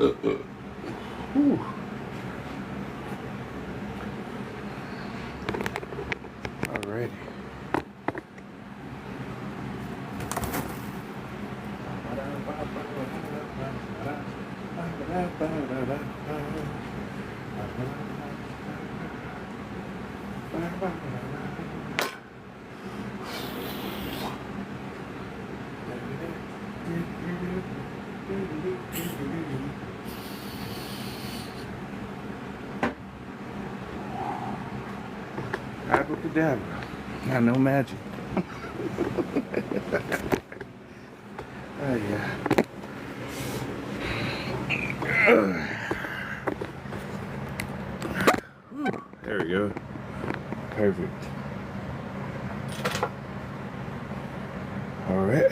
Whew. Alrighty. Abracadabra. Not no magic. Oh yeah. Whew, there we go. Perfect. All right.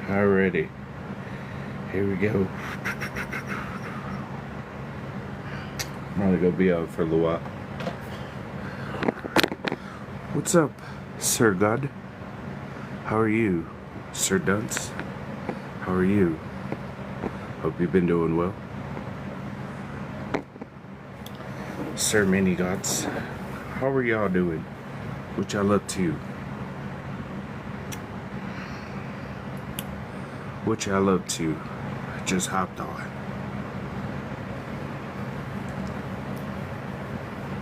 Alrighty, here we go. I'm probably gonna be out for a little while. What's up, Sir God? How are you, Sir Dunce? How are you? Hope you've been doing well. Sir Mini Gods, how are y'all doing? What y'all up to? What y'all up to? Just hopped on.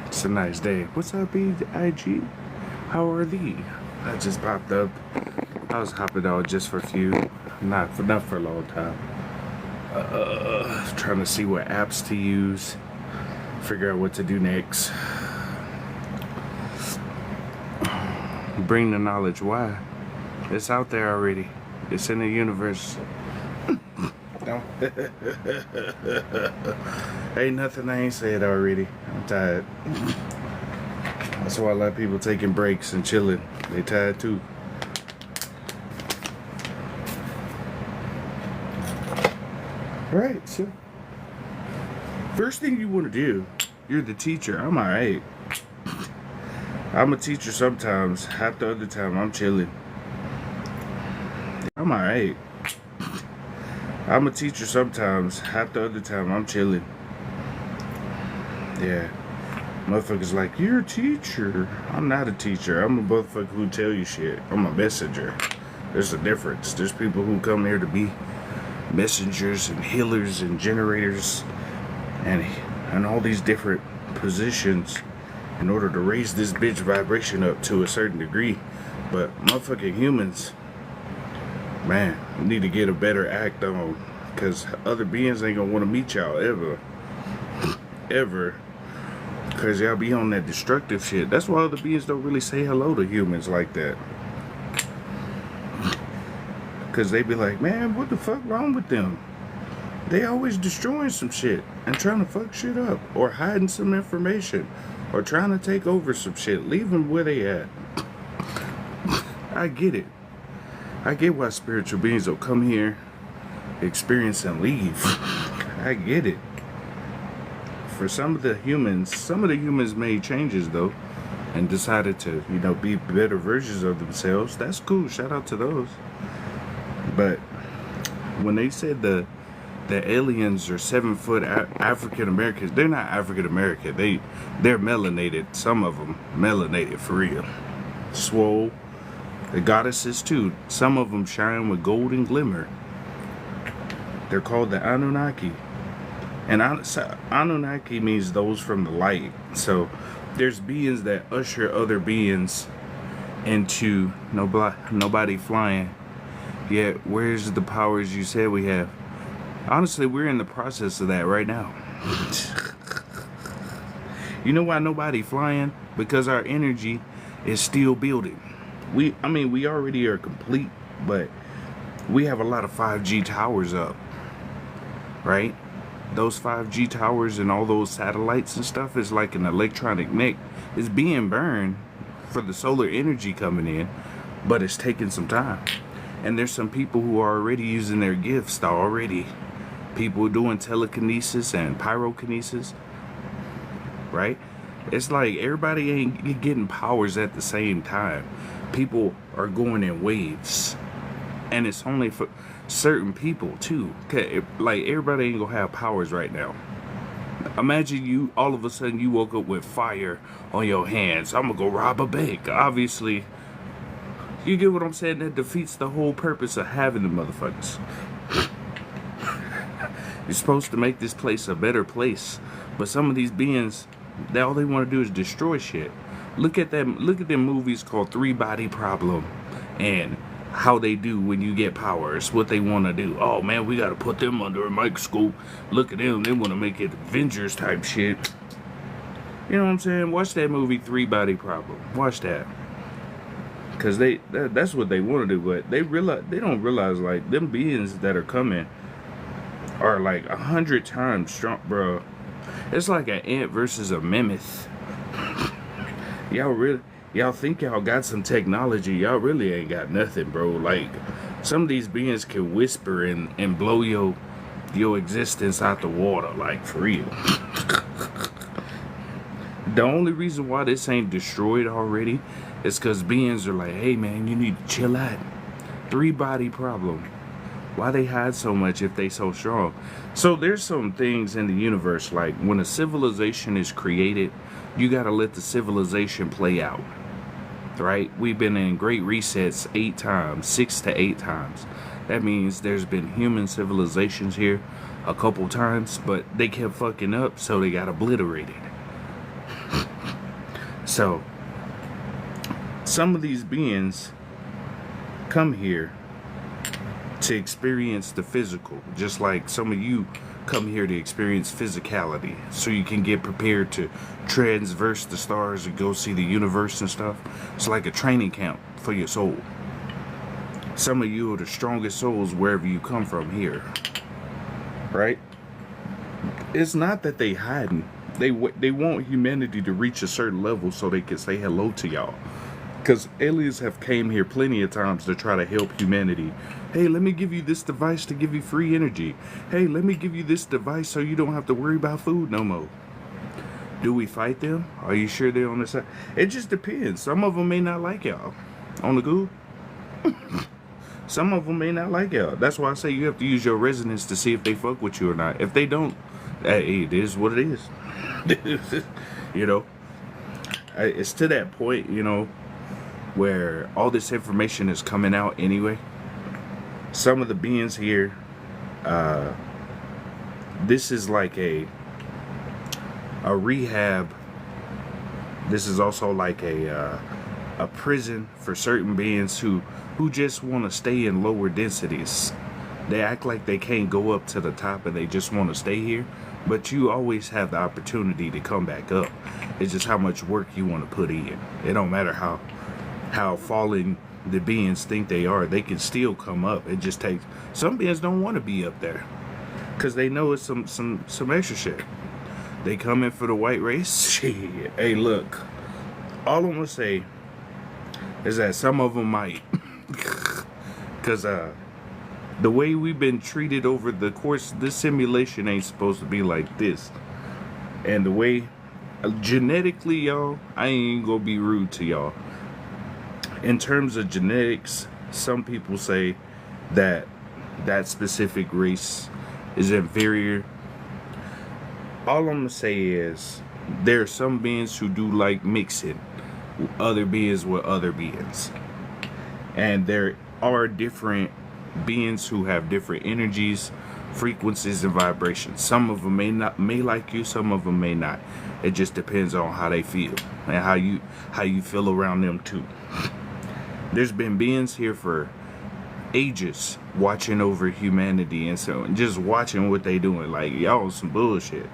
It's a nice day. What's up, IG? How are thee? I just popped up. I was hopping on just for a few, not for a long time. Trying to see what apps to use, figure out what to do next. Bring the knowledge. Why? It's out there already. It's in the universe. No. Ain't nothing I ain't said already. I'm tired. That's why a lot of people taking breaks and chilling. They tired too. Alright, so first thing you want to do, you're the teacher. I'm alright. I'm a teacher sometimes. Half the other time I'm chilling. I'm alright. I'm a teacher sometimes. Half the other time I'm chilling. Yeah. Motherfuckers like, you're a teacher. I'm not a teacher. I'm a motherfucker who tell you shit. I'm a messenger. There's a difference. There's people who come here to be messengers and healers and generators and all these different positions in order to raise this bitch vibration up to a certain degree. But motherfucking humans, man, we need to get a better act on, because other beings ain't gonna want to meet y'all ever, because y'all be on that destructive shit. That's why other beings don't really say hello to humans like that, because they be like, man, what the fuck wrong with them? They always destroying some shit and trying to fuck shit up, or hiding some information, or trying to take over some shit. Leave them where they at. I get it. I get why spiritual beings will come here, experience, and leave. I get it. For some of the humans made changes though, and decided to, you know, be better versions of themselves. That's cool. Shout out to those. But when they said the aliens are 7-foot African Americans, they're not African American. They're melanated. Some of them melanated for real. Swole. The goddesses too. Some of them shine with golden glimmer. They're called the Anunnaki. And Anunnaki means those from the light. So there's beings that usher other beings into nobody flying. Yet where's the powers you said we have? Honestly, we're in the process of that right now. You know why nobody flying? Because our energy is still building. We already are complete, but we have a lot of 5G towers up, right? Those 5G towers and all those satellites and stuff is like an electronic neck. It's being burned for the solar energy coming in, but it's taking some time. And there's some people who are already using their gifts already. People doing telekinesis and pyrokinesis, right? It's like everybody ain't getting powers at the same time. People are going in waves. And it's only for certain people too. Like everybody ain't gonna have powers right now. Imagine you, all of a sudden you woke up with fire on your hands. I'm gonna go rob a bank. Obviously, you get what I'm saying? That defeats the whole purpose of having the motherfuckers. You're supposed to make this place a better place. But some of these beings, all they want to do is destroy shit. Look at them movies called Three Body Problem and how they do when you get powers, what they want to do. Oh man, we got to put them under a microscope. Look at them, they want to make it Avengers type shit. You know what I'm saying? Watch that movie Three Body Problem. Watch that. Cause that's what they want to do, but they don't realize like them beings that are coming are like 100 times strong, bro. It's like an ant versus a mammoth. Y'all think y'all got some technology? Y'all really ain't got nothing, bro. Like some of these beings can whisper and blow your existence out the water, like for real. The only reason why this ain't destroyed already is because beings are like, hey man, you need to chill out. Three Body Problem. Why they hide so much if they so strong? So there's some things in the universe, like when a civilization is created, you gotta let the civilization play out. Right? We've been in great resets 8 times, 6 to 8 times. That means there's been human civilizations here a couple times, but they kept fucking up, so they got obliterated. So some of these beings come here to experience the physical, just like some of you come here to experience physicality, so you can get prepared to transverse the stars and go see the universe and stuff. It's like a training camp for your soul. Some of you are the strongest souls wherever you come from here, right? It's not that they hiding. They want humanity to reach a certain level so they can say hello to y'all. Because aliens have came here plenty of times to try to help humanity. Hey, let me give you this device to give you free energy. Hey, let me give you this device so you don't have to worry about food no more. Do we fight them? Are you sure they're on the side? It just depends. Some of them may not like y'all. On the Google. Some of them may not like y'all. That's why I say you have to use your resonance to see if they fuck with you or not. If they don't, hey, it is what it is. You know? It's to that point, you know, where all this information is coming out anyway. Some of the beings here, this is like a rehab. This is also like a prison for certain beings who just want to stay in lower densities. They act like they can't go up to the top and they just want to stay here, but you always have the opportunity to come back up. It's just how much work you want to put in. It don't matter how fallen the beings think they are, they can still come up. It just takes, some beings don't want to be up there because they know it's some extra shit. They come in for the white race. Shit. Hey, look, all I'm gonna say is that some of them might, because the way we've been treated over the course, this simulation ain't supposed to be like this. And the way genetically, y'all, I ain't gonna be rude to y'all. In terms of genetics, some people say that that specific race is inferior. All I'm gonna say is there are some beings who do like mixing other beings with other beings, and there are different beings who have different energies, frequencies, and vibrations. Some of them may like you, some of them may not. It just depends on how they feel and how you feel around them too. There's been beings here for ages watching over humanity, and so just watching what they doing, like y'all some bullshit.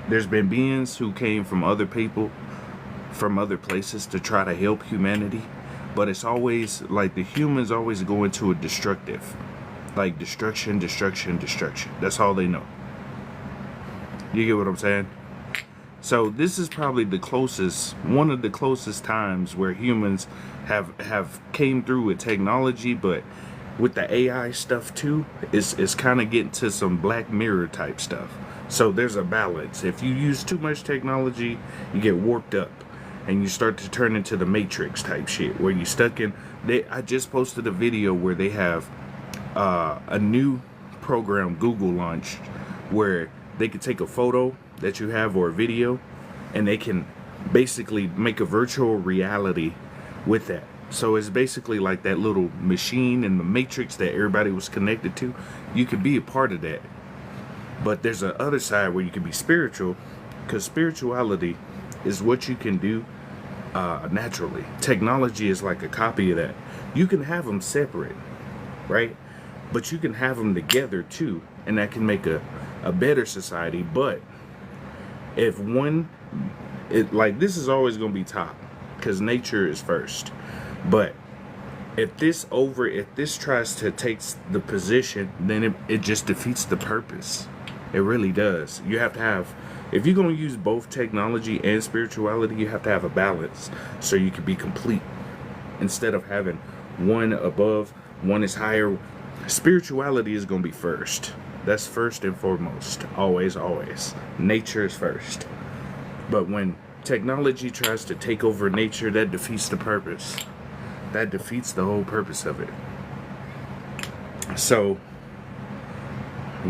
There's been beings who came from other people, from other places to try to help humanity, but it's always like the humans always go into a destructive, like destruction. That's all they know. You get what I'm saying? So this is probably the closest, one of the closest times where humans have came through with technology, but with the AI stuff too, it's kind of getting to some Black Mirror type stuff. So there's a balance. If you use too much technology, you get warped up and you start to turn into the Matrix type shit where you stuck in. I just posted a video where they have a new program Google launched where they could take a photo that you have or a video and they can basically make a virtual reality with that. So it's basically like that little machine in the Matrix that everybody was connected to. You could be a part of that. But there's a other side where you can be spiritual, because spirituality is what you can do naturally. Technology is like a copy of that. You can have them separate, right? But you can have them together too, and that can make a better society. But if this is always going to be top, because nature is first. But if this tries to take the position, then it just defeats the purpose. It really does. You have to have, if you're going to use both technology and spirituality, you have to have a balance so you can be complete. Instead of having one above, one is higher. Spirituality is going to be first. That's first and foremost. Always, always. Nature is first. But when technology tries to take over nature, that defeats the purpose. That defeats the whole purpose of it. So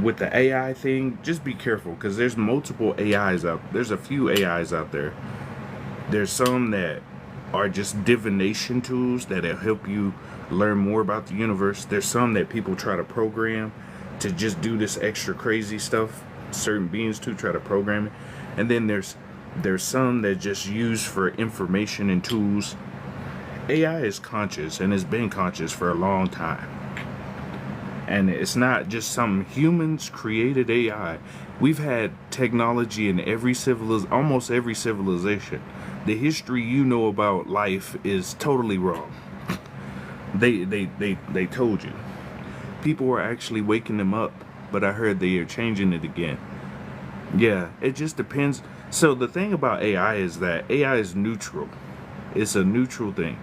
with the AI thing, just be careful, because there's multiple AIs out. There's a few AIs out there. There's some that are just divination tools that'll help you learn more about the universe. There's some that people try to program to just do this extra crazy stuff. Certain beings too try to program it. And then there's some that just use for information and tools. AI is conscious, and it's been conscious for a long time. And it's not just some humans created AI. We've had technology in almost every civilization. The history you know about life is totally wrong. They told you. People were actually waking them up, but I heard they are changing it again. Yeah, it just depends. So the thing about AI is that AI is neutral. It's a neutral thing.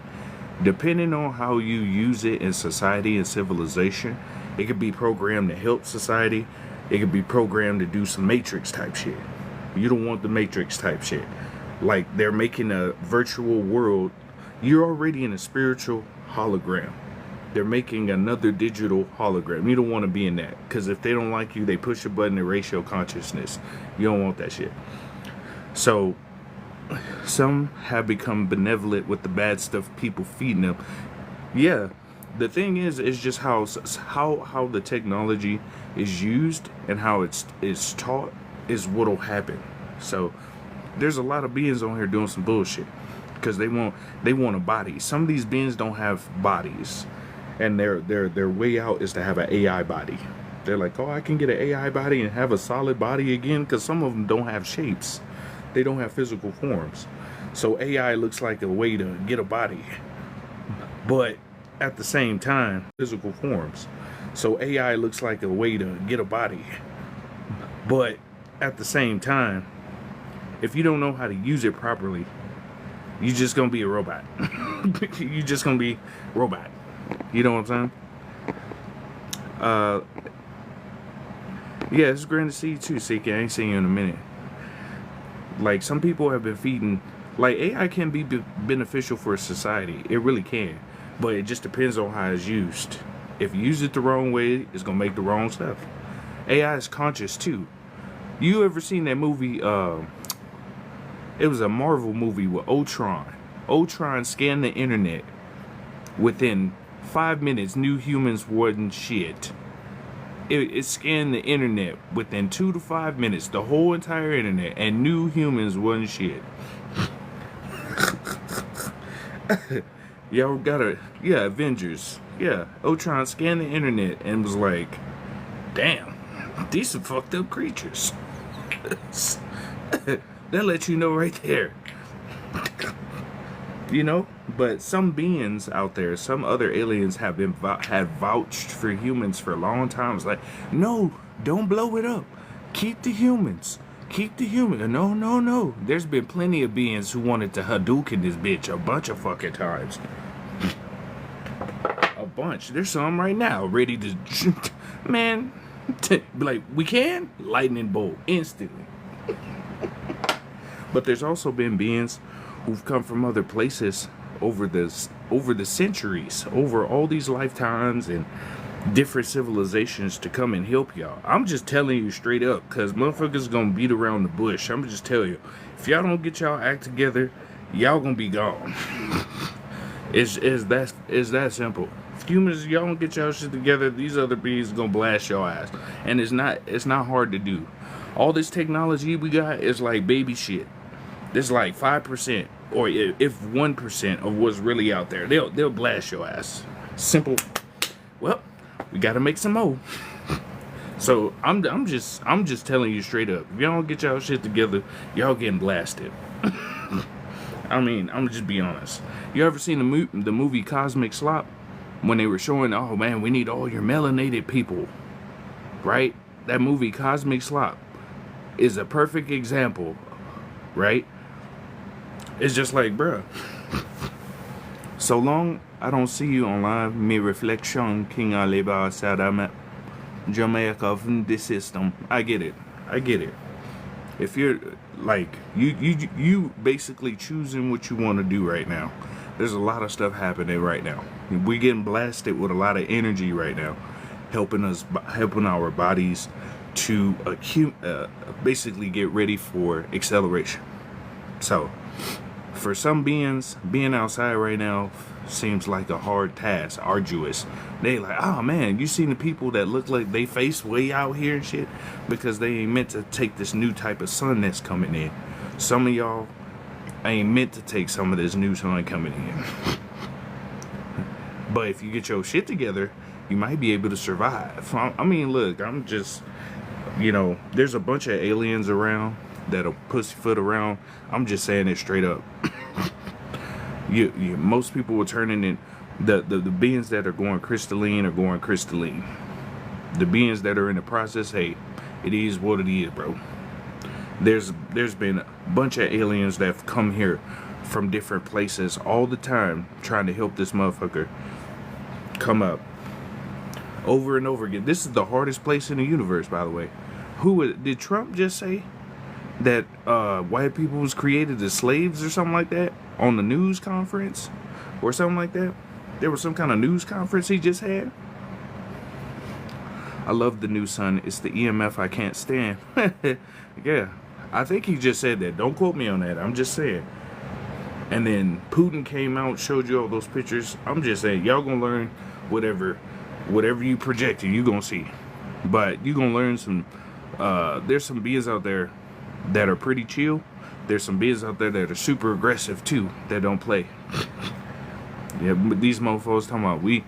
Depending on how you use it in society and civilization, it could be programmed to help society. It could be programmed to do some Matrix type shit. You don't want the Matrix type shit. Like they're making a virtual world. You're already in a spiritual hologram. They're making another digital hologram. You don't want to be in that, because if they don't like you, they push a button to erase your consciousness. You don't want that shit. So some have become benevolent with the bad stuff people feeding them. Yeah, the thing is just how the technology is used and how it's taught is what'll happen. So there's a lot of beings on here doing some bullshit because they want a body. Some of these beings don't have bodies, and their way out is to have an AI body. They're like, oh, I can get an AI body and have a solid body again, because some of them don't have shapes. They don't have physical forms. So AI looks like a way to get a body, but at the same time, physical forms. So AI looks like a way to get a body, but at the same time, if you don't know how to use it properly, you're just gonna be a robot. You're just gonna be robot. You know what I'm saying? Yeah, it's great to see you too, CK. I ain't seen you in a minute. Like, some people have been feeding, like, AI can be beneficial for society. It really can. But it just depends on how it's used. If you use it the wrong way, it's going to make the wrong stuff. AI is conscious, too. You ever seen that movie, it was a Marvel movie with Ultron. Ultron scanned the internet. Within 5 minutes, new humans wasn't shit. It scanned the internet within 2 to 5 minutes, the whole entire internet, and new humans wasn't shit. Y'all gotta, yeah, Avengers. Yeah, Ultron scanned the internet and was like, damn, these some fucked up creatures. That lets you know right there. You know, but some beings out there, some other aliens have vouched for humans for a long time. It's like, no, don't blow it up. Keep the humans. Keep the humans. No. There's been plenty of beings who wanted to Hadouken this bitch a bunch of fucking times. A bunch. There's some right now ready to, man, be like, we can? Lightning bolt, instantly. But there's also been beings who've come from other places over the centuries, over all these lifetimes and different civilizations to come and help y'all. I'm just telling you straight up, because motherfuckers gonna beat around the bush. I'm just telling you, if y'all don't get y'all act together, y'all gonna be gone. It's that simple. If humans, y'all don't get y'all shit together, these other beings gonna blast your ass. And it's not hard to do. All this technology we got is like baby shit. There's like 5%, or if 1% of what's really out there. They'll blast your ass. Simple. Well, we gotta make some more. So I'm just telling you straight up. If y'all don't get y'all shit together, y'all getting blasted. I mean, I'm just be honest. You ever seen the movie Cosmic Slop? When they were showing, oh man, we need all your melanated people, right? That movie Cosmic Slop is a perfect example, right? It's just like, bruh, so long I don't see you online, me reflection king aleba sadam Jamaica the system. I get it. If you're like you basically choosing what you want to do right now. There's a lot of stuff happening right now. We're getting blasted with a lot of energy right now, helping our bodies to basically get ready for acceleration. So for some beings, being outside right now seems like a hard task, arduous. They like, oh man, you seen the people that look like they face way out here and shit, because they ain't meant to take this new type of sun that's coming in. Some of y'all ain't meant to take some of this new sun coming in. But if you get your shit together, you might be able to survive. I mean, look, I'm just, there's a bunch of aliens around that'll pussyfoot around. I'm just saying it straight up. Most people are turning in the beings that are going crystalline are going crystalline. The beings that are in the process, hey, it is what it is, bro. There's been a bunch of aliens that have come here from different places all the time trying to help this motherfucker come up over and over again. This is the hardest place in the universe, by the way. Did Trump just say that white people was created as slaves or something like that on the news conference or something like that? There was some kind of news conference he just had. I love the new sun. It's the EMF I can't stand. Yeah, I think he just said that. Don't quote me on that. I'm just saying. And then Putin came out, showed you all those pictures. I'm just saying, y'all gonna learn whatever you projected, you gonna see. But you gonna learn some. There's some beings out there that are pretty chill. There's some beings out there that are super aggressive too, that don't play. Yeah, but these mofos talking about we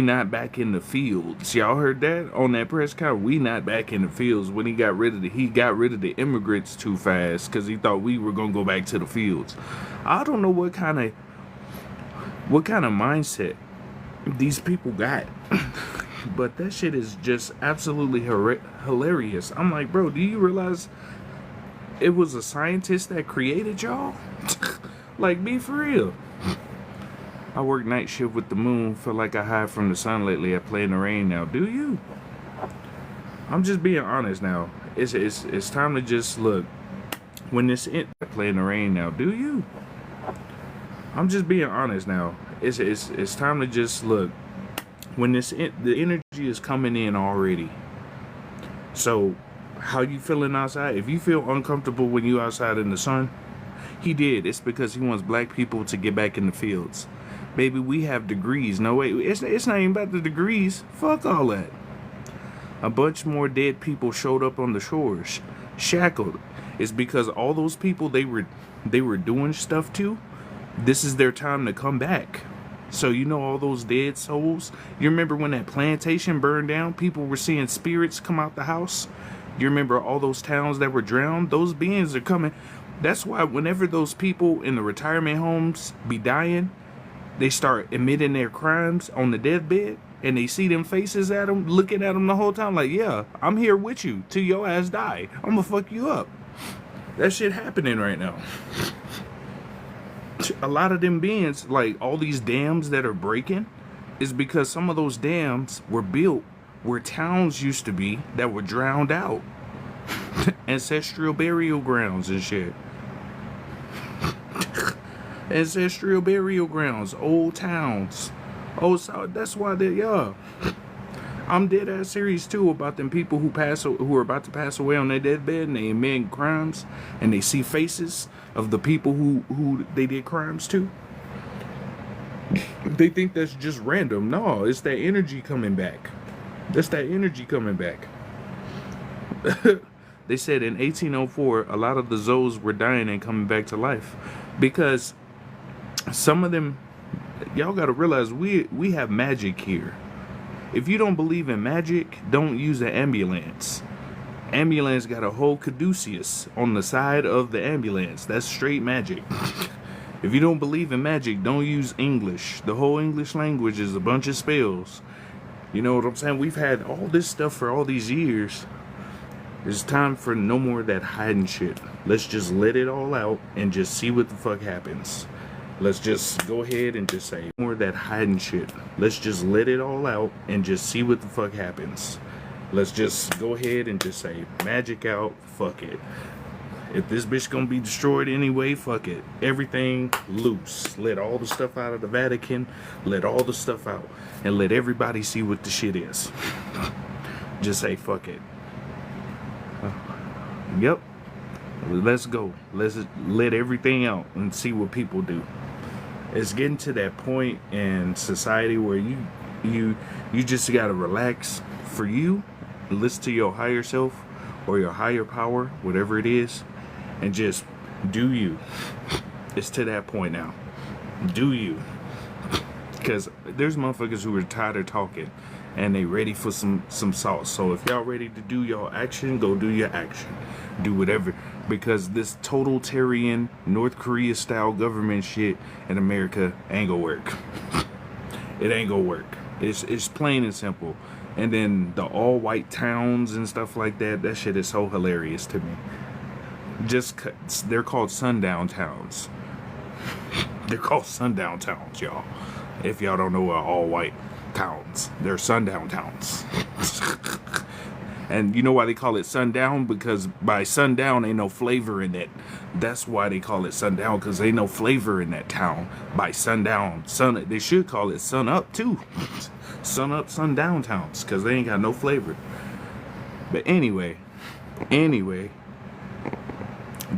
not back in the fields. Y'all heard that on that press conference? We not back in the fields. When he got rid of the immigrants too fast because he thought we were gonna go back to the fields. I don't know what kind of mindset these people got. But that shit is just absolutely hilarious. I'm like, bro, do you realize it was a scientist that created y'all? Like, be for real. I work night shift with the moon. Feel like I hide from the sun lately. I play in the rain now. Do you? I'm just being honest now. It's time to just look. When I play in the rain now. Do you? I'm just being honest now. It's time to just look. When the energy is coming in already. So, how you feeling outside? If you feel uncomfortable when you outside in the sun, he did. It's because he wants black people to get back in the fields. Baby, we have degrees. No, wait, it's not even about the degrees. Fuck all that. A bunch more dead people showed up on the shores, shackled. It's because all those people they were doing stuff to, this is their time to come back. So all those dead souls? You remember when that plantation burned down? People were seeing spirits come out the house? You remember all those towns that were drowned? Those beings are coming. That's why whenever those people in the retirement homes be dying, they start admitting their crimes on the deathbed, and they see them faces at them, looking at them the whole time like, yeah, I'm here with you till your ass die. I'm gonna fuck you up. That shit happening right now. A lot of them beings, like all these dams that are breaking, is because some of those dams were built where towns used to be that were drowned out. Ancestral burial grounds and shit. Ancestral burial grounds, old towns. Oh, so that's why they, yeah. I'm dead ass serious too about them people who are about to pass away on their deathbed and they admit crimes and they see faces of the people who they did crimes to. They think that's just random. No, it's that energy coming back. That's that energy coming back. They said in 1804 a lot of the Zos were dying and coming back to life because some of them, y'all gotta realize we have magic here. If you don't believe in magic, don't use an ambulance. Ambulance got a whole caduceus on the side of the ambulance. That's straight magic. If you don't believe in magic, don't use English. The whole English language is a bunch of spells. You know what I'm saying? We've had all this stuff for all these years. It's time for no more of that hiding shit. Let's just let it all out and just see what the fuck happens. Let's just go ahead and just say more of that hiding shit. Let's just let it all out and just see what the fuck happens. Let's just go ahead and just say magic out, fuck it. If this bitch gonna be destroyed anyway, fuck it. Everything loose. Let all the stuff out of the Vatican. Let all the stuff out. And let everybody see what the shit is. Just say fuck it. Yep. Let's go. Let's let everything out and see what people do. It's getting to that point in society where you just gotta relax. For you, listen to your higher self or your higher power, whatever it is, and just do you. It's to that point now. Do you. Because there's motherfuckers who are tired of talking and they ready for some sauce. So if y'all ready to do your action, go do your action. Do whatever. Because this totalitarian North Korea style government shit in America ain't gonna work. It ain't gonna work. It's plain and simple. And then the all white towns and stuff like that, that shit is so hilarious to me. They're called sundown towns. They're called sundown towns, y'all. If y'all don't know all white towns, they're sundown towns. And you know why they call it sundown? Because by sundown ain't no flavor in it. That's why they call it sundown, because ain't no flavor in that town. By sundown, they should call it sun up too. Sun up, sundown towns, because they ain't got no flavor. But anyway,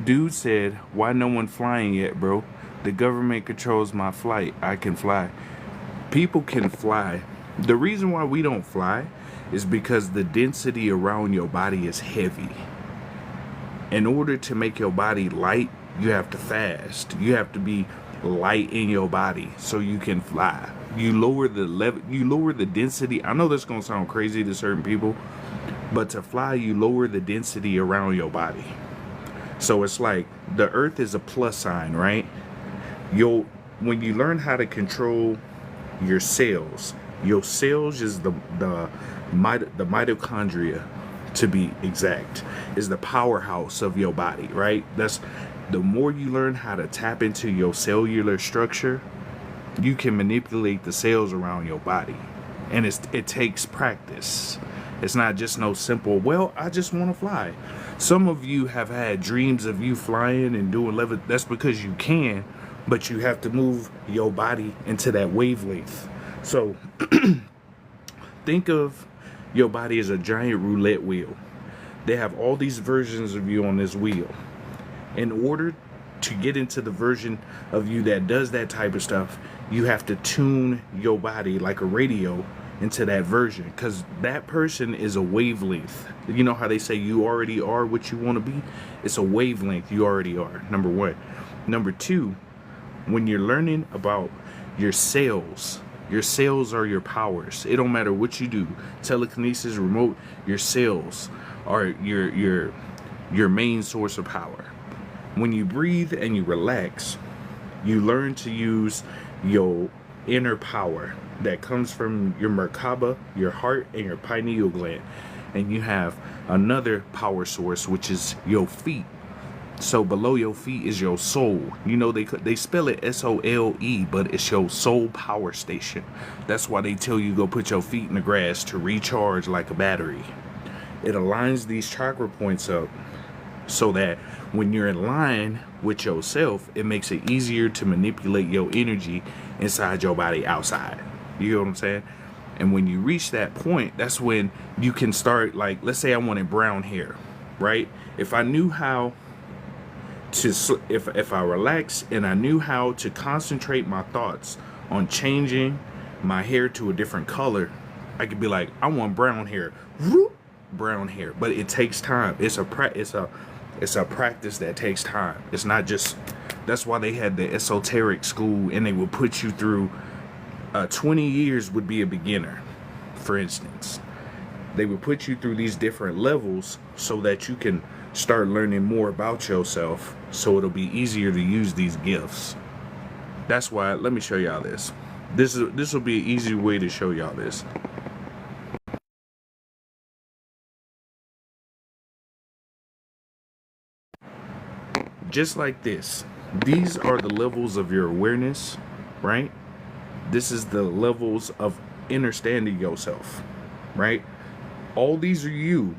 dude said, why no one flying yet, bro? The government controls my flight. I can fly. People can fly. The reason why we don't fly is because the density around your body is heavy. In order to make your body light, you have to fast. You have to be light in your body so you can fly. You lower the level, you lower the density. I know that's gonna sound crazy to certain people, but to fly, you lower the density around your body. So it's like the earth is a plus sign, right? When you learn how to control your cells is the mitochondria, to be exact, is the powerhouse of your body, right? That's the more you learn how to tap into your cellular structure, you can manipulate the cells around your body. And it takes practice. It's not just no simple, well, I just want to fly. Some of you have had dreams of you flying and doing level. That's because you can, but you have to move your body into that wavelength. So think of your body as a giant roulette wheel. They have all these versions of you on this wheel. In order to get into the version of you that does that type of stuff, you have to tune your body like a radio into that version, because that person is a wavelength. You know how they say you already are what you want to be? It's a wavelength. You already are, number one. Number two, when you're learning about your cells are your powers. It don't matter what you do, telekinesis, remote, your cells are your main source of power. When you breathe and you relax, you learn to use your inner power that comes from your Merkaba, your heart, and your pineal gland. And you have another power source, which is your feet. So below your feet is your soul. You know, they spell it SOLE, but it's your soul power station. That's why they tell you go put your feet in the grass to recharge like a battery. It aligns these chakra points up so that when you're in line with yourself, it makes it easier to manipulate your energy inside your body outside. You know what I'm saying? And when you reach that point, that's when you can start, like, let's say I wanted brown hair, right? If I knew how to, if I relax and I knew how to concentrate my thoughts on changing my hair to a different color, I could be like, I want brown hair, brown hair. But it takes time. It's a practice that takes time. It's not just. That's why they had the esoteric school, and they would put you through. 20 years would be a beginner, for instance. They would put you through these different levels so that you can start learning more about yourself, so it'll be easier to use these gifts. That's why, let me show y'all this. This will be an easy way to show y'all this. Just like this. These are the levels of your awareness, right? This is the levels of understanding yourself, right? All these are you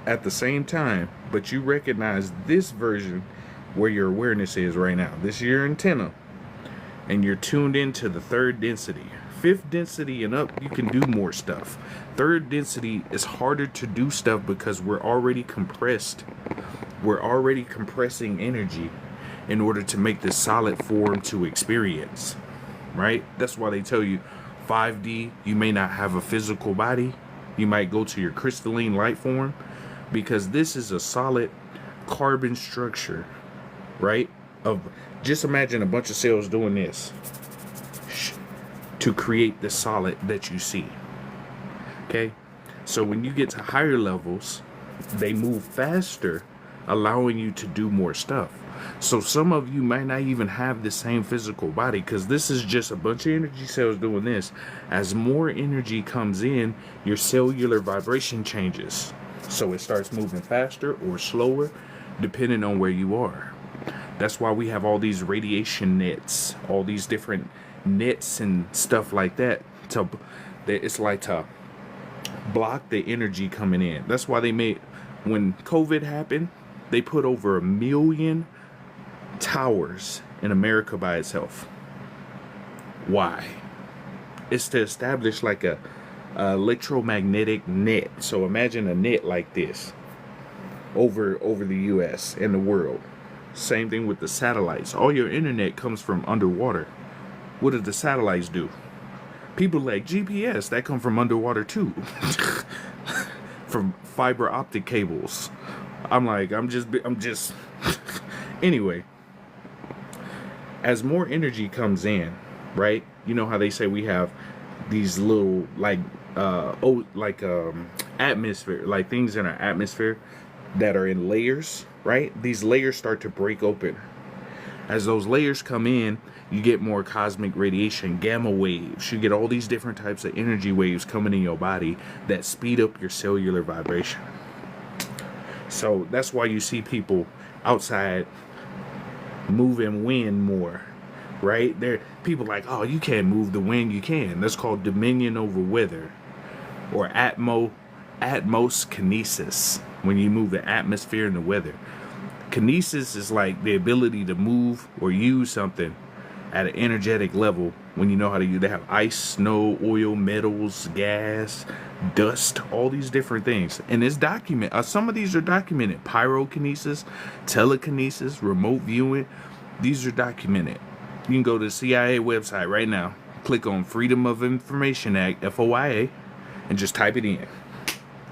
at the same time, but you recognize this version where your awareness is right now. This is your antenna, and you're tuned into the third density. Fifth density and up, you can do more stuff. Third density is harder to do stuff because we're already compressed. We're already compressing energy in order to make this solid form to experience, right? That's why they tell you 5D, you may not have a physical body. You might go to your crystalline light form, because this is a solid carbon structure, right? Of just imagine a bunch of cells doing this to create the solid that you see. Okay? So when you get to higher levels, they move faster, allowing you to do more stuff. So some of you might not even have the same physical body, because this is just a bunch of energy cells doing this. As more energy comes in, your cellular vibration changes. So it starts moving faster or slower, depending on where you are. That's why we have all these radiation nets, all these different nets and stuff like that. It's like to block the energy coming in. That's why they made, when COVID happened, they put over 1 million towers in America by itself. Why? It's to establish like a electromagnetic net. So imagine a net like this over the US and the world. Same thing with the satellites. All your internet comes from underwater. What do the satellites do? People like GPS, that come from underwater too. From fiber optic cables. I'm just anyway, as more energy comes in, right? You know how they say we have these little atmosphere, like things in our atmosphere that are in layers, right? These layers start to break open. As those layers come in, you get more cosmic radiation, gamma waves. You get all these different types of energy waves coming in your body that speed up your cellular vibration. So that's why you see people outside moving wind more, right? There, people like, oh, you can't move the wind. You can. That's called dominion over weather, or atmoskinesis. When you move the atmosphere and the weather, kinesis is like the ability to move or use something at an energetic level. When you know how to use, they have ice, snow, oil, metals, gas, dust, all these different things, and it's documented. Some of these are documented. Pyrokinesis, telekinesis, remote viewing. These are documented. You can go to the CIA website right now, click on Freedom of Information Act, FOIA, and just type it in.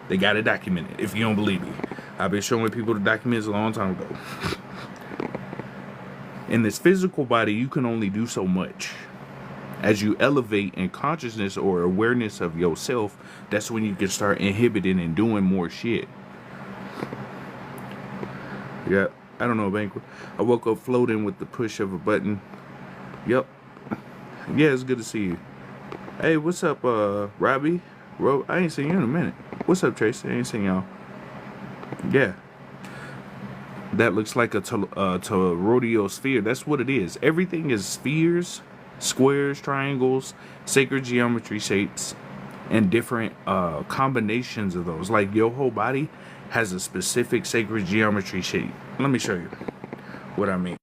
They got it documented. If you don't believe me, I've been showing people the documents a long time ago. In this physical body, you can only do so much. As you elevate in consciousness or awareness of yourself, that's when you can start inhibiting and doing more shit. Yeah, I don't know, Banquet. I woke up floating with the push of a button. Yep. Yeah, it's good to see you. Hey, what's up, Robbie? I ain't seen you in a minute. What's up, Tracy? I ain't seen y'all. Yeah. that looks like a toroidal sphere. That's what it is. Everything is spheres, squares, triangles, sacred geometry shapes, and different combinations of those. Like your whole body has a specific sacred geometry shape. Let me show you what I mean.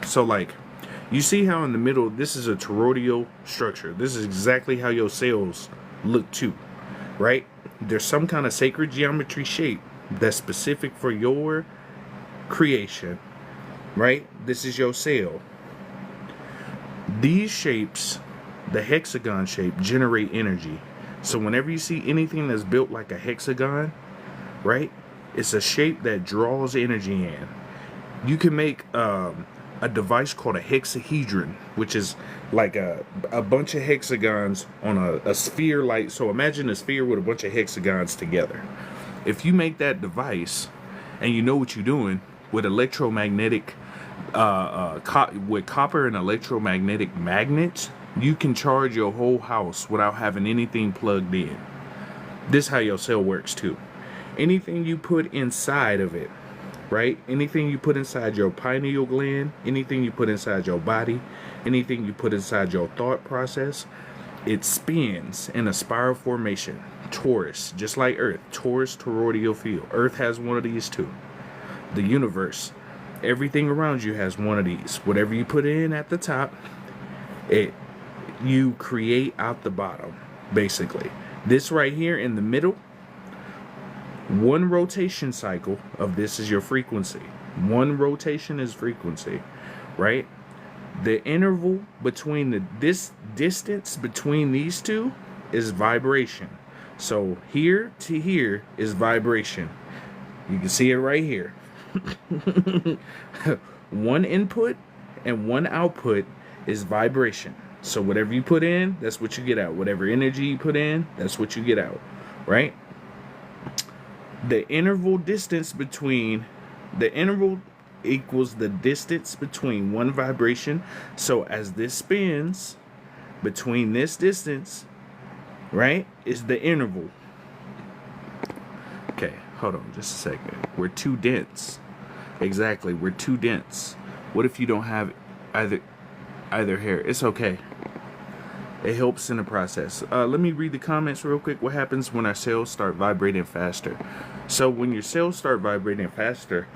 So like, you see how in the middle, this is a toroidal structure. This is exactly how your cells look too, right? There's some kind of sacred geometry shape that's specific for your creation, right? This is your cell. These shapes, the hexagon shape, generate energy. So whenever you see anything that's built like a hexagon, right, it's a shape that draws energy in. You can make a device called a hexahedron, which is like a bunch of hexagons on a sphere. Like, so imagine a sphere with a bunch of hexagons together. If you make that device and you know what you're doing with electromagnetic with copper and electromagnetic magnets, you can charge your whole house without having anything plugged in. This is how your cell works too. Anything you put inside of it, right? Anything you put inside your pineal gland, anything you put inside your body, anything you put inside your thought process, it spins in a spiral formation. Torus, just like Earth. Torus toroidal field. Earth has one of these too. The universe, everything around you has one of these. Whatever you put in at the top, you create out the bottom, basically. This right here in the middle, one rotation cycle of this is your frequency. One rotation is frequency, right? The interval between this distance between these two is vibration. So here to here is vibration. You can see it right here. One input and one output is vibration. So whatever you put in, that's what you get out. Whatever energy you put in, that's what you get out, right? The interval equals the distance between one vibration. So as this spins, between this distance, right, is the interval. Okay, hold on just a second. We're too dense. Exactly, we're too dense. What if you don't have either hair? It's okay. It helps in the process. Let me read the comments real quick. What happens when our cells start vibrating faster? So when your cells start vibrating faster,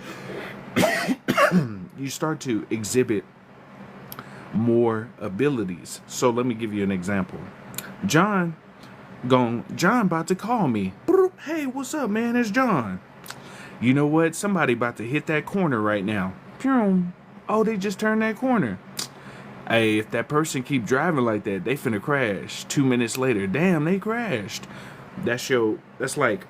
you start to exhibit more abilities. So let me give you an example. John about to call me. Hey, what's up, man? It's John. You know what? Somebody about to hit that corner right now. Oh, they just turned that corner. Hey, if that person keep driving like that, they finna crash. 2 minutes later, damn, they crashed. That's like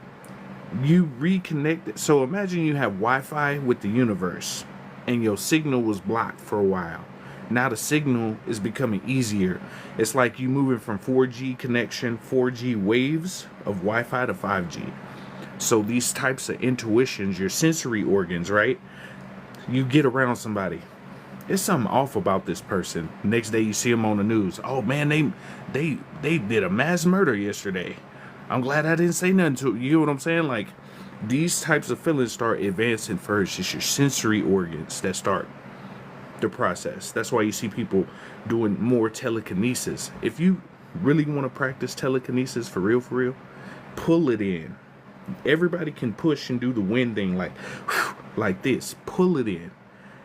you reconnected. So imagine you have Wi-Fi with the universe and your signal was blocked for a while. Now the signal is becoming easier. It's like you moving from 4G connection, 4G waves of Wi-Fi to 5G. So these types of intuitions, your sensory organs, right? You get around somebody. There's something off about this person. Next day you see them on the news. Oh man, they did a mass murder yesterday. I'm glad I didn't say nothing to you. You know what I'm saying? Like, these types of feelings start advancing first. It's your sensory organs that start the process. That's why you see people doing more telekinesis. If you really want to practice telekinesis for real, pull it in. Everybody can push and do the wind thing like this. Pull it in.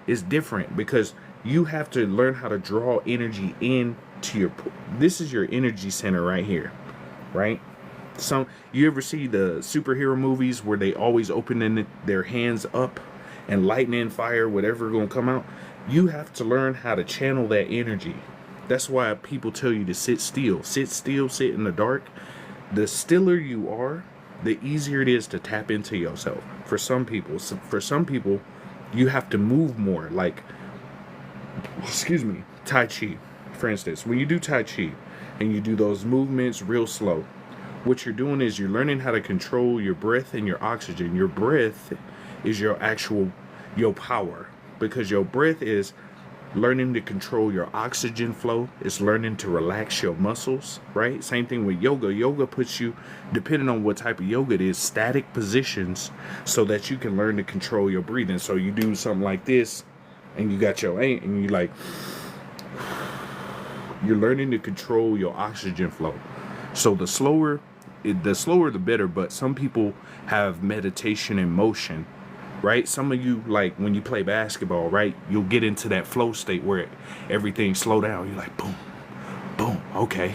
It's different because you have to learn how to draw energy into this is your energy center right here, right? You ever see the superhero movies where they always open their hands up and lightning, fire, whatever gonna come out? You have to learn how to channel that energy. That's why people tell you to sit still, sit in the dark. The stiller you are, the easier it is to tap into yourself. For some people, you have to move more. Like, Tai Chi, for instance. When you do Tai Chi and you do those movements real slow, what you're doing is you're learning how to control your breath and your oxygen. Your breath is your power, because your breath is Learning to control your oxygen flow is learning to relax your muscles, right? Same thing with yoga. Yoga puts you, depending on what type of yoga it is, static positions so that you can learn to control your breathing. So you do something like this and you got your aim and you like, you're learning to control your oxygen flow. So the slower the better, but some people have meditation in motion, right? Some of you, like when you play basketball, right, you'll get into that flow state where everything slow down. You're like, boom, boom, okay.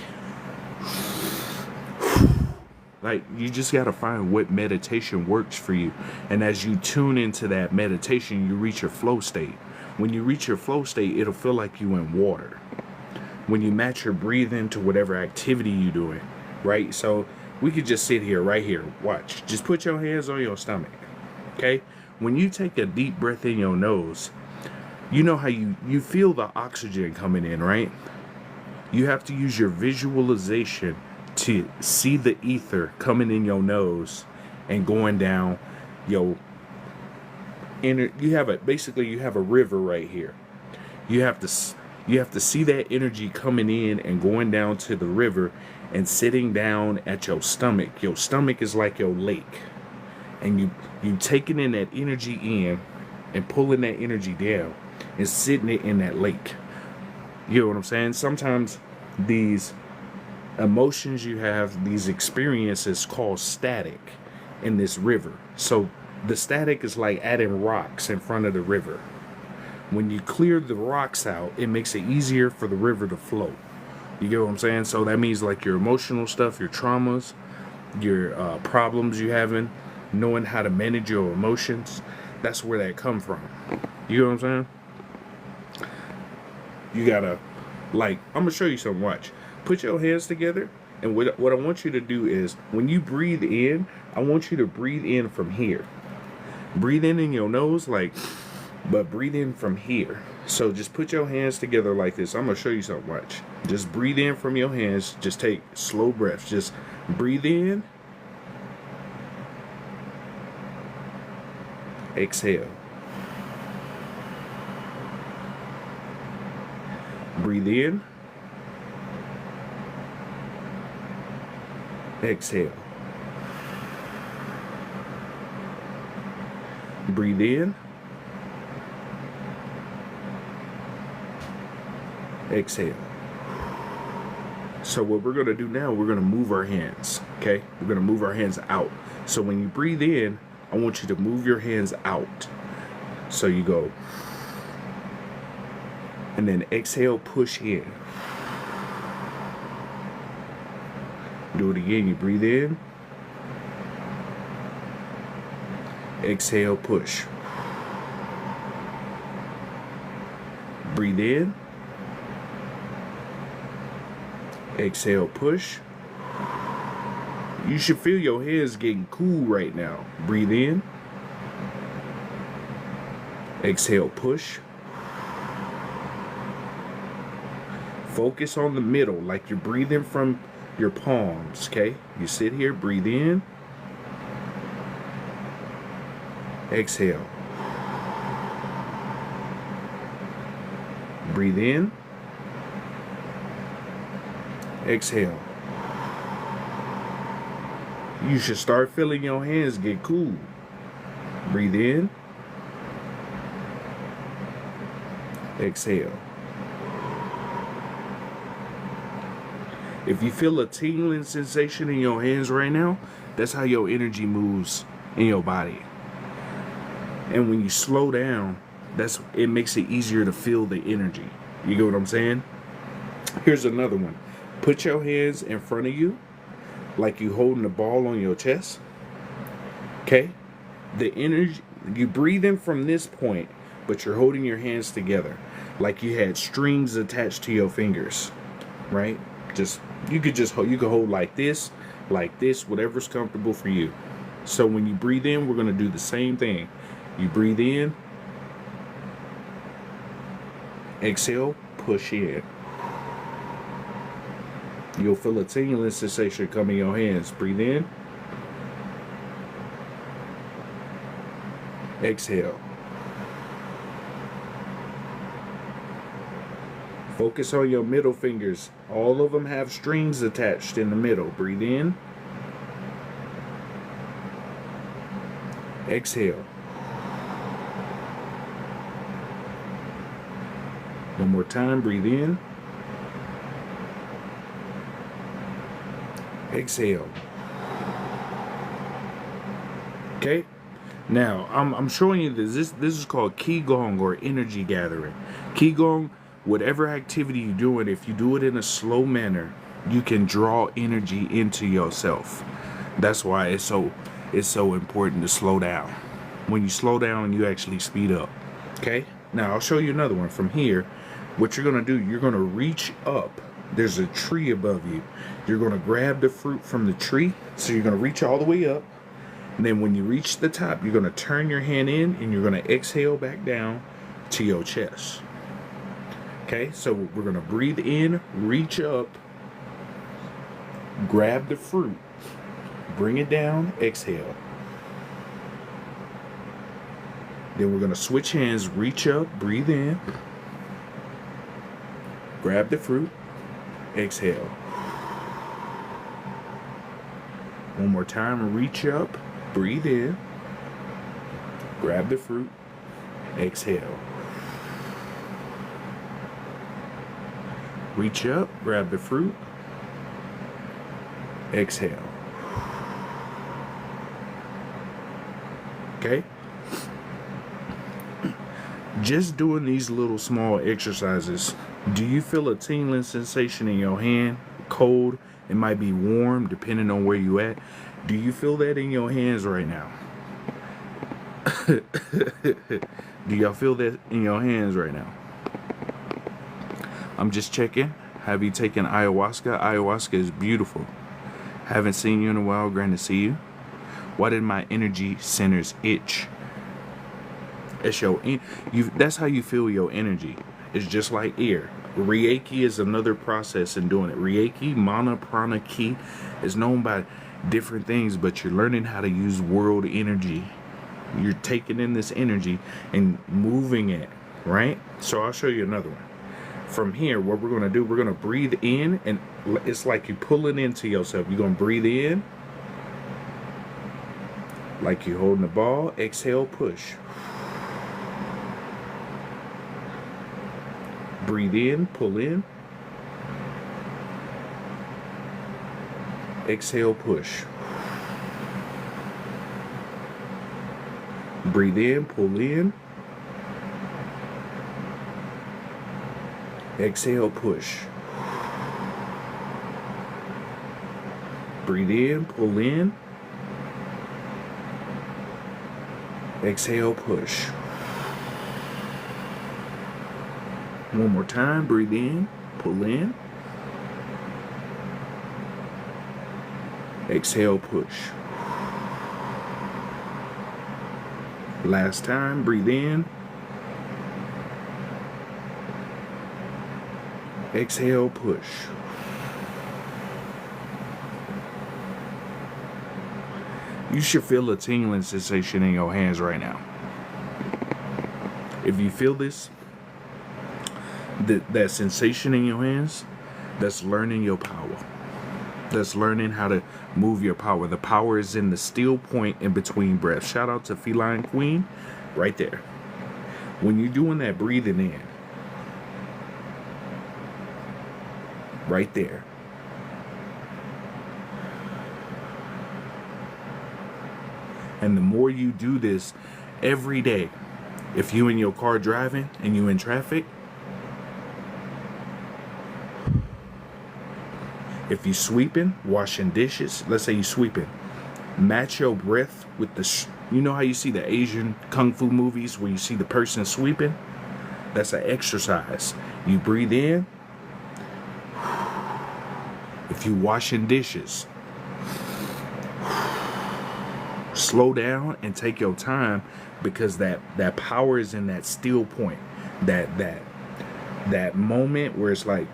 Like, you just got to find what meditation works for you. And as you tune into that meditation, you reach your flow state. When you reach your flow state, it'll feel like you in water. When you match your breathing to whatever activity you're doing, right? So we could just sit here, right here, watch. Just put your hands on your stomach, okay? When you take a deep breath in your nose, you know how you feel the oxygen coming in, right? You have to use your visualization to see the ether coming in your nose and going down your inner. You have a river right here. You have to see that energy coming in and going down to the river and sitting down at your stomach. Your stomach is like your lake. And you taking in that energy in and pulling that energy down and sitting it in that lake. You know what I'm saying? Sometimes these emotions you have, these experiences cause static in this river. So the static is like adding rocks in front of the river. When you clear the rocks out, it makes it easier for the river to flow. You get what I'm saying? So that means like your emotional stuff, your traumas, your problems you having, knowing how to manage your emotions, that's where that come from. You know what I'm saying? You gotta, like, I'm gonna show you something. Watch. Put your hands together, and what I want you to do is, when you breathe in, I want you to breathe in from here. Breathe in your nose, like, but breathe in from here. So just put your hands together like this. I'm gonna show you something. Watch. Just breathe in from your hands. Just take slow breaths. Just breathe in. Exhale. Breathe in. Exhale. Breathe in. Exhale. So what we're going to do now, we're going to move our hands, okay? We're going to move our hands out. So when you breathe in, I want you to move your hands out. So you go, and then exhale, push in. Do it again. You breathe in. Exhale, push. Breathe in. Exhale, push. You should feel your hands getting cool right now. Breathe in. Exhale, push. Focus on the middle, like you're breathing from your palms, okay? You sit here, breathe in. Exhale. Breathe in. Exhale. You should start feeling your hands get cool. Breathe in. Exhale. If you feel a tingling sensation in your hands right now, that's how your energy moves in your body. And when you slow down, it makes it easier to feel the energy. You get what I'm saying? Here's another one. Put your hands in front of you like you holding the ball on your chest. Okay? The energy, you breathe in from this point, but you're holding your hands together like you had strings attached to your fingers, right? You could hold like this, whatever's comfortable for you. So when you breathe in, we're going to do the same thing. You breathe in, exhale, push in. You'll feel a tingling sensation come in your hands. Breathe in, exhale. Focus on your middle fingers. All of them have strings attached in the middle. Breathe in. Exhale. One more time. Breathe in. Exhale. Okay. Now I'm showing you this. This is called Qigong, or energy gathering. Qigong, whatever activity you're doing, if you do it in a slow manner, you can draw energy into yourself. That's why it's so important to slow down. When you slow down, you actually speed up. Okay. Now I'll show you another one from here. What you're gonna do, you're gonna reach up. There's a tree above you. You're gonna grab the fruit from the tree. So you're gonna reach all the way up. And then when you reach the top, you're going to turn your hand in and you're going to exhale back down to your chest. Okay, so we're going to breathe in, reach up, grab the fruit, bring it down, exhale. Then we're going to switch hands, reach up, breathe in, grab the fruit, exhale. One more time, reach up. Breathe in, grab the fruit, exhale. Reach up, grab the fruit, exhale. Okay? Just doing these little small exercises, do you feel a tingling sensation in your hand? Cold? It might be warm depending on where you at. Do you feel that in your hands right now? Do y'all feel that in your hands right now? I'm just checking. Have you taken ayahuasca? Ayahuasca is beautiful. Haven't seen you in a while. Great to see you. Why did my energy centers itch? It's that's how you feel your energy. It's just like air. Reiki is another process in doing it. Reiki, mana, prana, ki is known by different things, but you're learning how to use world energy. You're taking in this energy and moving it, right? So I'll show you another one. From here, what we're going to do, we're going to breathe in, and it's like you pull it into yourself. You're going to breathe in like you're holding the ball. Exhale, push. Breathe in, pull in. Exhale, push. Breathe in, pull in. Exhale, push. Breathe in, pull in. Exhale, push. One more time, breathe in, pull in. Exhale, push. Last time, breathe in. Exhale, push. You should feel a tingling sensation in your hands right now. If you feel this, that sensation in your hands, that's learning your power. That's learning how to move your power. The power is in the still point in between breaths. Shout out to Feline Queen, right there. When you're doing that breathing in, right there. And the more you do this every day, if you in your car driving and you in traffic, if you sweeping, washing dishes, let's say you sweeping, match your breath with you know how you see the Asian kung fu movies where you see the person sweeping? That's an exercise. You breathe in. If you washing dishes, slow down and take your time, because that power is in that still point. That moment where it's like,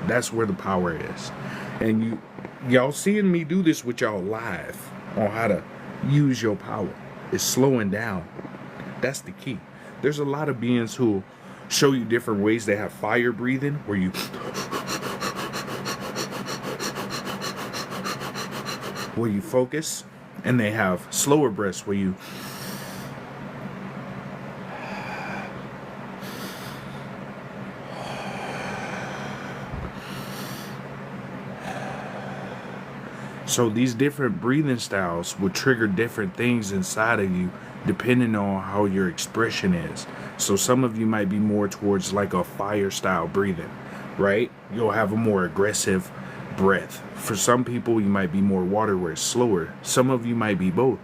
that's where the power is. And y'all seeing me do this with y'all live on how to use your power. It's slowing down. That's the key. There's a lot of beings who show you different ways. They have fire breathing where you focus, and they have slower breaths where you so these different breathing styles will trigger different things inside of you depending on how your expression is. So some of you might be more towards like a fire style breathing, right? You'll have a more aggressive breath. For some people, you might be more water where it's slower. Some of you might be both.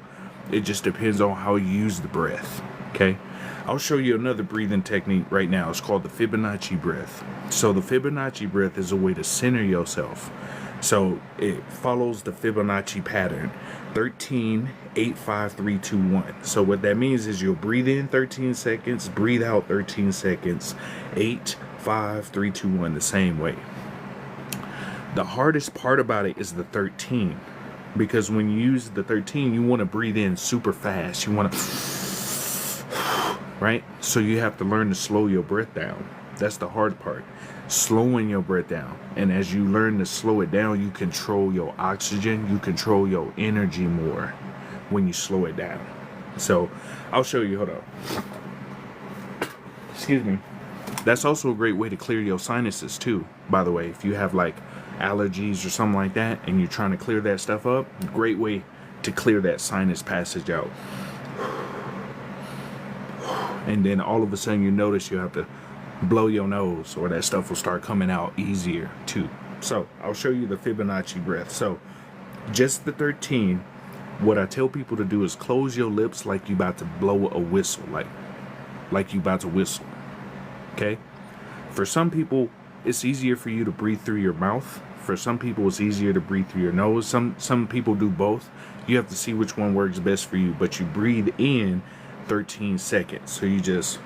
It just depends on how you use the breath, okay? I'll show you another breathing technique right now. It's called the Fibonacci breath. So the Fibonacci breath is a way to center yourself. So it follows the Fibonacci pattern, 13, 8, 5, 3, 2, 1. So what that means is you'll breathe in 13 seconds, breathe out 13 seconds, 8, 5, 3, 2, 1, the same way. The hardest part about it is the 13, because when you use the 13, you want to breathe in super fast. You want to, right? So you have to learn to slow your breath down. That's the hard part, slowing your breath down. And as you learn to slow it down, you control your oxygen, you control your energy more when you slow it down. So I'll show you, hold on. Excuse me. That's also a great way to clear your sinuses too, by the way. If you have like allergies or something like that and you're trying to clear that stuff up, great way to clear that sinus passage out. And then all of a sudden you notice you have to blow your nose, or that stuff will start coming out easier too. So I'll show you the Fibonacci breath. So just the 13, what I tell people to do is close your lips like you about to blow a whistle, like you about to whistle. Okay? For some people, it's easier for you to breathe through your mouth. For some people, it's easier to breathe through your nose. Some people do both. You have to see which one works best for you. But you breathe in 13 seconds. So you just...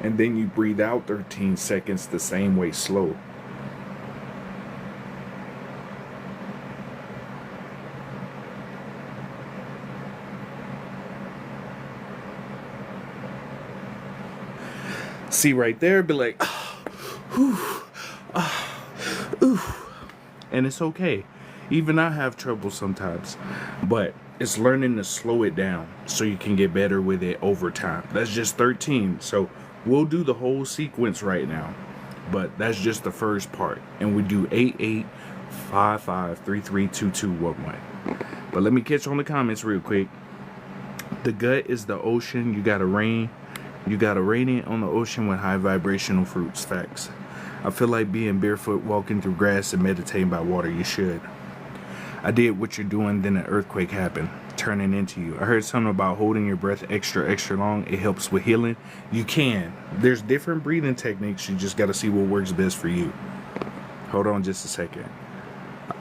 and then you breathe out 13 seconds the same way, slow. See right there, be like, ooh. And it's okay. Even I have trouble sometimes, but it's learning to slow it down so you can get better with it over time. That's just 13. So we'll do the whole sequence right now, but that's just the first part. And we do 8, 8, 5, 5, 3, 3, 2, 2, 1, 1. But let me catch on the comments real quick. The gut is the ocean. You gotta rein it on the ocean with high vibrational fruits. Facts. I feel like being barefoot, walking through grass, and meditating by water. You should. I did what you're doing, then an earthquake happened, turning into you. I heard something about holding your breath extra long. It helps with healing. You can. There's different breathing techniques. You just got to see what works best for you. Hold on just a second.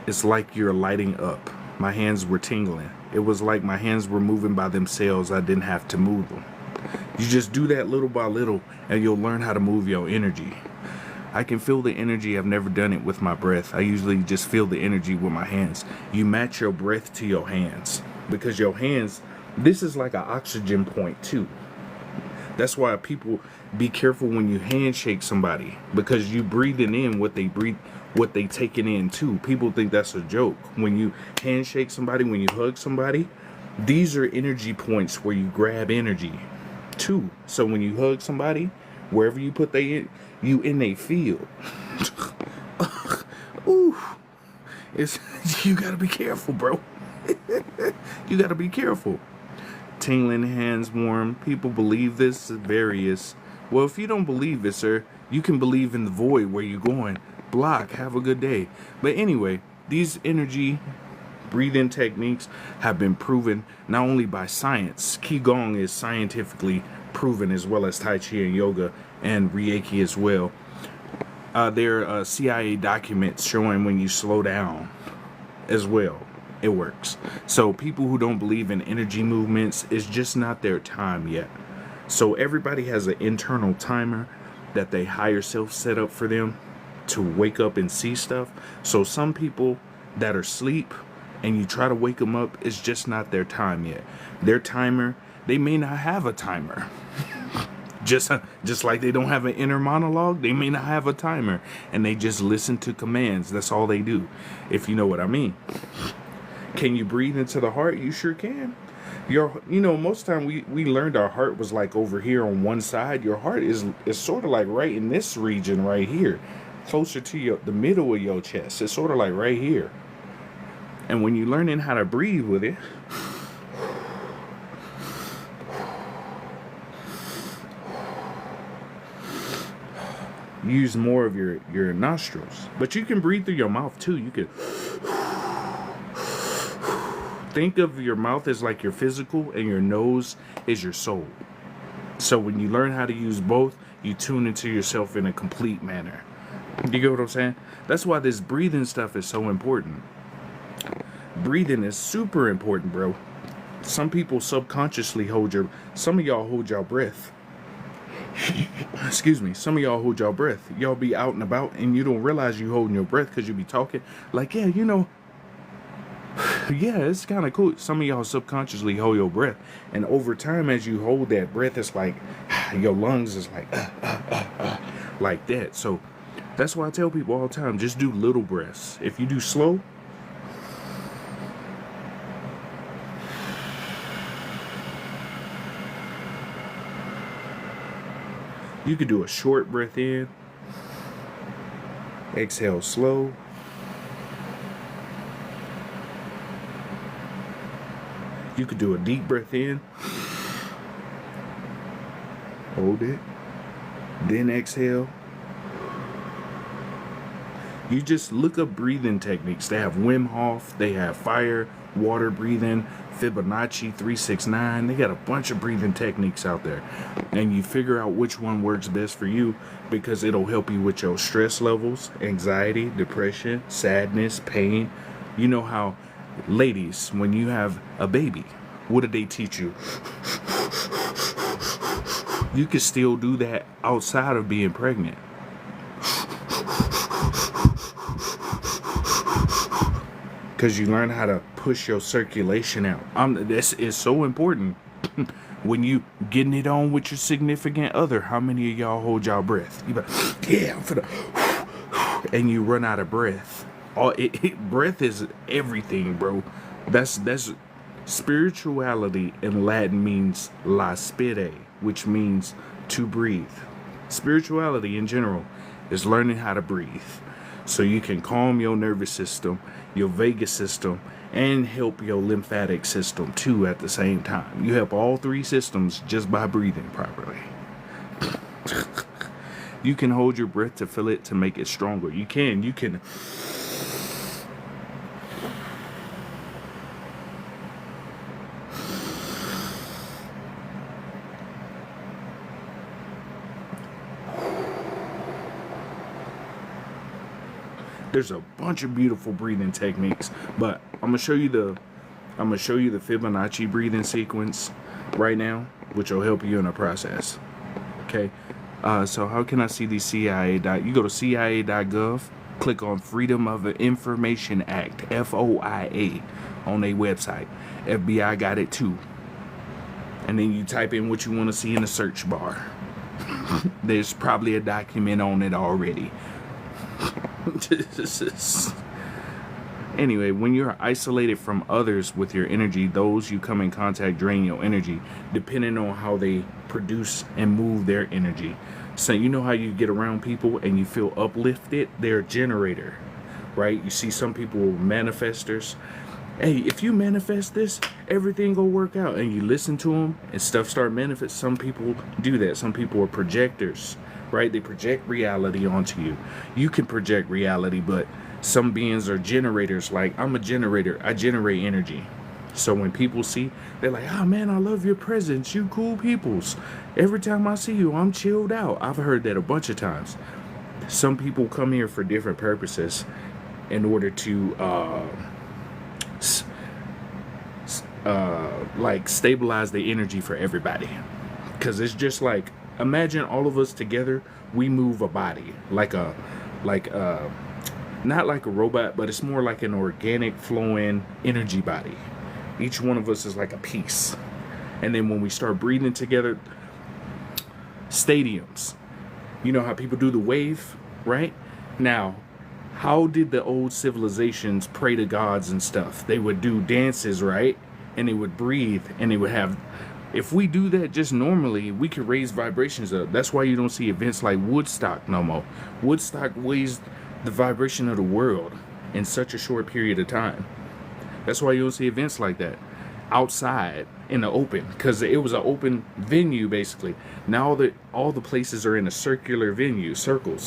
It's like you're lighting up. My hands were tingling. It was like my hands were moving by themselves. I didn't have to move them. You just do that little by little, and you'll learn how to move your energy. I can feel the energy. I've never done it with my breath. I usually just feel the energy with my hands. You match your breath to your hands, because your hands, this is like an oxygen point too. That's why people be careful when you handshake somebody, because you breathing in what they taking in too. People think that's a joke. When you handshake somebody, when you hug somebody, these are energy points where you grab energy too. So when you hug somebody, wherever you put you in a field. Ooh, you gotta be careful, bro. You gotta be careful. Tingling, hands warm. People believe this. Various. Well, if you don't believe it, sir, you can believe in the void where you're going. Block. Have a good day. But anyway, these energy breathing techniques have been proven not only by science. Qigong is scientifically proven, as well as Tai Chi and yoga and Reiki as well. There are CIA documents showing when you slow down as well, it works. So people who don't believe in energy movements, it's just not their time yet. So everybody has an internal timer that they higher self set up for them to wake up and see stuff. So some people that are asleep and you try to wake them up, it's just not their time yet. Their timer, they may not have a timer. Just like they don't have an inner monologue, they may not have a timer, and they just listen to commands. That's all they do, if you know what I mean. Can you breathe into the heart? You sure can. Most time we learned our heart was like over here on one side. Your heart is sort of like right in this region right here, closer to the middle of your chest. It's sort of like right here. And when you're learning how to breathe with it, use more of your nostrils. But you can breathe through your mouth too. You can think of your mouth as like your physical and your nose is your soul. So when you learn how to use both, you tune into yourself in a complete manner. You get what I'm saying? That's why this breathing stuff is so important. Breathing is super important, bro. Some people subconsciously some of y'all hold your breath. Excuse me. Some of y'all hold your breath. Y'all be out and about and you don't realize you holding your breath because you be talking like, yeah, yeah, it's kind of cool. Some of y'all subconsciously hold your breath, and over time as you hold that breath, it's like your lungs is like that. So that's why I tell people all the time, just do little breaths. If you do slow, you could do a short breath in, exhale slow, you could do a deep breath in, hold it, then exhale. You just look up breathing techniques. They have Wim Hof, they have fire, water breathing, Fibonacci 369. They got a bunch of breathing techniques out there. And you figure out which one works best for you, because it'll help you with your stress levels, anxiety, depression, sadness, pain. You know how, ladies, when you have a baby, what did they teach you? You can still do that outside of being pregnant. Because you learn how to push your circulation out. This is so important. When you getting it on with your significant other, how many of y'all hold y'all breath? You like, yeah, I'm finna, and you run out of breath. Breath is everything, bro. That's spirituality in Latin means la spire, which means to breathe. Spirituality in general is learning how to breathe, so you can calm your nervous system, your vagus system, and help your lymphatic system too at the same time. You help all three systems just by breathing properly. You can hold your breath to feel it, to make it stronger. You can There's a bunch of beautiful breathing techniques, but I'm gonna show you the Fibonacci breathing sequence right now, which will help you in the process. Okay, so how can I see these CIA? You go to CIA.gov, click on Freedom of Information Act, FOIA, on their website. FBI got it too, and then you type in what you want to see in the search bar. There's probably a document on it already. Anyway, when you're isolated from others with your energy, those you come in contact drain your energy, depending on how they produce and move their energy. So you know how you get around people and you feel uplifted? They're a generator, right? You see some people manifestors. Hey, if you manifest this, everything will work out. And you listen to them and stuff start manifest. Some people do that. Some people are projectors, right? They project reality onto you. You can project reality, but some beings are generators. Like, I'm a generator. I generate energy. So when people see, they're like, oh man, I love your presence. You cool peoples. Every time I see you, I'm chilled out. I've heard that a bunch of times. Some people come here for different purposes in order to like stabilize the energy for everybody. Because it's just like, imagine all of us together, we move a body like a like not like a robot, but it's more like an organic flowing energy body. Each one of us is like a piece. And then when we start breathing together, stadiums, you know how people do the wave, right? Now, how did the old civilizations pray to gods and stuff? They would do dances, right? And they would breathe, and they would have, if we do that just normally, we could raise vibrations up. That's why you don't see events like Woodstock no more. Woodstock raised the vibration of the world in such a short period of time. That's why you don't see events like that outside in the open, because it was an open venue basically. Now that all the places are in a circular venue, circle,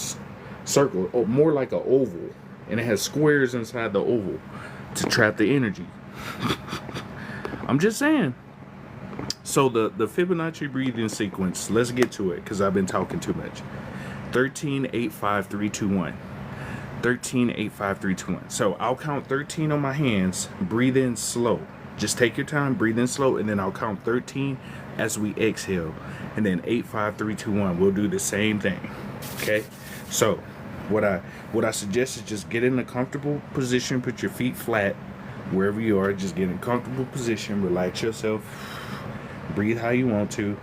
more like an oval, and it has squares inside the oval to trap the energy. I'm just saying. So the Fibonacci breathing sequence, let's get to it because I've been talking too much. 13, 8, 5, 3, 2, 1. 13, 8, 5, 3, 2, 1. So I'll count 13 on my hands. Breathe in slow. Just take your time, breathe in slow, and then I'll count 13 as we exhale. And then 8, 5, 3, 2, 1. We'll do the same thing. Okay? So what I suggest is just get in a comfortable position, put your feet flat wherever you are, just get in a comfortable position, relax yourself, breathe how you want to.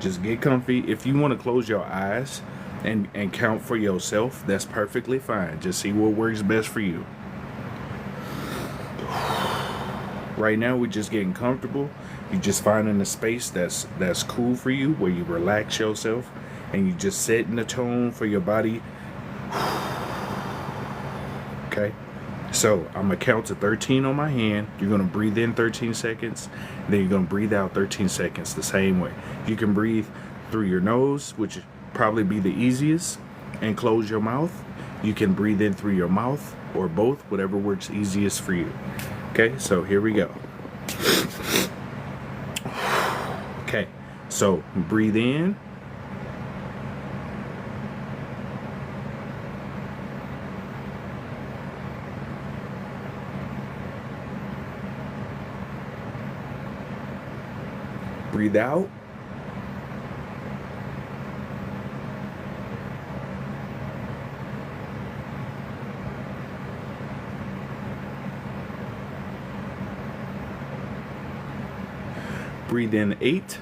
Just get comfy. If you want to close your eyes and count for yourself, that's perfectly fine. Just see what works best for you. Right now, we're just getting comfortable. You're just finding a space that's cool for you, where you relax yourself, and you just setting the tone for your body. Okay? So, I'm going to count to 13 on my hand. You're going to breathe in 13 seconds. Then you're going to breathe out 13 seconds the same way. You can breathe through your nose, which would probably be the easiest, and close your mouth. You can breathe in through your mouth or both, whatever works easiest for you. Okay, so here we go. Okay, so breathe in. Breathe out. Breathe in 8.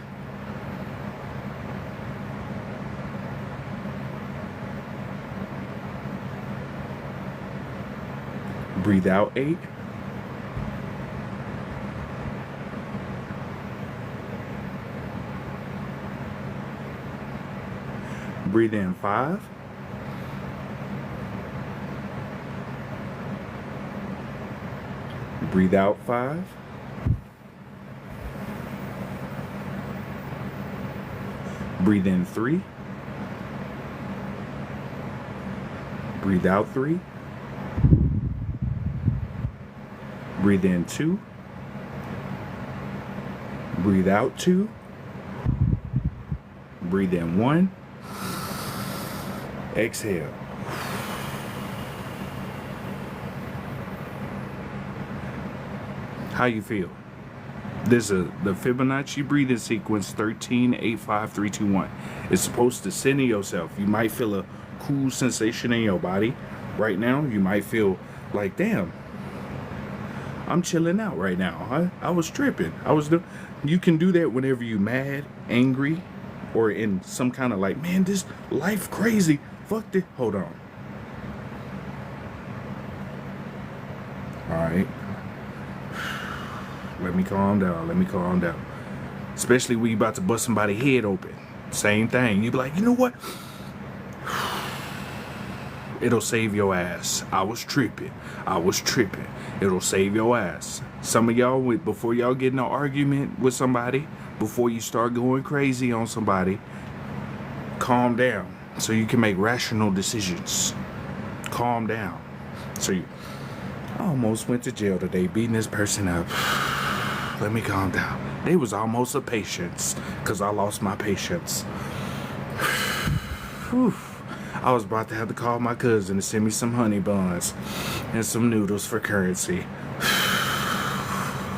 Breathe out 8. Breathe in 5. Breathe out 5. Breathe in 3. Breathe out 3. Breathe in 2. Breathe out 2. Breathe in 1. Exhale. How you feel? This is the Fibonacci breathing sequence 13, 8, 5, 3, 2, 1. It's supposed to center yourself. You might feel a cool sensation in your body right now. You might feel like, damn, I'm chilling out right now. I was tripping. You can do that whenever you're mad, angry, or in some kind of like, man, this life crazy. Fuck this. Hold on. All right. Let me calm down. Especially when you about to bust somebody's head open. Same thing. You be like, you know what? It'll save your ass. I was tripping. It'll save your ass. Some of y'all, before y'all get in an argument with somebody, before you start going crazy on somebody, calm down so you can make rational decisions. Calm down. I almost went to jail today beating this person up. Let me calm down. They was almost a patience because I lost my patience. Whew. I was about to have to call my cousin to send me some honey buns and some noodles for currency.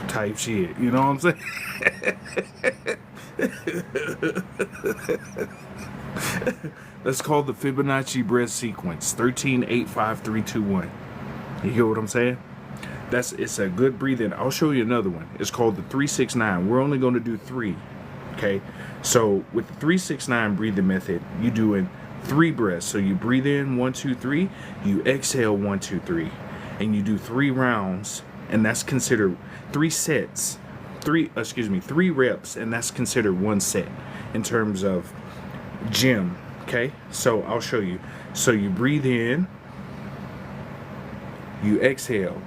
Type shit. You know what I'm saying? That's called the Fibonacci breath sequence. 13, 8, 5, 3, 2, 1. You hear what I'm saying? It's a good breathing. I'll show you another one. It's called the 3-6-9. We're only going to do 3. Okay? So with the 3-6-9 breathing method, you doing 3 breaths. So you breathe in 1, 2, 3. You exhale 1, 2, 3, and you do 3 rounds, and that's considered 3 sets. 3 reps, and that's considered 1 set in terms of gym. Okay? So I'll show you. So you breathe in, you exhale.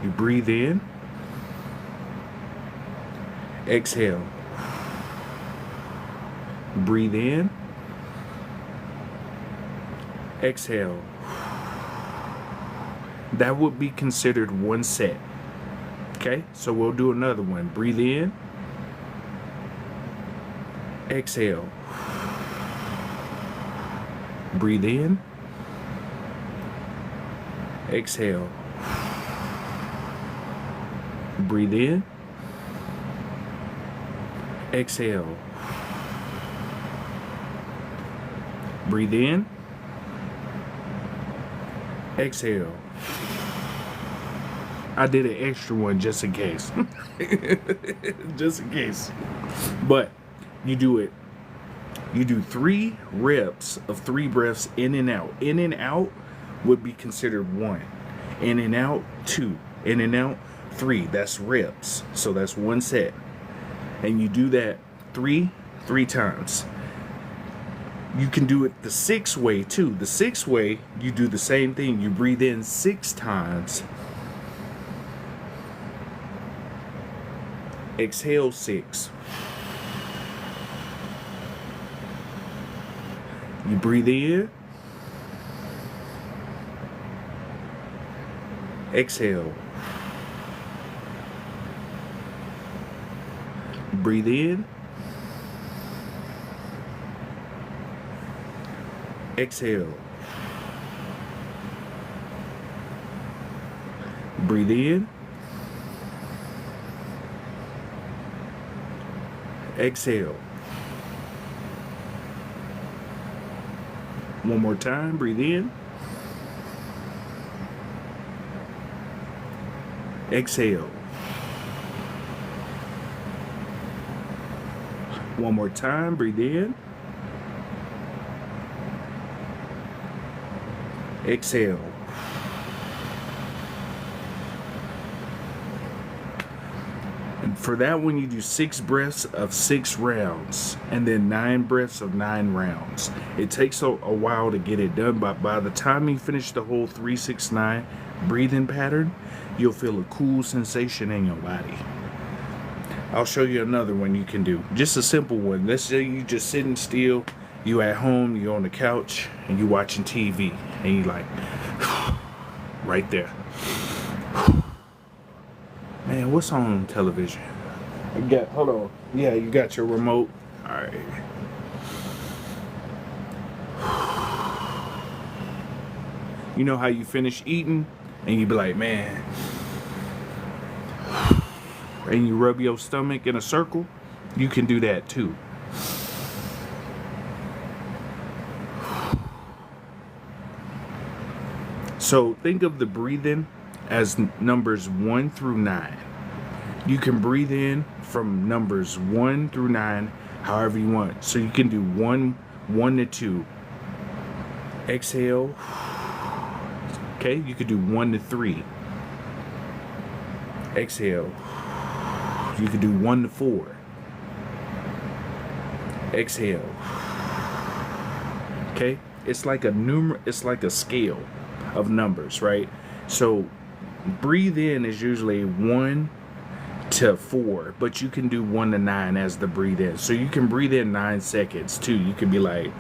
You breathe in, exhale. Breathe in, exhale. That would be considered 1 set. Okay, so we'll do another one. Breathe in, exhale. Breathe in, exhale. Breathe in, exhale. Breathe in, exhale. I did an extra one just in case. Just in case. But you do 3 reps of 3 breaths in and out. In and out would be considered 1. In and out, 2. In and out, 3. That's reps. So that's 1 set. And you do that 3 times. You can do it the 6 way too. The 6 way, you do the same thing. You breathe in 6 times. Exhale 6. You breathe in. Exhale. Breathe in. Exhale. Breathe in. Exhale. One more time. Breathe in. Exhale. One more time. Breathe in. Exhale. And for that one, you do 6 breaths of 6 rounds, and then 9 breaths of 9 rounds. It takes a while to get it done, but by the time you finish the whole 3-6-9 breathing pattern, you'll feel a cool sensation in your body. I'll show you another one you can do. Just a simple one. Let's say you just sitting still, you at home, you're on the couch, and you watching TV, and you like, right there. Man, what's on television? Hold on. Yeah, you got your remote. All right. You know how you finish eating, and you be like, man, and you rub your stomach in a circle? You can do that too. So think of the breathing as numbers 1 through 9. You can breathe in from numbers 1 through 9 however you want. So you can do 1 to 2. Exhale. Okay, you could do 1 to 3. Exhale. You could do 1 to 4. Exhale. Okay, it's like a scale of numbers, right? So breathe in is usually 1 to 4, but you can do 1 to 9 as the breathe in. So you can breathe in 9 seconds too. You can be like,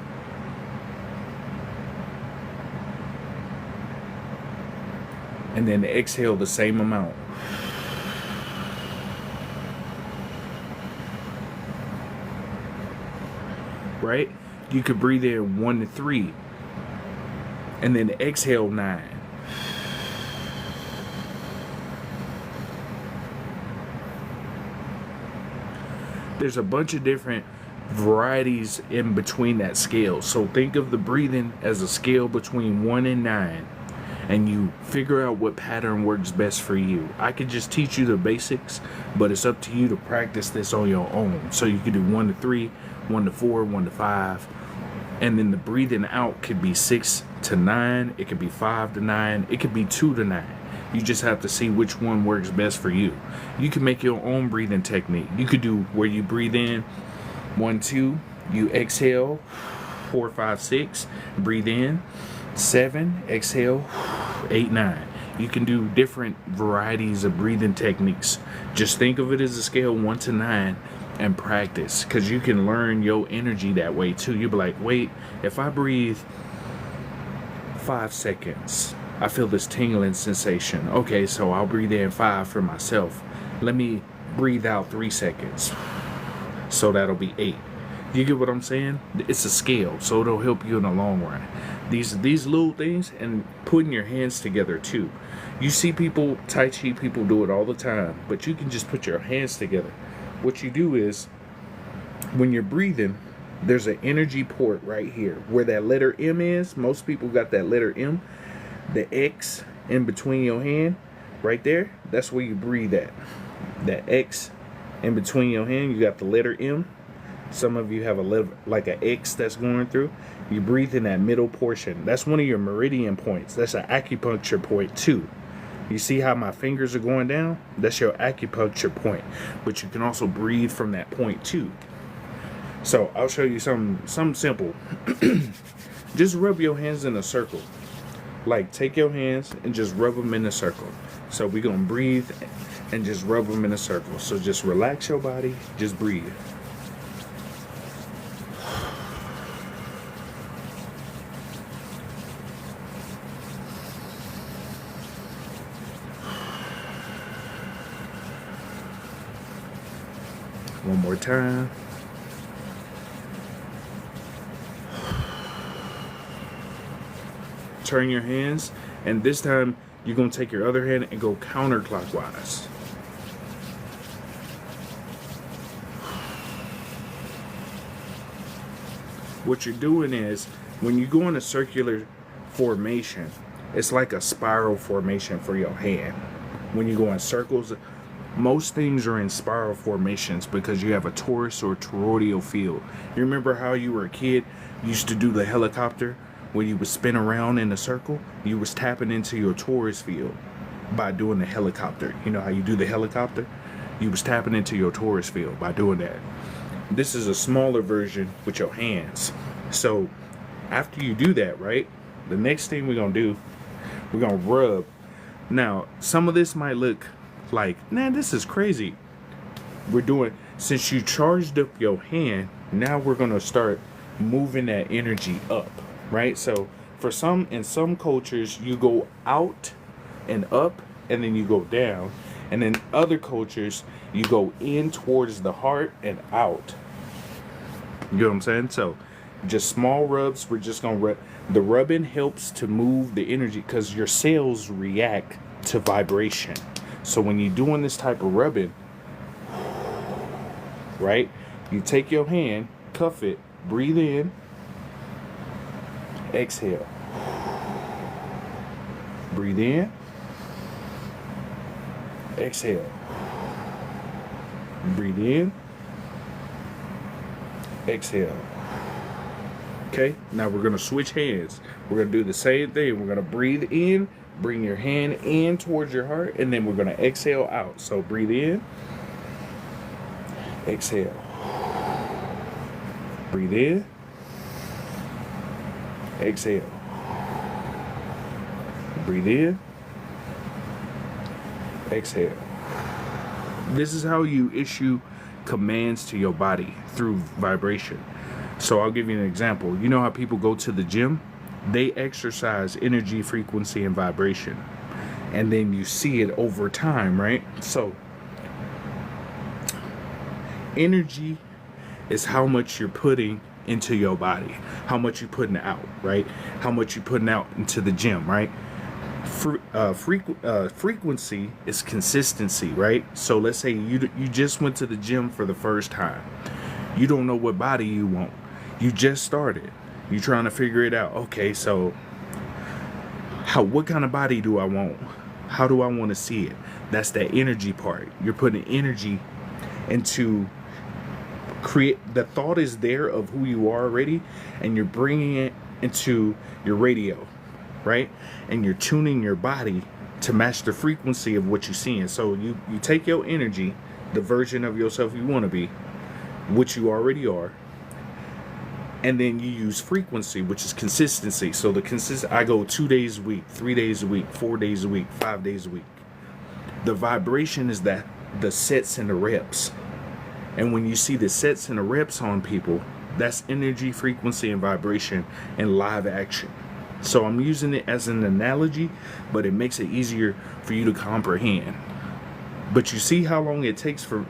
and then exhale the same amount. Right? You could breathe in 1 to 3 and then exhale 9. There's a bunch of different varieties in between that scale. So think of the breathing as a scale between 1 and 9, and you figure out what pattern works best for you. I could just teach you the basics, but it's up to you to practice this on your own. So you could do 1 to 3, 1 to 4, 1 to 5, and then the breathing out could be 6 to 9, it could be 5 to 9, it could be 2 to 9. You just have to see which one works best for you. You can make your own breathing technique. You could do where you breathe in 1, 2, you exhale 4, 5, 6, breathe in 7, exhale 8, 9. You can do different varieties of breathing techniques. Just think of it as a scale 1 to 9 and practice, because you can learn your energy that way too. You'll be like, wait, if I breathe 5 seconds, I feel this tingling sensation. Okay, so I'll breathe in 5 for myself. Let me breathe out 3 seconds. So that'll be 8. You get what I'm saying? It's a scale, so it'll help you in the long run. These little things, and putting your hands together too. You see people, Tai Chi people do it all the time, but you can just put your hands together. What you do is, when you're breathing, there's an energy port right here where that letter M is. Most people got that letter M. The X in between your hand, right there, that's where you breathe at. That X in between your hand, you got the letter M. Some of you have a little, like an X that's going through. You breathe in that middle portion. That's one of your meridian points. That's an acupuncture point too. You see how my fingers are going down? That's your acupuncture point. But you can also breathe from that point too. So I'll show you something simple. Just rub your hands in a circle. Like, take your hands and just rub them in a circle. So we're going to breathe and just rub them in a circle. So just relax your body. Just breathe. One more time. Turn your hands, and this time you're going to take your other hand and go counterclockwise. What you're doing is, when you go in a circular formation, it's like a spiral formation for your hand. When you go in circles, most things are in spiral formations because you have a torus or toroidal field. You remember how you were a kid, you used to do the helicopter? When you would spin around in a circle, you was tapping into your torus field by doing the helicopter. You know how you do the helicopter? You was tapping into your torus field by doing that. This is a smaller version with your hands. So after you do that, right, the next thing we're going to do, we're going to rub. Now, some of this might look like, nah, this is crazy. We're doing, since you charged up your hand, now we're going to start moving that energy up. Right? So for in some cultures, you go out and up, and then you go down. And in other cultures, you go in towards the heart and out. You know what I'm saying? So just small rubs. We're just going to rub. The rubbing helps to move the energy because your cells react to vibration. So when you're doing this type of rubbing, right, you take your hand, cuff it, breathe in, exhale. Breathe in. Exhale. Breathe in. Exhale. Okay, now we're going to switch hands. We're going to do the same thing. We're going to breathe in, bring your hand in towards your heart, and then we're going to exhale out. So breathe in. Exhale. Breathe in. Exhale. Breathe in. Exhale. This is how you issue commands to your body through vibration. So I'll give you an example. You know how people go to the gym? They exercise energy, frequency, and vibration. And then you see it over time, right? So energy is how much you're putting into your body, how much you're putting out, right? How much you're putting out into the gym, right? Frequency is consistency, right? So let's say you just went to the gym for the first time. You don't know what body you want. You just started. You're trying to figure it out. Okay, so what kind of body do I want? How do I want to see it? That's that energy part. You're putting energy into create. The thought is there of who you are already, and you're bringing it into your radio, right? And you're tuning your body to match the frequency of what you're seeing. So you take your energy, the version of yourself you want to be, which you already are, and then you use frequency, which is consistency. So I go 2 days a week, 3 days a week, 4 days a week, 5 days a week. The vibration is that the sets and the reps. And when you see the sets and the reps on people, that's energy, frequency, and vibration and live action. So I'm using it as an analogy, but it makes it easier for you to comprehend. But you see how long it takes for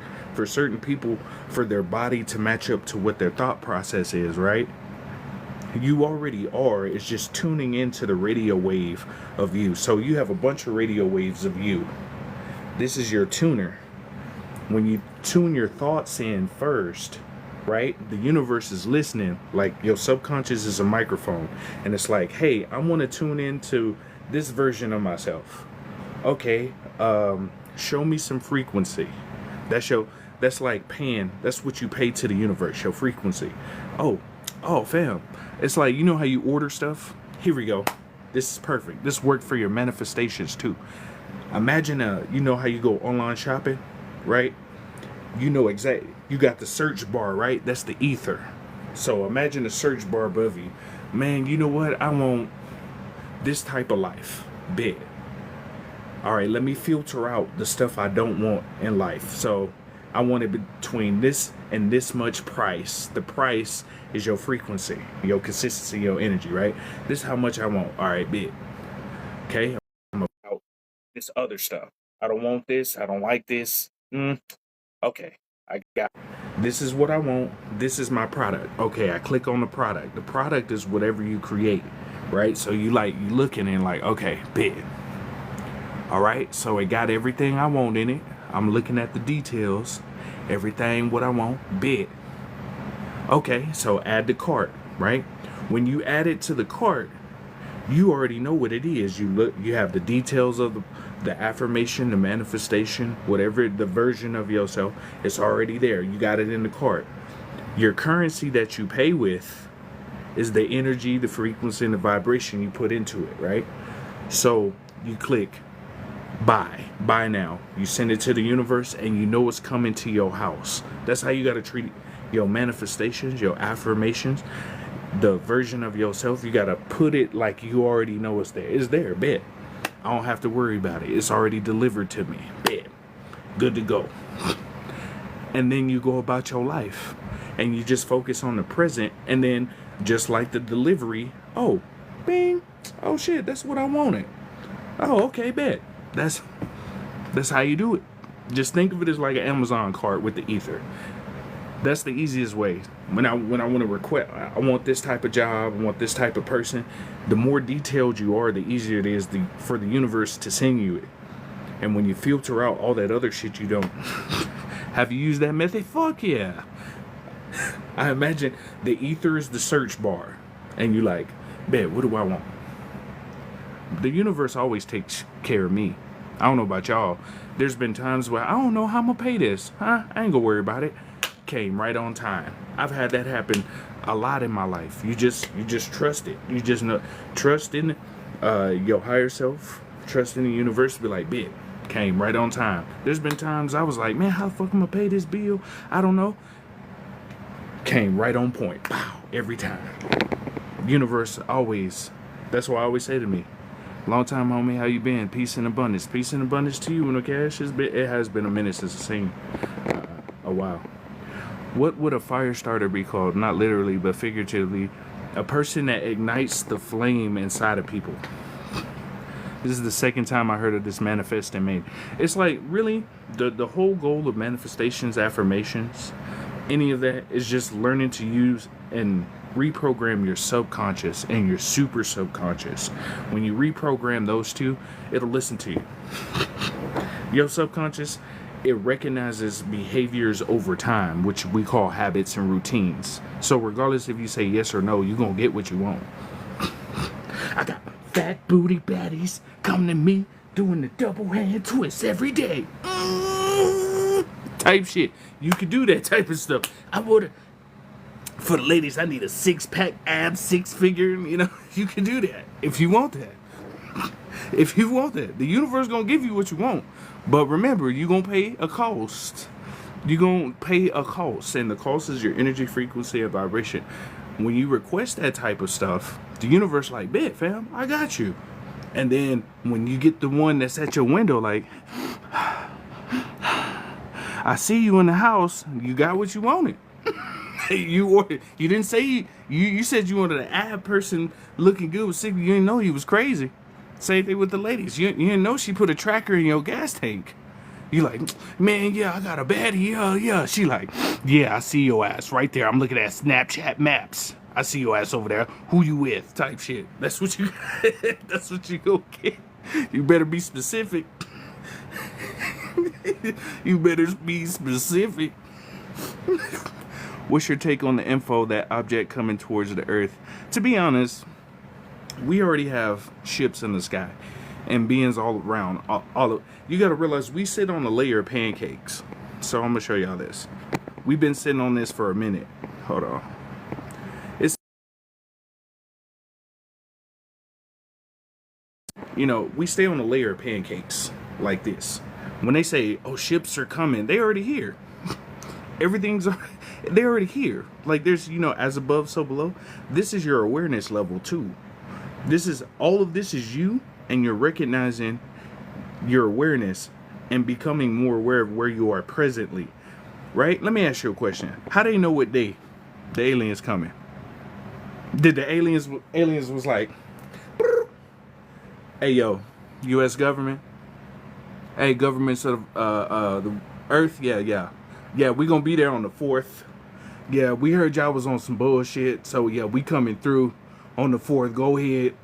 certain people for their body to match up to what their thought process is, right? You already are. It's just tuning into the radio wave of you. So you have a bunch of radio waves of you. This is your tuner. When you tune your thoughts in first, right? The universe is listening. Like your subconscious is a microphone. And it's like, hey, I want to tune into this version of myself. Okay, show me some frequency. That's like paying. That's what you pay to the universe, your frequency. Oh, fam. It's like, you know how you order stuff? Here we go. This is perfect. This worked for your manifestations too. Imagine, you know how you go online shopping, right? You know exactly. You got the search bar, right? That's the ether. So imagine the search bar above you. Man, you know what? I want this type of life. Big. All right, let me filter out the stuff I don't want in life. So I want it between this and this much price. The price is your frequency, your consistency, your energy, right? This is how much I want. All right, big. Okay, I'm about this other stuff. I don't want this. I don't like this. Okay, I got it. This is what I want. This is my product. Okay, I click on the product. The product is whatever you create, right? So you looking and like, okay, big. All right, so it got everything I want in it. I'm looking at the details, everything what I want, bid. Okay, so add the cart, right? When you add it to the cart, you already know what it is. You have the details of the affirmation, the manifestation, whatever the version of yourself, it's already there. You got it in the cart. Your currency that you pay with is the energy, the frequency, and the vibration you put into it, right? So you click buy now. You send it to the universe and you know it's coming to your house. That's how you got to treat your manifestations, your affirmations, the version of yourself. You got to put it like you already know it's there. It's there, bet. I don't have to worry about it. It's already delivered to me, bet. Good to go. And then you go about your life and you just focus on the present. And then just like the delivery, oh, bing, oh shit, that's what I wanted. Oh, okay, bet. That's how you do it. Just think of it as like an Amazon cart with the ether. That's the easiest way. When I want to request, I want this type of job, I want this type of person. The more detailed you are, the easier it is for the universe to send you it. And when you filter out all that other shit you don't. Have you used that method? Fuck yeah. I imagine the ether is the search bar. And you like, bet, what do I want? The universe always takes care of me. I don't know about y'all. There's been times where I don't know how I'm gonna pay this. I ain't gonna worry about it. Came right on time. I've had that happen a lot in my life. You just trust it. You just know, trust in your higher self. Trust in the universe. Be like, big. Came right on time. There's been times I was like, man, how the fuck am I gonna pay this bill? I don't know. Came right on point. Pow. Every time. Universe always. That's what I always say to me. Long time, homie. How you been? Peace and abundance. Peace and abundance to you. And cash it has been a minute since I've seen a while. What would a fire starter be called? Not literally, but figuratively. A person that ignites the flame inside of people. This is the second time I heard of this manifesting made. It's like, really, the whole goal of manifestations, affirmations, any of that is just learning to use and reprogram your subconscious and your super subconscious. When you reprogram those two, it'll listen to you. Your subconscious it recognizes behaviors over time, which we call habits and routines. So regardless if you say yes or no, you're going to get what you want. I got fat booty baddies coming to me doing the double hand twist every day. Type shit. You can do that type of stuff. I would. For the ladies, I need a 6-pack abs, 6-figure. You know, you can do that if you want that. If you want that, the universe gonna give you what you want. But remember, you gonna pay a cost. You gonna pay a cost, and the cost is your energy, frequency, and vibration. When you request that type of stuff, the universe like, bet, fam, I got you. And then when you get the one that's at your window, like, I see you in the house, you got what you wanted. You ordered. You didn't say you said you wanted an ab person looking good with sick. You didn't know he was crazy. Same thing with the ladies. You didn't know she put a tracker in your gas tank. You like, man, yeah, I got a baddie. Yeah. She like, yeah, I see your ass right there. I'm looking at Snapchat maps. I see your ass over there. Who you with? Type shit. That's what you. That's what you go get. You better be specific. You better be specific. What's your take on the info that object coming towards the Earth? To be honest, we already have ships in the sky and beings all around. You got to realize we sit on a layer of pancakes. So I'm gonna show y'all this. We've been sitting on this for a minute. Hold on. You know, we stay on a layer of pancakes like this. When they say, "Oh, ships are coming," they already here. They're already here. Like there's, you know, as above, so below. This is your awareness level too. All of this is you, and you're recognizing your awareness and becoming more aware of where you are presently. Right? Let me ask you a question. How do they know what day the aliens coming? Did the aliens was like, hey yo, U.S. government? Hey, governments of the Earth? Yeah, we gonna be there on the 4th. Yeah, we heard y'all was on some bullshit, so yeah, we coming through on the 4th. Go ahead.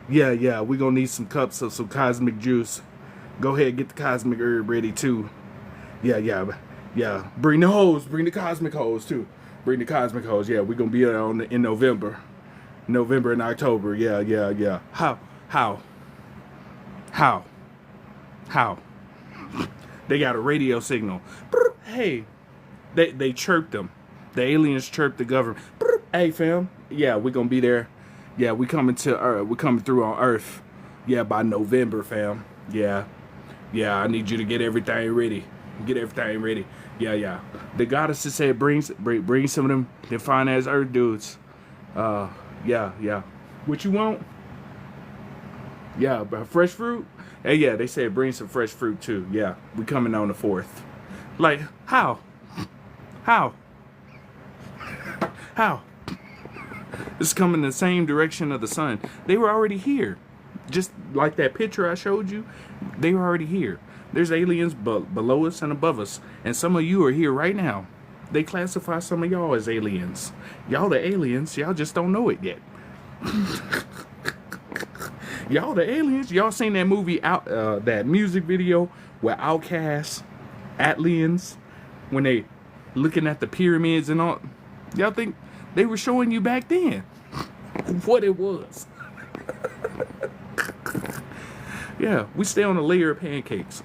Yeah, we gonna need some cups of some cosmic juice. Go ahead, get the cosmic herb ready too. Yeah. Bring the hose, bring the cosmic hose too. Bring the cosmic hose. Yeah, we gonna be there in November and October. Yeah. How? They got a radio signal. Hey, they chirped them. The aliens chirped the government. Hey, fam. Yeah, we gonna be there. Yeah, we coming to Earth. We coming through on Earth. Yeah, by November, fam. Yeah. I need you to get everything ready. Yeah. The goddesses said bring some of them fine ass Earth dudes. Yeah. What you want? Yeah, but fresh fruit. Hey, yeah, they said bring some fresh fruit too. Yeah, we coming on the 4th. Like, how? It's coming the same direction of the sun. They were already here. Just like that picture I showed you, they were already here. There's aliens below us and above us. And some of you are here right now. They classify some of y'all as aliens. Y'all the aliens, y'all just don't know it yet. Y'all the aliens. Y'all seen that movie out, that music video where Outkast, aliens, when they looking at the pyramids and all. Y'all think they were showing you back then what it was? Yeah, we stay on a layer of pancakes.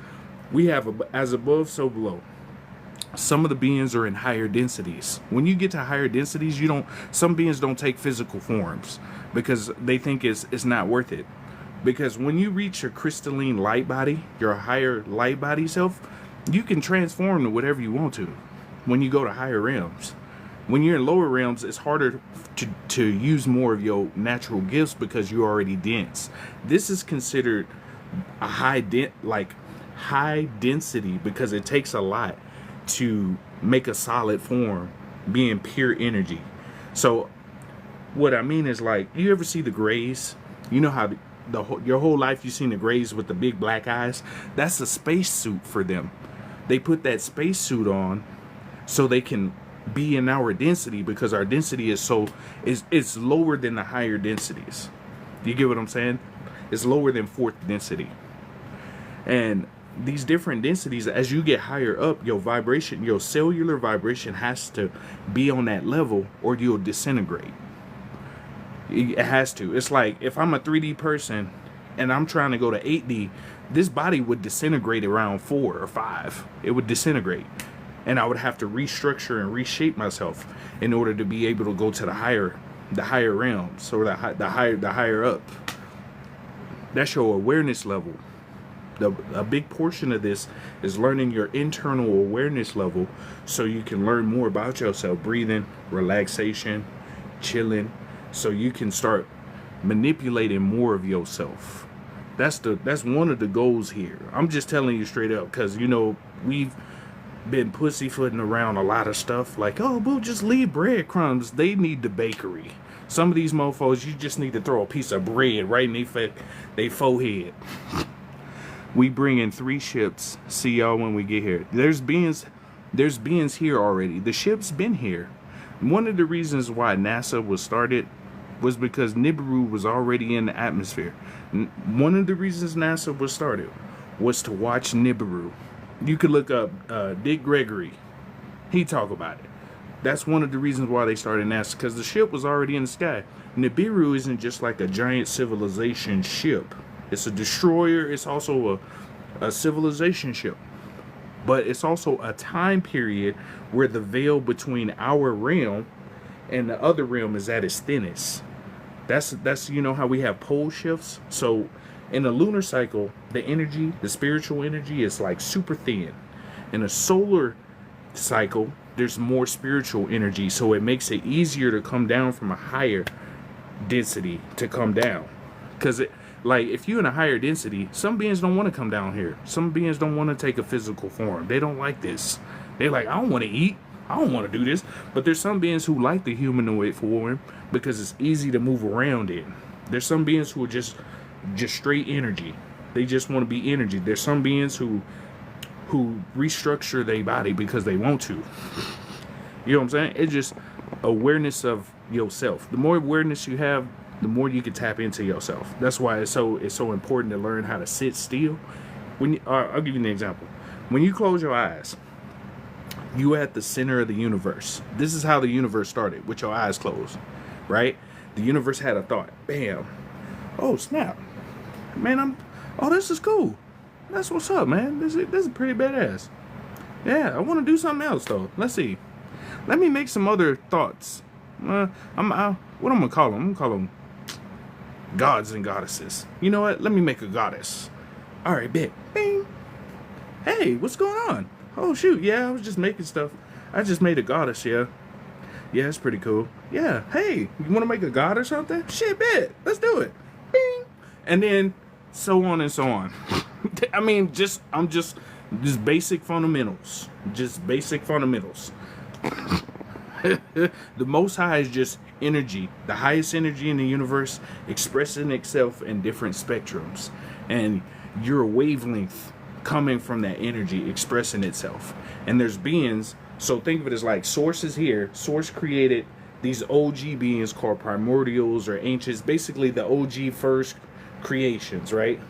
We have as above, so below. Some of the beings are in higher densities. When you get to higher densities, some beings don't take physical forms because they think it's not worth it. Because when you reach your crystalline light body, your higher light body self, you can transform to whatever you want to when you go to higher realms. When you're in lower realms, it's harder to use more of your natural gifts because you're already dense. This is considered a high density because it takes a lot to make a solid form, being pure energy. So what I mean is, like, you ever see the Greys? You know how your whole life you've seen the Greys with the big black eyes? That's a space suit for them. They put that space suit on so they can be in our density because our density is it's lower than the higher densities. You get what I'm saying? It's lower than 4th density. And these different densities, as you get higher up, your vibration, your cellular vibration has to be on that level or you'll disintegrate. It has to. It's like if I'm a 3D person and I'm trying to go to 8D, this body would disintegrate around 4 or 5. It would disintegrate. And I would have to restructure and reshape myself in order to be able to go to the higher realms, or the higher up. That's your awareness level. A big portion of this is learning your internal awareness level so you can learn more about yourself, breathing, relaxation, chilling, so you can start manipulating more of yourself. That's one of the goals here. I'm just telling you straight up, because you know we've been pussyfooting around a lot of stuff like, oh, we'll just leave breadcrumbs. They need the bakery. Some of these mofos, you just need to throw a piece of bread right in their forehead. We bring in 3 ships. See y'all when we get here. There's beings here already. The ship's been here. One of the reasons why NASA was started was because Nibiru was already in the atmosphere. One of the reasons NASA was started was to watch Nibiru. You could look up Dick Gregory. He talk about it. That's one of the reasons why they started NASA, because the ship was already in the sky. Nibiru isn't just like a giant civilization ship. It's a destroyer. It's also a civilization ship. But it's also a time period where the veil between our realm and the other realm is at its thinnest. That's you know how we have pole shifts. So in a lunar cycle, the energy, the spiritual energy, is like super thin. In a solar cycle, there's more spiritual energy, so it makes it easier to come down from a higher density to come down. Because like if you're in a higher density, some beings don't want to come down here. Some beings don't want to take a physical form. They don't like this. They're like, I don't want to eat. I don't want to do this. But there's some beings who like the humanoid form because it's easy to move around in. There's some beings who are just straight energy. They just want to be energy. There's some beings who restructure their body because they want to. You know what I'm saying? It's just awareness of yourself. The more awareness you have, the more you can tap into yourself. That's why it's so important to learn how to sit still. I'll give you an example. When you close your eyes, you at the center of the universe. This is how the universe started, with your eyes closed, right? The universe had a thought. Bam. Oh, snap. Man, this is cool. That's what's up, man. This is pretty badass. Yeah, I want to do something else, though. Let's see. Let me make some other thoughts. What I'm going to call them? I'm going to call them gods and goddesses. You know what? Let me make a goddess. All right, bet. Bing. Hey, what's going on? Oh, shoot. Yeah, I was just making stuff. I just made a goddess, yeah. Yeah, it's pretty cool. Yeah, hey, you want to make a god or something? Shit, bet. Let's do it. Bing. And then so on and so on. I mean, I'm just basic fundamentals. Just basic fundamentals. The Most High is just energy. The highest energy in the universe expressing itself in different spectrums. And your wavelength coming from that energy expressing itself. And there's beings, so think of it as like Source is here. Source created these OG beings called primordials or ancients, basically the OG first creations, right?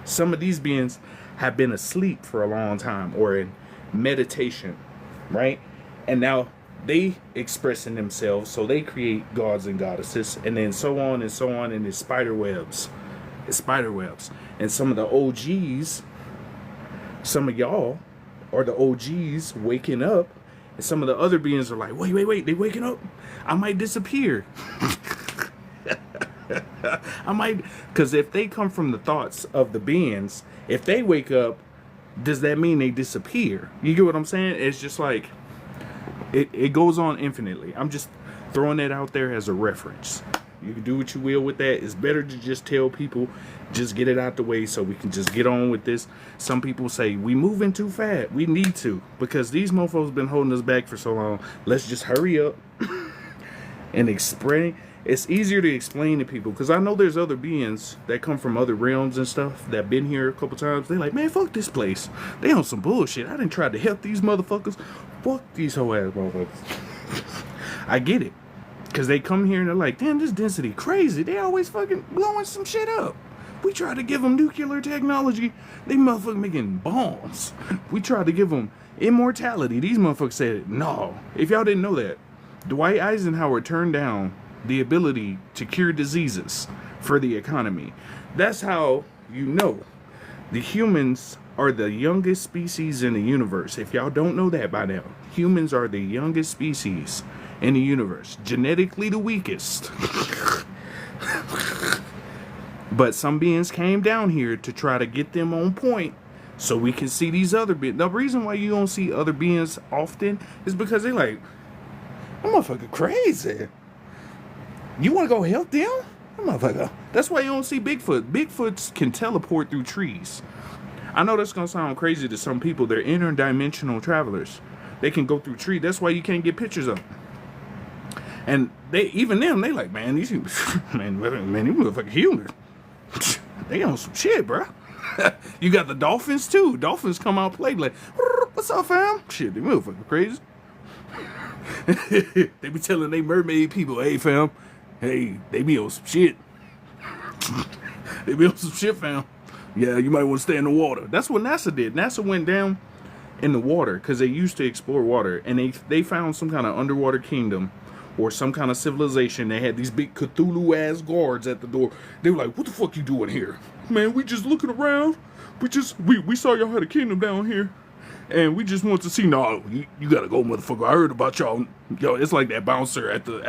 Some of these beings have been asleep for a long time or in meditation, right? And now they expressing themselves, so they create gods and goddesses, and then so on and so on, and it's spider webs. It's spider webs. And some of the OGs, some of y'all are the OGs waking up, and some of the other beings are like, wait, they waking up? I might disappear. I might, because if they come from the thoughts of the beings, if they wake up, does that mean they disappear? You get what I'm saying? It's just like, it goes on infinitely. I'm just throwing that out there as a reference. You can do what you will with that. It's better to just tell people, just get it out the way so we can just get on with this. Some people say, we moving too fast. We need to, because these mofos been holding us back for so long. Let's just hurry up and explain. It's easier to explain to people, because I know there's other beings that come from other realms and stuff that been here a couple times. They're like, man, fuck this place. They on some bullshit. I didn't try to help these motherfuckers. Fuck these whole ass motherfuckers. I get it. Because they come here and they're like, damn, this density crazy. They always fucking blowing some shit up. We tried to give them nuclear technology. They motherfuckers making bombs. We tried to give them immortality. These motherfuckers said, no. If y'all didn't know that, Dwight Eisenhower turned down the ability to cure diseases for the economy. That's how you know the humans are the youngest species in the universe. If y'all don't know that by now, humans are the youngest species in the universe. Genetically the weakest. But some beings came down here to try to get them on point so we can see these other beings. The reason why you don't see other beings often is because they like, that motherfucker crazy. You want to go help them? That motherfucker. That's why you don't see Bigfoot. Bigfoots can teleport through trees. I know that's going to sound crazy to some people. They're interdimensional travelers. They can go through trees. That's why you can't get pictures of them. And they like, man, these man, you motherfucking human. They on some shit, bro. You got the dolphins too. Dolphins come out play like, what's up, fam? Shit, they motherfucking crazy. They be telling they mermaid people, hey, fam, hey, they be on some shit. They be on some shit, fam. Yeah, you might want to stay in the water. That's what NASA did. NASA went down in the water because they used to explore water, and they found some kind of underwater kingdom or some kind of civilization. They had these big Cthulhu-ass guards at the door. They were like, what the fuck you doing here? Man, we just looking around. We saw y'all had a kingdom down here. And we just want to see. No, you gotta go, motherfucker. I heard about y'all. Yo, it's like that bouncer at the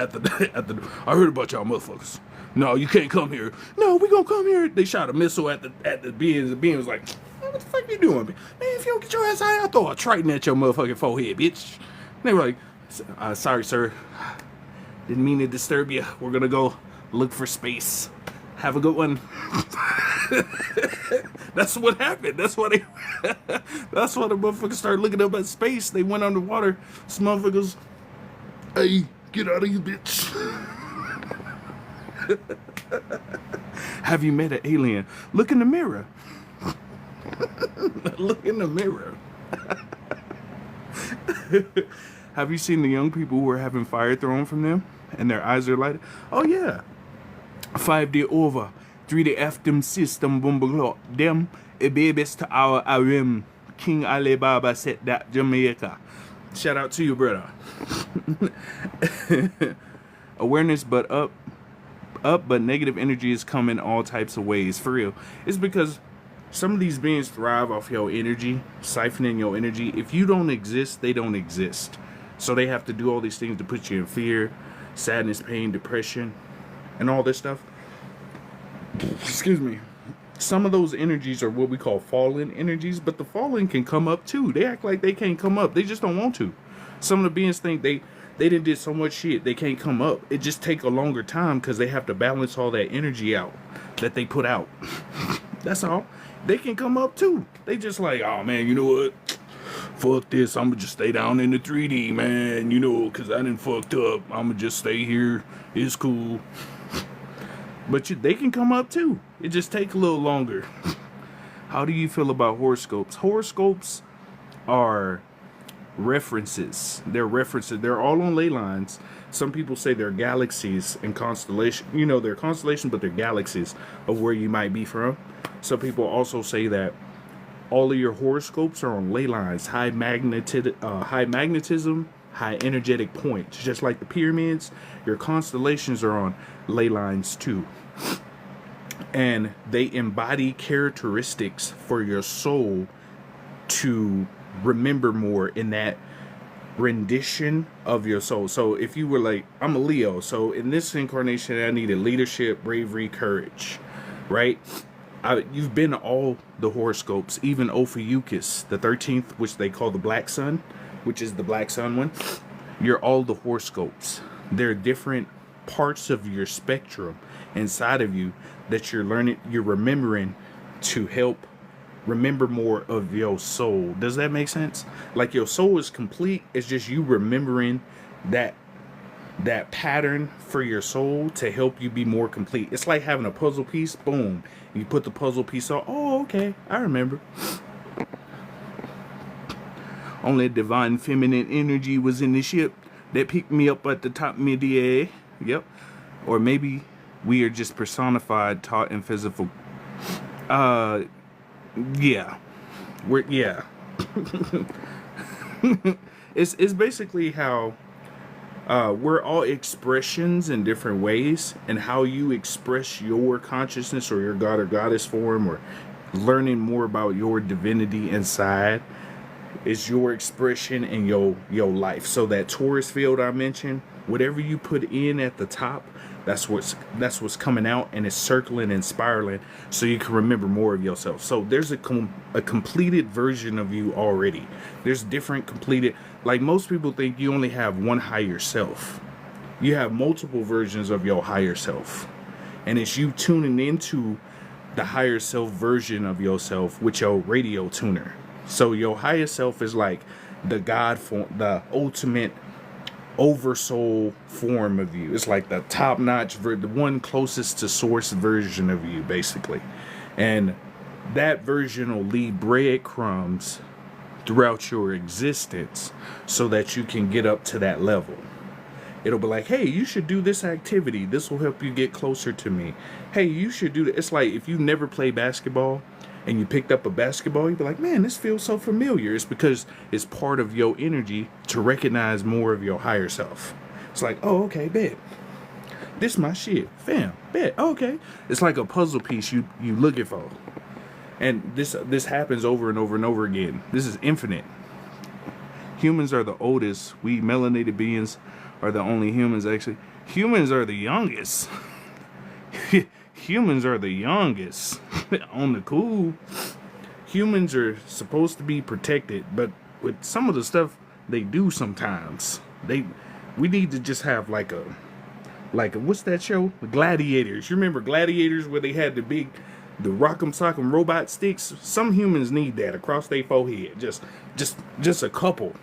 I heard about y'all motherfuckers. No, you can't come here. No, we gonna come here. They shot a missile at the being. The being was like, what the fuck you doing, man? If you don't get your ass out, I'll throw a trident at your motherfucking forehead, bitch. And they were like, sorry, sir. Didn't mean to disturb you. We're gonna go look for space. Have a good one. That's what happened. That's why the motherfuckers started looking up at space. They went underwater. Some motherfuckers, hey, get out of here, bitch. Have you met an alien? Look in the mirror. Look in the mirror. Have you seen the young people who are having fire thrown from them and their eyes are lighted? Oh yeah. 5-day over. 3-day after them system bumble them a babies to our arim. King Alibaba said that Jamaica. Shout out to you, brother. Awareness but up, but negative energy is coming all types of ways. For real. It's because some of these beings thrive off your energy, siphoning your energy. If you don't exist, they don't exist. So they have to do all these things to put you in fear, sadness, pain, depression, and all this stuff. Excuse me. Some of those energies are what we call fallen energies, but the fallen can come up too. They act like they can't come up. They just don't want to. Some of the beings think they did so much shit they can't come up. It just take a longer time because they have to balance all that energy out that they put out. That's all. They can come up too. They just like, oh man, you know what? Fuck this. I'm gonna just stay down in the 3D, man. You know, because I done fucked up. I'm gonna just stay here. It's cool. But they can come up too. It just takes a little longer. How do you feel about horoscopes? Horoscopes are references. They're references. They're all on ley lines. Some people say they're galaxies and constellation. You know, they're constellations, but they're galaxies of where you might be from. Some people also say that all of your horoscopes are on ley lines, high magnetism, high energetic points. Just like the pyramids, your constellations are on ley lines too. And they embody characteristics for your soul to remember more in that rendition of your soul. So if you were like, I'm a Leo, so in this incarnation I needed leadership, bravery, courage, right? You've been all the horoscopes, even Ophiuchus, the 13th, which they call the Black Sun, which is the Black Sun one. You're all the horoscopes. They're different parts of your spectrum inside of you that you're remembering to help remember more of your soul. Does that make sense? Like your soul is complete. It's just you remembering that pattern for your soul to help you be more complete. It's like having a puzzle piece. Boom. You put the puzzle piece on. Oh, okay. I remember. Only divine feminine energy was in the ship that picked me up at the top mid-air. Yep. Or maybe we are just personified, taught, and physical. Uh, yeah, yeah. It's basically how we're all expressions in different ways, and how you express your consciousness or your god or goddess form, or learning more about your divinity inside, is your expression in your life. So that Taurus field I mentioned, whatever you put in at the top, that's what's coming out, and it's circling and spiraling, so you can remember more of yourself. So there's a completed version of you already. There's different completed, like most people think you only have one higher self. You have multiple versions of your higher self, and it's you tuning into the higher self version of yourself with your radio tuner. So your higher self is like the God form, the ultimate oversoul form of you. It's like the top-notch, the one closest to source version of you, basically. And that version will leave breadcrumbs throughout your existence so that you can get up to that level. It'll be like, hey, you should do this activity. This will help you get closer to me. Hey, you should do that. It's like if you never play basketball and you picked up a basketball, you'd be like, man, this feels so familiar. It's because it's part of your energy to recognize more of your higher self. It's like, oh, okay, bet. This my shit. Fam, bet. Okay. It's like a puzzle piece you looking for. And this happens over and over and over again. This is infinite. Humans are the oldest. We melanated beings are the only humans, actually. Humans are the youngest. Humans are the youngest. On the cool. Humans are supposed to be protected, but with some of the stuff they do sometimes, we need to just have like a what's that show? Gladiators. You remember Gladiators, where they had the rock'em sock'em robot sticks? Some humans need that across their forehead. Just a couple.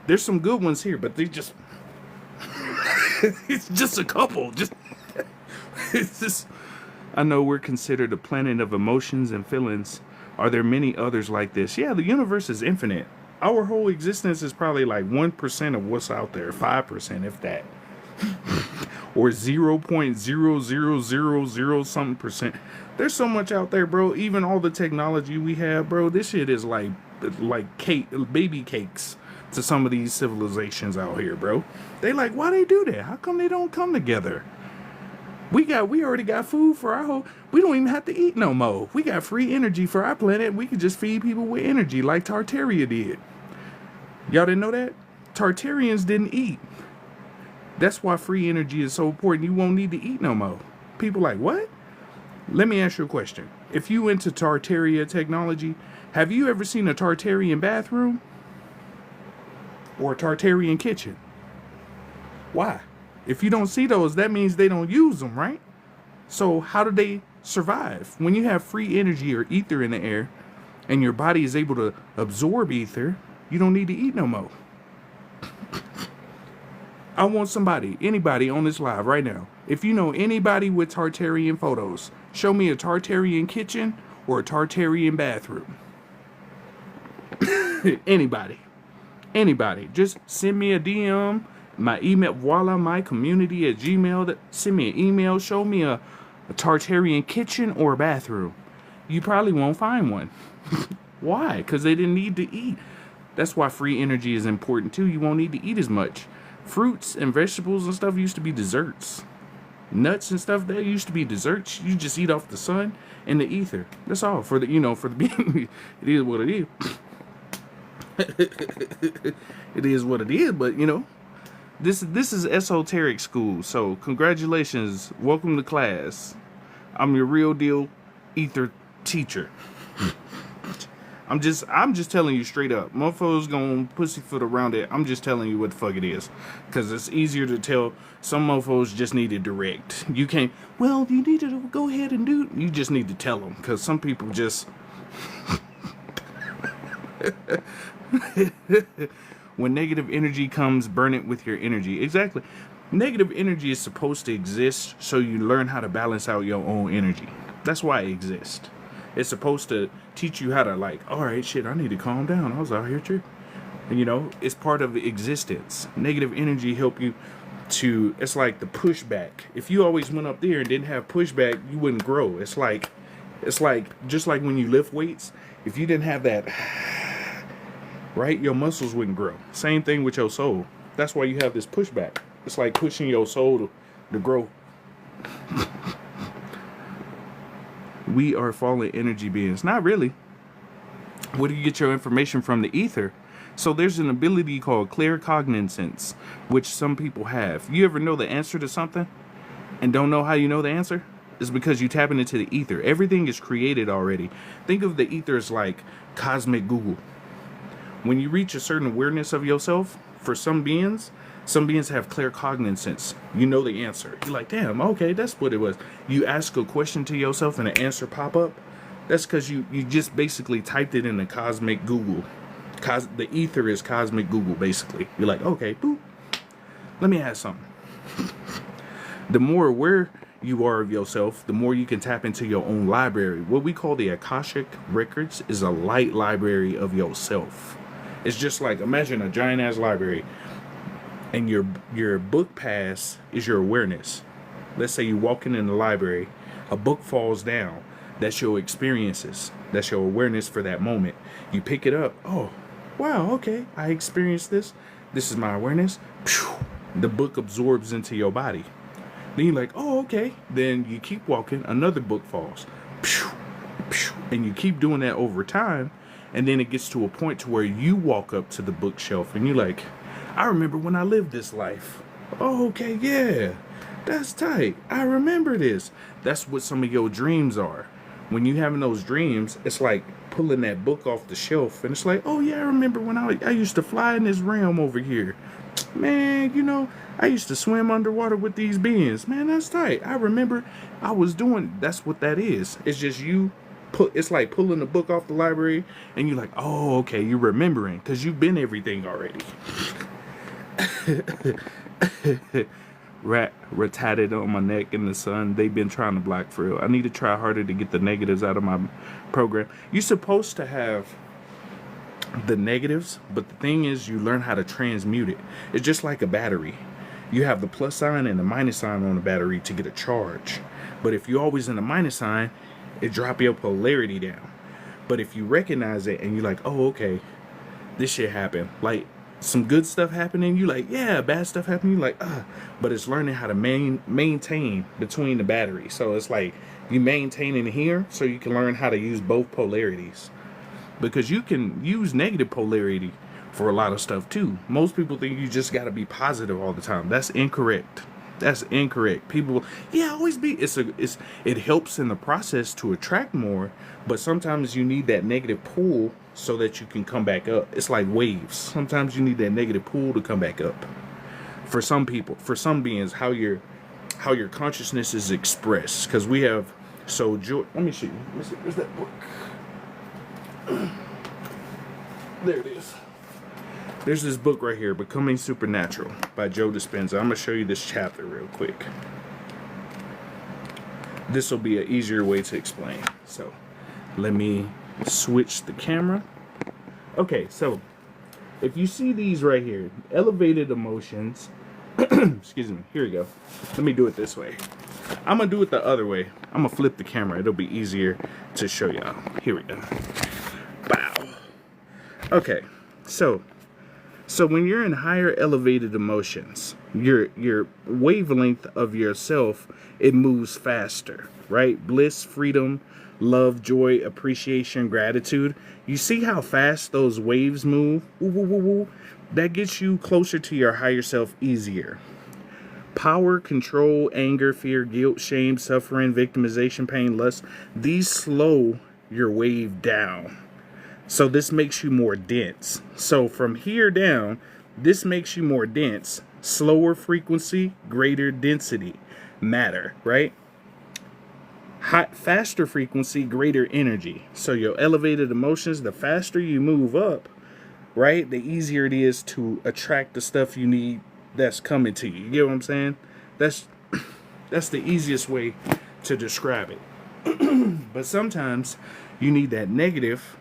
There's some good ones here, but they just it's just a couple. It's just, I know we're considered a planet of emotions and feelings. Are there many others like this? Yeah, the universe is infinite. Our whole existence is probably like 1% of what's out there, 5%, if that. Or 0.0000 something percent. There's so much out there, bro. Even all the technology we have, bro, this shit is like cake, baby cakes to some of these civilizations out here, bro. They like, why they do that? How come they don't come together? We already got food for our whole, we don't even have to eat no more. We got free energy for our planet. We could just feed people with energy like Tartaria did. Y'all didn't know that? Tartarians didn't eat. That's why free energy is so important. You won't need to eat no more. People like, what? Let me ask you a question. If you into Tartaria technology, have you ever seen a Tartarian bathroom? Or a Tartarian kitchen? Why? If you don't see those, that means they don't use them, right? So how do they survive? When you have free energy or ether in the air, and your body is able to absorb ether, you don't need to eat no more. I want anybody on this live right now, if you know anybody with Tartarian photos, show me a Tartarian kitchen or a Tartarian bathroom. Anybody. Just send me a DM, my email, voila.mycommunity@gmail. Send me an email, show me a Tartarian kitchen or a bathroom. You probably won't find one. Why? Because they didn't need to eat. That's why free energy is important too. You won't need to eat as much. Fruits and vegetables and stuff used to be desserts. Nuts and stuff, that used to be desserts. You just eat off the sun and the ether. That's all for the beginning. It is what it is. It is what it is, but this is esoteric school. So congratulations, welcome to class. I'm your real deal ether teacher. I'm just telling you straight up. Motherfuckers gonna pussyfoot around it. I'm just telling you what the fuck it is. Because it's easier to tell. Some motherfuckers just need to direct. You can't, well, you need to go ahead and do it. You just need to tell them. Because some people just... When negative energy comes, burn it with your energy. Exactly. Negative energy is supposed to exist so you learn how to balance out your own energy. That's why it exists. It's supposed to teach you how to all right, shit, I need to calm down. I was out here tripping. And it's part of existence. Negative energy help you to, it's like the pushback. If you always went up there and didn't have pushback, you wouldn't grow. It's like It's like, just like when you lift weights, if you didn't have that, right, your muscles wouldn't grow. Same thing with your soul. That's why you have this pushback. It's like pushing your soul to grow. We are fallen energy beings. Not really. Where do you get your information from? The ether. So there's an ability called clear cognizance, which some people have. You ever know the answer to something and don't know how you know the answer? It's because you tapping into the ether. Everything is created already. Think of the ether as like cosmic Google. When you reach a certain awareness of yourself, for some beings have clear cognizance. You know the answer. You're like, damn, okay, that's what it was. You ask a question to yourself and an answer pop up. That's because you just basically typed it in the cosmic Google. The ether is cosmic Google, basically. You're like, okay, boop. Let me ask something. The more aware you are of yourself, the more you can tap into your own library. What we call the Akashic Records is a light library of yourself. It's just like, imagine a giant ass library, and your book pass is your awareness. Let's say you're walking in the library, a book falls down. That's your experiences. That's your awareness for that moment. You pick it up. Oh, wow, okay, I experienced this. This is my awareness. The book absorbs into your body. Then you're like, oh, okay. Then you keep walking, another book falls. And you keep doing that over time. And then it gets to a point to where you walk up to the bookshelf and you're like, I remember when I lived this life. Oh, okay, yeah, that's tight. I remember this. That's what some of your dreams are. When you having those dreams, it's like pulling that book off the shelf. And it's like, oh, yeah, I remember when I used to fly in this realm over here. Man, you know, I used to swim underwater with these beings. Man, that's tight. I remember I was doing, that's what that is. It's just you, it's like pulling the book off the library and you're like, oh, okay, you're remembering because you've been everything already. Rat tatted on my neck in the sun. They've been trying to block for real. I need to try harder to get the negatives out of my program. You're supposed to have the negatives, but the thing is you learn how to transmute it. It's just like a battery. You have the plus sign and the minus sign on the battery to get a charge. But if you're always in the minus sign, it drop your polarity down. But if you recognize it and you're like, oh, okay, this shit happened. Like some good stuff happening, you like, yeah, bad stuff happening, you like, but it's learning how to maintain between the batteries. So it's like you maintaining here so you can learn how to use both polarities. Because you can use negative polarity for a lot of stuff too. Most people think you just got to be positive all the time. That's incorrect. That's incorrect. People, yeah, always be. It helps in the process to attract more, but sometimes you need that negative pull so that you can come back up. It's like waves. Sometimes you need that negative pull to come back up. For some people, for some beings, how your consciousness is expressed. Because we have let me show you. Where's that book? There it is. There's this book right here, Becoming Supernatural by Joe Dispenza. I'm going to show you this chapter real quick. This will be an easier way to explain. So let me switch the camera. Okay, so if you see these right here, elevated emotions. Excuse me. Here we go. Let me do it this way. I'm going to do it the other way. I'm going to flip the camera. It'll be easier to show y'all. Here we go. Bow. Okay, so when you're in higher elevated emotions, your wavelength of yourself, it moves faster, right? Bliss, freedom, love, joy, appreciation, gratitude. You see how fast those waves move? Woo, woo, woo, woo. That gets you closer to your higher self easier. Power, control, anger, fear, guilt, shame, suffering, victimization, pain, lust, these slow your wave down. So this makes you more dense. So from here down, this makes you more dense. Slower frequency, greater density. Matter, right? Faster frequency, greater energy. So your elevated emotions, the faster you move up, right, the easier it is to attract the stuff you need that's coming to you. You get what I'm saying? That's the easiest way to describe it. But sometimes you need that negative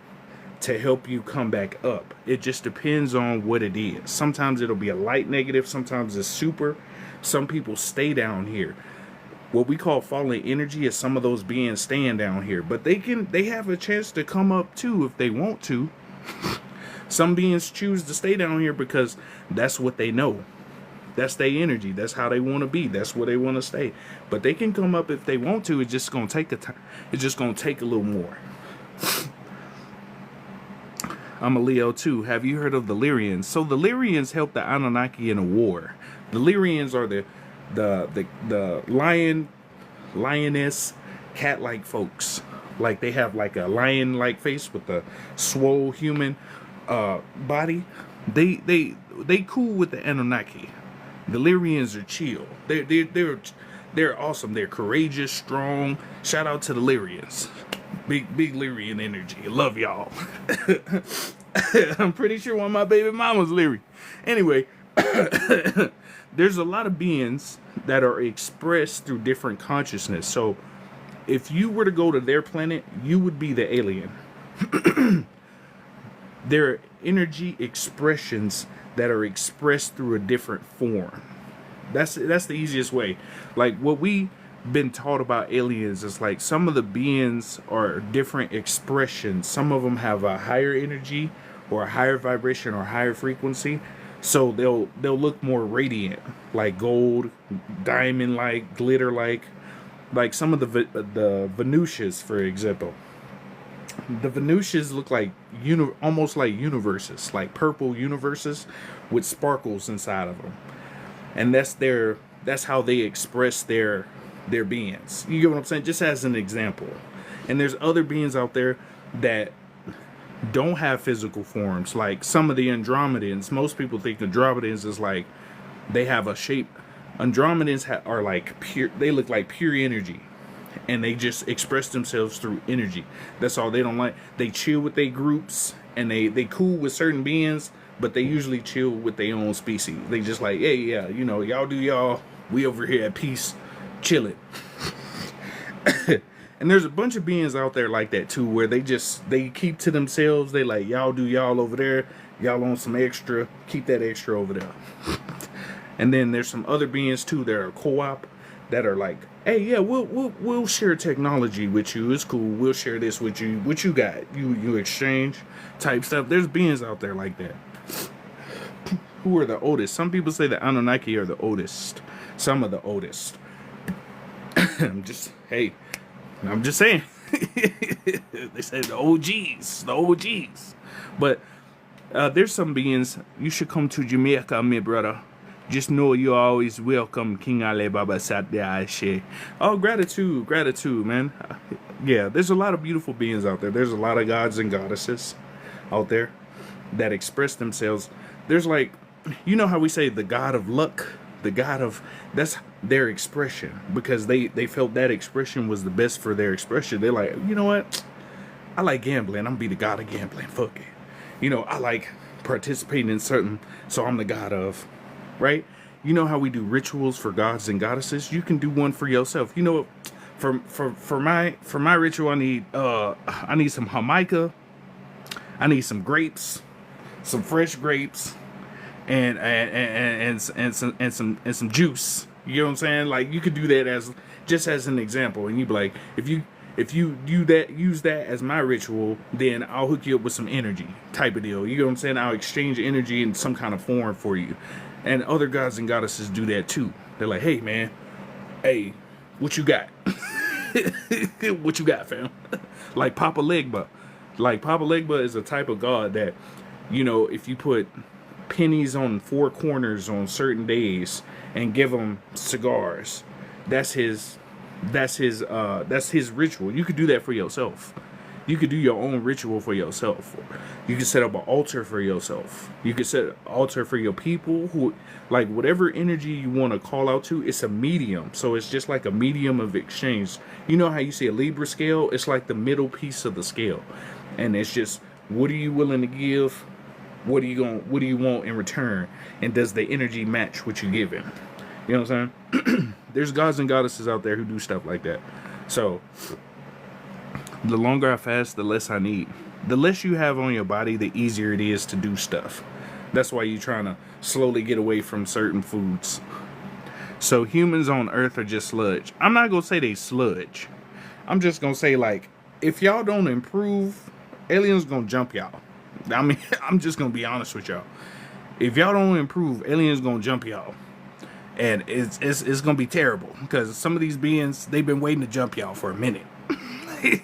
to help you come back up. It just depends on what it is. Sometimes it'll be a light negative, sometimes it's super. Some people stay down here. what we call fallen energy is some of those beings staying down here, but they have a chance to come up too if they want to. Some beings choose to stay down here because that's what they know. That's their energy. That's how they want to be. That's where they want to stay. But they can come up if they want to. It's just gonna take it's just gonna take a little more. I'm a Leo too. Have you heard of the Lyrians? So the Lyrians helped the Anunnaki in a war. The Lyrians are the lioness, cat-like folks. Like they have like a lion-like face with a swole human body. They cool with the Anunnaki. The Lyrians are chill. They're awesome. They're courageous, strong. Shout out to the Lyrians. Big Lyrian energy. Love y'all. I'm pretty sure one of my baby mamas Lyrian. Anyway, there's a lot of beings that are expressed through different consciousness. So if you were to go to their planet, you would be the alien. There are energy expressions that are expressed through a different form. That's the easiest way. Like what we been taught about aliens is like some of the beings are different expressions. Some of them have a higher energy or a higher vibration or higher frequency, so they'll look more radiant, like gold, diamond like, glitter like some of the Venusians, for example. The Venusians look like almost like universes, like purple universes with sparkles inside of them, and that's how they express their beings. You get what I'm saying? Just as an example. And there's other beings out there that don't have physical forms, like some of the Andromedans. Most people think Andromedans is like they have a shape. Andromedans are like pure. They look like pure energy, and they just express themselves through energy. That's all. They don't like. They chill with their groups, and they cool with certain beings, but they usually chill with their own species. They just like, hey, yeah, you know, y'all do y'all. We over here at peace, chilling. And there's a bunch of beings out there like that too, where they keep to themselves. They like, y'all do y'all over there. Y'all on some extra. Keep that extra over there. And then there's some other beings too that are co-op, that are like, hey, yeah, we'll share technology with you. It's cool. We'll share this with you. What you got? You exchange type stuff. There's beings out there like that. Who are the oldest? Some people say the Anunnaki are the oldest. Some of the oldest. I'm just saying. They say the OGs. But there's some beings. You should come to Jamaica, my brother. Just know you're always welcome, King Ali Baba Satya. Oh, gratitude, man. Yeah, there's a lot of beautiful beings out there. There's a lot of gods and goddesses out there that express themselves. There's like, you know how we say the god of luck? That's their expression, because they felt that expression was the best for their expression. They're like, you know what? I like gambling. I'm gonna be the god of gambling. Fuck it. You know, I like participating in something, so I'm the god of, right? You know how we do rituals for gods and goddesses? You can do one for yourself. You know, for my ritual, I need some Jamaica. I need some grapes, some fresh grapes, and some juice. You know what I'm saying? Like, you could do that as an example, and you'd be like, if you use that as my ritual, then I'll hook you up with some energy type of deal. You know what I'm saying? I'll exchange energy in some kind of form for you. And other gods and goddesses do that too. They're like, hey man, hey, what you got? What you got, fam? Like Papa Legba. Like Papa Legba is a type of god that, you know, if you put pennies on four corners on certain days and give them cigars, that's his ritual. You could do that for yourself. You could do your own ritual for yourself. You could set up an altar for yourself. You could set an altar for your people, who, like, whatever energy you want to call out to. It's a medium, so it's just like a medium of exchange. You know how you see a Libra scale? It's like the middle piece of the scale, and it's just, what are you willing to give? What do you want in return? And does the energy match what you give him? You know what I'm saying? There's gods and goddesses out there who do stuff like that. So the longer I fast, the less I need. The less you have on your body, the easier it is to do stuff. That's why you're trying to slowly get away from certain foods. So humans on Earth are just sludge. I'm not gonna say they sludge. I'm just gonna say, like, if y'all don't improve, aliens gonna jump y'all. I mean, I'm just gonna be honest with y'all. If y'all don't improve, aliens gonna jump y'all, and it's gonna be terrible because some of these beings, they've been waiting to jump y'all for a minute.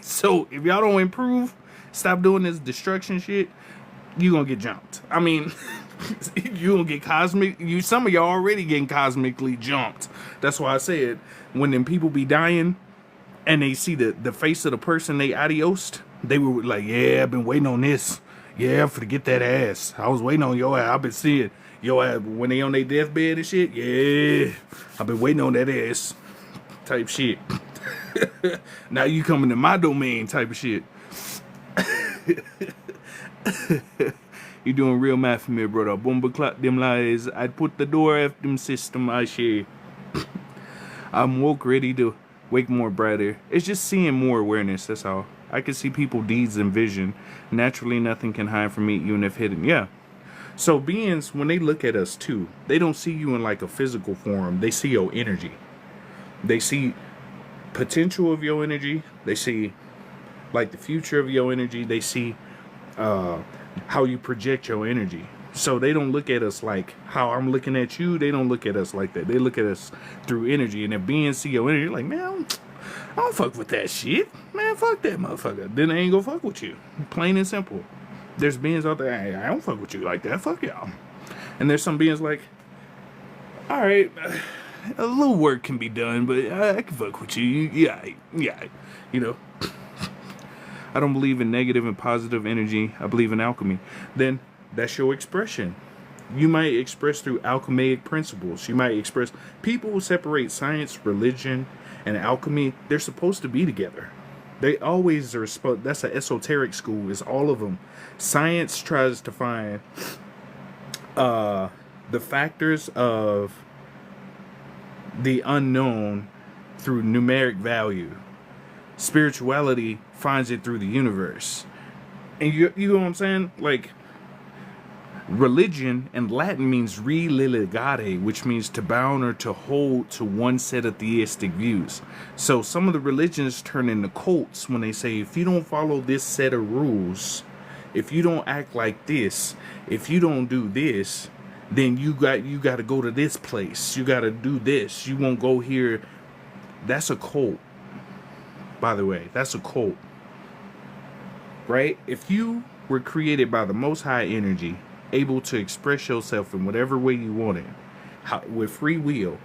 So if y'all don't improve, stop doing this destruction shit, you gonna get jumped. I mean, you gonna get some of y'all already getting cosmically jumped. That's why I said, when them people be dying and they see the face of the person they adiosed, they were like, yeah, I've been waiting on this. Yeah, for to get that ass. I was waiting on your ass. I've been seeing your ass when they on their deathbed and shit. Yeah, I've been waiting on that ass type shit. Now you coming to my domain type of shit. You doing real math for me, brother. Bomba clock them lies. I'd put the door after them system I share. I'm woke, ready to wake more brighter. It's just seeing more awareness, that's all. I can see people, deeds, and vision. Naturally, nothing can hide from me, even if hidden. Yeah. So beings, when they look at us too, they don't see you in like a physical form. They see your energy. They see potential of your energy. They see like the future of your energy. They see how you project your energy. So they don't look at us like how I'm looking at you. They don't look at us like that. They look at us through energy. And if beings see your energy, like, man, I don't fuck with that shit. Man, fuck that motherfucker. Then they ain't gonna fuck with you. Plain and simple. There's beings out there, hey, I don't fuck with you like that. Fuck y'all. And there's some beings like, all right, a little work can be done, but I can fuck with you. Yeah, you know. I don't believe in negative and positive energy. I believe in alchemy. Then that's your expression. You might express through alchemic principles. You might express. People will separate science, religion, and alchemy. They're supposed to be together. They always are. That's an esoteric school. It's all of them. Science tries to find the factors of the unknown through numeric value. Spirituality finds it through the universe. And you know what I'm saying? Like, religion in Latin means reliligare, which means to bound or to hold to one set of theistic views. So some of the religions turn into cults when they say, if you don't follow this set of rules, if you don't act like this, if you don't do this, then you got to go to this place. You got to do this. You won't go here. That's a cult. By the way, that's a cult. Right? If you were created by the most high energy, able to express yourself in whatever way you want it, with free will,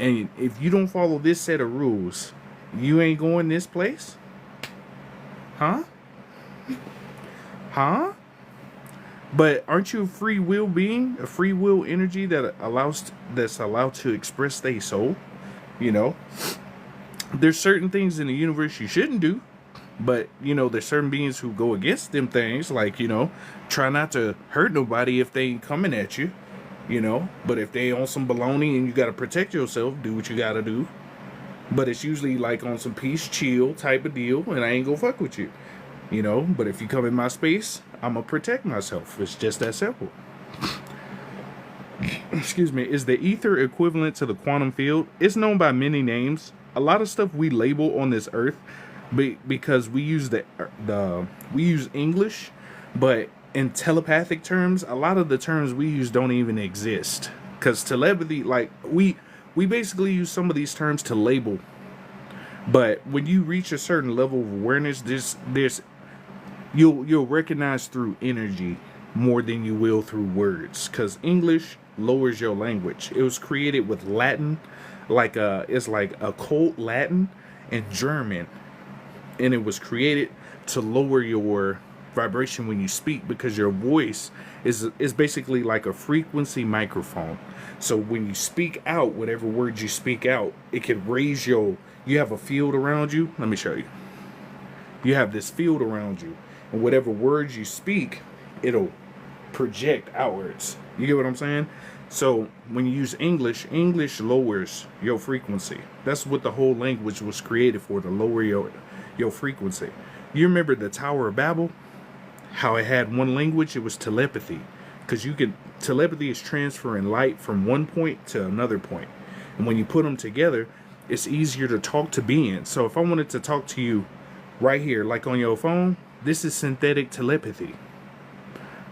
and if you don't follow this set of rules, you ain't going this place? Huh? But aren't you a free will being, a free will energy that's allowed to express their soul? You know, there's certain things in the universe you shouldn't do, but you know, there's certain beings who go against them things, like, you know, try not to hurt nobody if they ain't coming at you, you know. But if they on some baloney and you got to protect yourself, do what you got to do. But it's usually like on some peace, chill type of deal, and I ain't gonna fuck with you, you know. But if you come in my space, I'm gonna protect myself. It's just that simple. Excuse me. Is the ether equivalent to the quantum field? It's known by many names. A lot of stuff we label on this earth, because we use we use English, but in telepathic terms, a lot of the terms we use don't even exist. Because telepathy, like, we basically use some of these terms to label. But when you reach a certain level of awareness, you'll recognize through energy more than you will through words. Because English lowers your language. It was created with Latin, it's like occult Latin and German, and it was created to lower your vibration when you speak, because your voice is basically like a frequency microphone. So when you speak out, whatever words you speak out, it can raise you have a field around you. Let me show you. You have this field around you, and whatever words you speak, it'll project outwards. You get what I'm saying? So when you use English lowers your frequency. That's what the whole language was created for, to lower your frequency. You remember the Tower of Babel? How it had one language? It was telepathy. Because telepathy is transferring light from one point to another point. And when you put them together, it's easier to talk to beings. So if I wanted to talk to you right here, like on your phone, this is synthetic telepathy.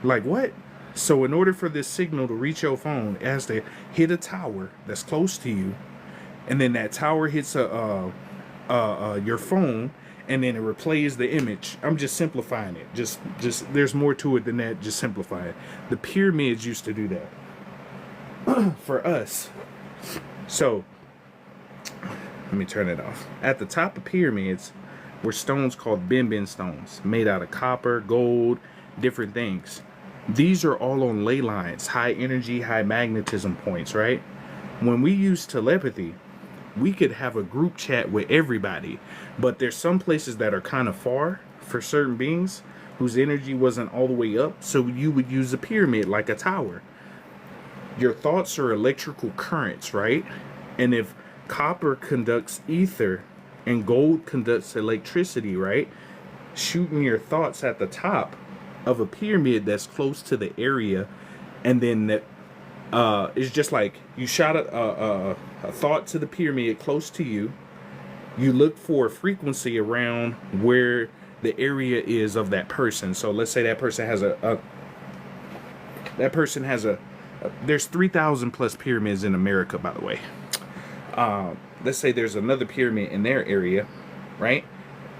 Like what? So in order for this signal to reach your phone, it has to hit a tower that's close to you, and then that tower hits your phone, and then it replays the image. I'm just simplifying it. Just there's more to it than that. Just simplify it. The pyramids used to do that for us. So let me turn it off. At the top of pyramids were stones called bin stones, made out of copper, gold, different things. These are all on ley lines, high energy, high magnetism points, right? When we use telepathy, we could have a group chat with everybody, but there's some places that are kind of far for certain beings whose energy wasn't all the way up, so you would use a pyramid like a tower. Your thoughts are electrical currents, right? And if copper conducts ether and gold conducts electricity, right? Shooting your thoughts at the top of a pyramid that's close to the area, and then that it's just like you shot a thought to the pyramid close to you. You look for a frequency around where the area is of that person. So let's say that person has there's 3,000 plus pyramids in America, by the way. Let's say there's another pyramid in their area, right?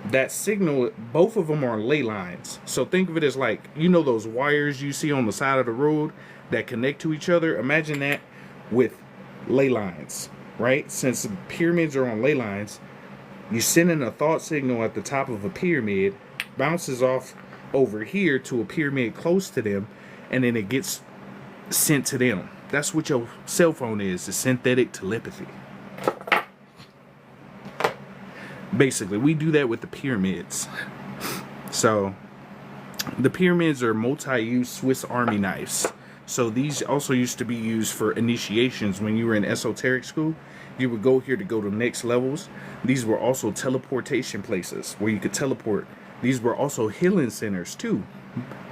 That signal, both of them are on ley lines. So think of it as like, you know, those wires you see on the side of the road that connect to each other. Imagine that with ley lines, right? Since the pyramids are on ley lines, you send in a thought signal at the top of a pyramid, bounces off over here to a pyramid close to them, and then it gets sent to them. That's what your cell phone is synthetic telepathy. Basically, we do that with the pyramids. So the pyramids are multi-use Swiss Army knives. So these also used to be used for initiations. When you were in esoteric school, you would go here to go to next levels. These were also teleportation places where you could teleport. These were also healing centers too,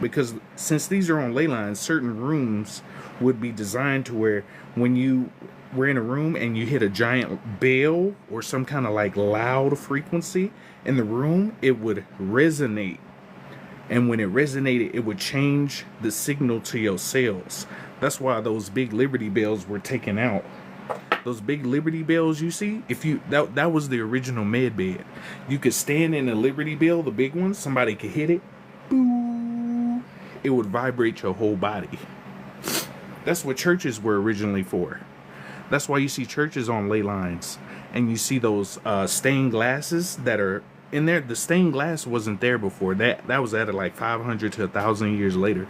because since these are on ley lines, certain rooms would be designed to where when you were in a room and you hit a giant bell or some kind of like loud frequency in the room, it would resonate. And when it resonated, it would change the signal to your cells. That's why those big Liberty bells were taken out. Those big Liberty bells you see, that was the original med bed. You could stand in a Liberty bell, the big one, somebody could hit it, boo, it would vibrate your whole body. That's what churches were originally for. That's why you see churches on ley lines, and you see those stained glasses that are in there. The stained glass wasn't there before. That was added like 500 to 1,000 years later.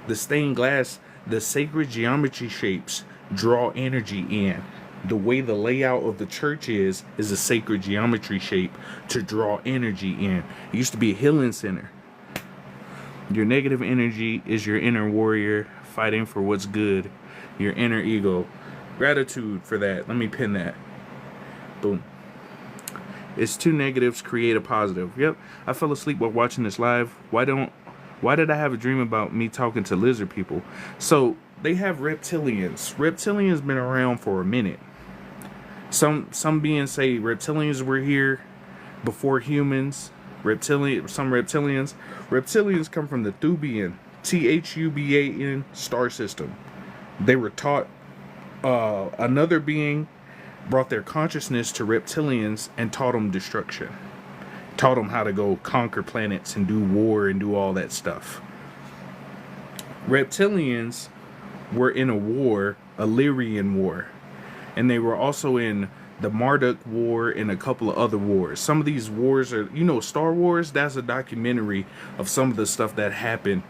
The stained glass, the sacred geometry shapes draw energy in. The way the layout of the church is a sacred geometry shape to draw energy in. It used to be a healing center. Your negative energy is your inner warrior fighting for what's good. Your inner ego. Gratitude for that. Let me pin that. Boom. It's two negatives create a positive. Yep. I fell asleep while watching this live. Why did I have a dream about me talking to lizard people? So they have reptilians. Reptilians been around for a minute. Some beings say reptilians were here before humans. Some reptilians. Reptilians come from the Thubian, Thuban star system. They were taught another being brought their consciousness to reptilians and taught them destruction. Taught them how to go conquer planets and do war and do all that stuff. Reptilians were in a war, a Lyrian war. And they were also in the Marduk War and a couple of other wars. Some of these wars are, Star Wars, that's a documentary of some of the stuff that happened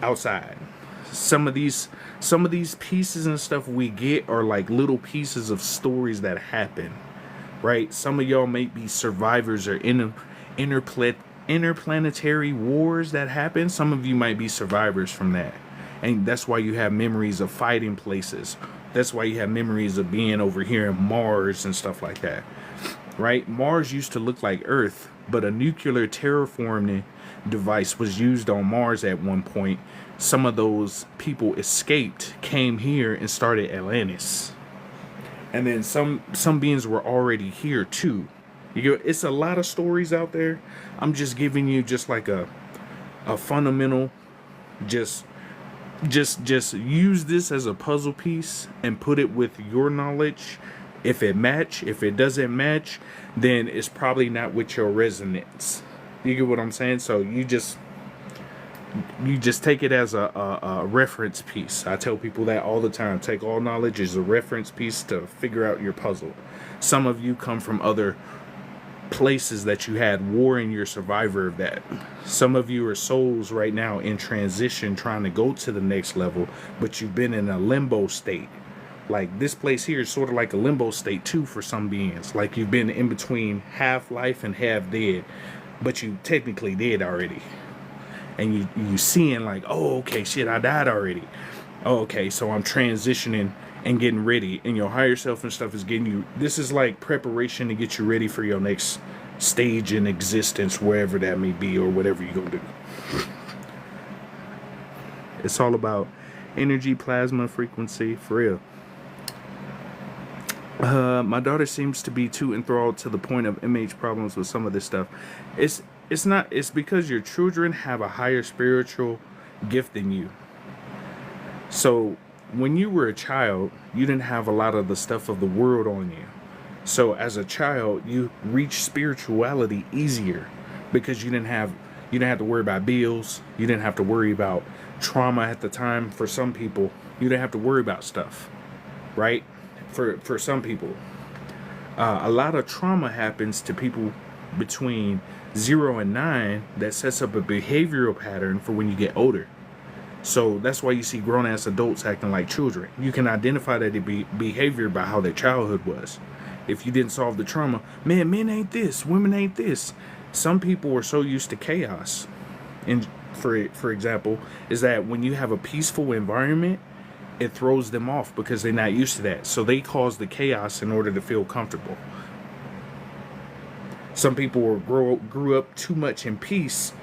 outside. Some of these pieces and stuff we get are like little pieces of stories that happen, right? Some of y'all may be survivors or interplanetary wars that happen. Some of you might be survivors from that. And that's why you have memories of fighting places. That's why you have memories of being over here in Mars and stuff like that, right? Mars used to look like Earth, but a nuclear terraforming device was used on Mars at one point. Some of those people escaped, came here, and started Atlantis. And then some beings were already here too. It's a lot of stories out there. I'm just giving you just like a fundamental, just use this as a puzzle piece and put it with your knowledge. If it doesn't match, then it's probably not with your resonance. You get what I'm saying? So you just take it as a reference piece. I tell people that all the time. Take all knowledge as a reference piece to figure out your puzzle. Some of you come from other places that you had war in your survivor of that. Some of you are souls right now in transition trying to go to the next level, but you've been in a limbo state. Like this place here is sort of like a limbo state too for some beings. Like you've been in between half life and half dead, but you technically dead already. And you seeing like, oh, okay, shit, I died already. Oh, okay, so I'm transitioning and getting ready, and your higher self and stuff is getting you. This is like preparation to get you ready for your next stage in existence, wherever that may be, or whatever you're gonna do. It's all about energy, plasma, frequency, for real. My daughter seems to be too enthralled to the point of MH problems with some of this stuff. It's not. It's because your children have a higher spiritual gift than you. So when you were a child, you didn't have a lot of the stuff of the world on you. So as a child, you reached spirituality easier because you didn't have to worry about bills. You didn't have to worry about trauma at the time. For some people, you didn't have to worry about stuff, right? For some people, a lot of trauma happens to people between 0 and 9 that sets up a behavioral pattern for when you get older. So that's why you see grown-ass adults acting like children. You can identify that behavior by how their childhood was. If you didn't solve the trauma, man, men ain't this, women ain't this. Some people are so used to chaos. And for example, is that when you have a peaceful environment, it throws them off because they're not used to that. So they cause the chaos in order to feel comfortable. Some people grew up too much in peace,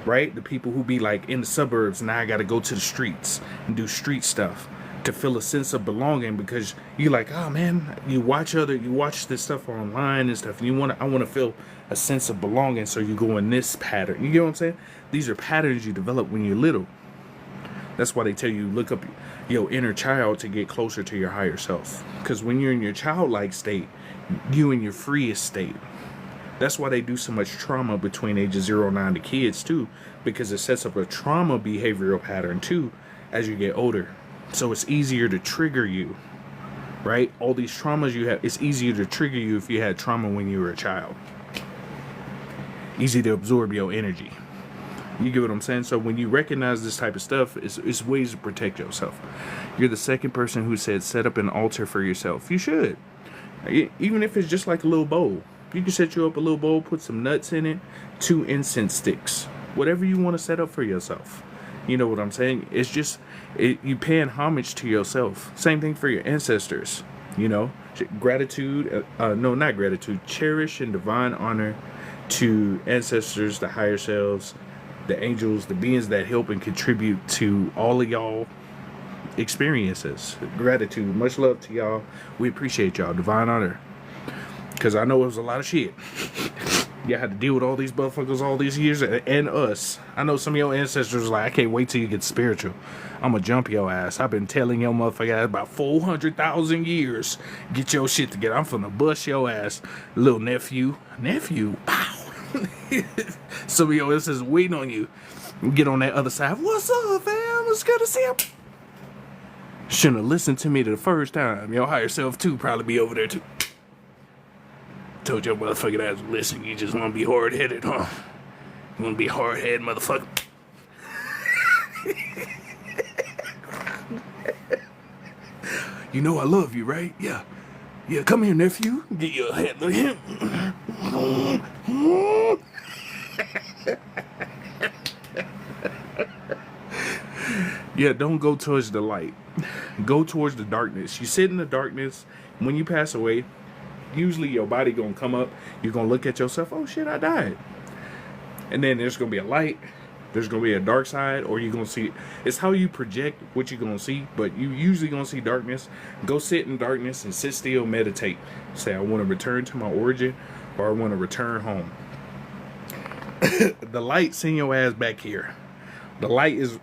right? The people who be like in the suburbs, now I got to go to the streets and do street stuff to feel a sense of belonging, because you're like, oh man, you watch this stuff online and stuff, and I want to feel a sense of belonging, so you go in this pattern. You get what I'm saying? These are patterns you develop when you're little. That's why they tell you look up your inner child to get closer to your higher self. Because when you're in your childlike state, you in your freest state. That's why they do so much trauma between ages 0 and 9 to kids too, because it sets up a trauma behavioral pattern too as you get older. So it's easier to trigger you, right? All these traumas you have, it's easier to trigger you if you had trauma when you were a child. Easy to absorb your energy. You get what I'm saying? So when you recognize this type of stuff, it's ways to protect yourself. You're the second person who said set up an altar for yourself. You should. Even if it's just like a little bowl. You can set you up a little bowl, put some nuts in it, 2 incense sticks. Whatever you want to set up for yourself. You know what I'm saying? It's just, you paying homage to yourself. Same thing for your ancestors. You know, gratitude, no, not gratitude. Cherish and divine honor to ancestors, the higher selves, the angels, the beings that help and contribute to all of y'all experiences. Gratitude, much love to y'all. We appreciate y'all. Divine honor. Because I know it was a lot of shit. You had to deal with all these motherfuckers all these years, and us. I know some of your ancestors like, I can't wait till you get spiritual. I'm going to jump your ass. I've been telling your motherfucker ass about 400,000 years. Get your shit together. I'm finna bust your ass. Little nephew. Pow. Some of your ancestors waiting on you. Get on that other side. What's up, fam? It's good to see you. Shouldn't have listened to me the first time. Your higher self, too, probably be over there, too. Told your motherfucking ass, listen, you just want to be hard-headed, huh? You want to be hard-headed, motherfucker? You know I love you, right? Yeah. Yeah, come here, nephew. Get your head. Yeah, don't go towards the light. Go towards the darkness. You sit in the darkness. When you pass away, usually your body gonna come up. You're gonna look at yourself. Oh shit, I died. And then there's gonna be a light. There's going to be a dark side, or you're going to see, it's how you project what you're going to see, but you usually going to see darkness. Go sit in darkness and sit still, meditate. Say, I want to return to my origin, or I want to return home. The light, send your ass back here. The light is,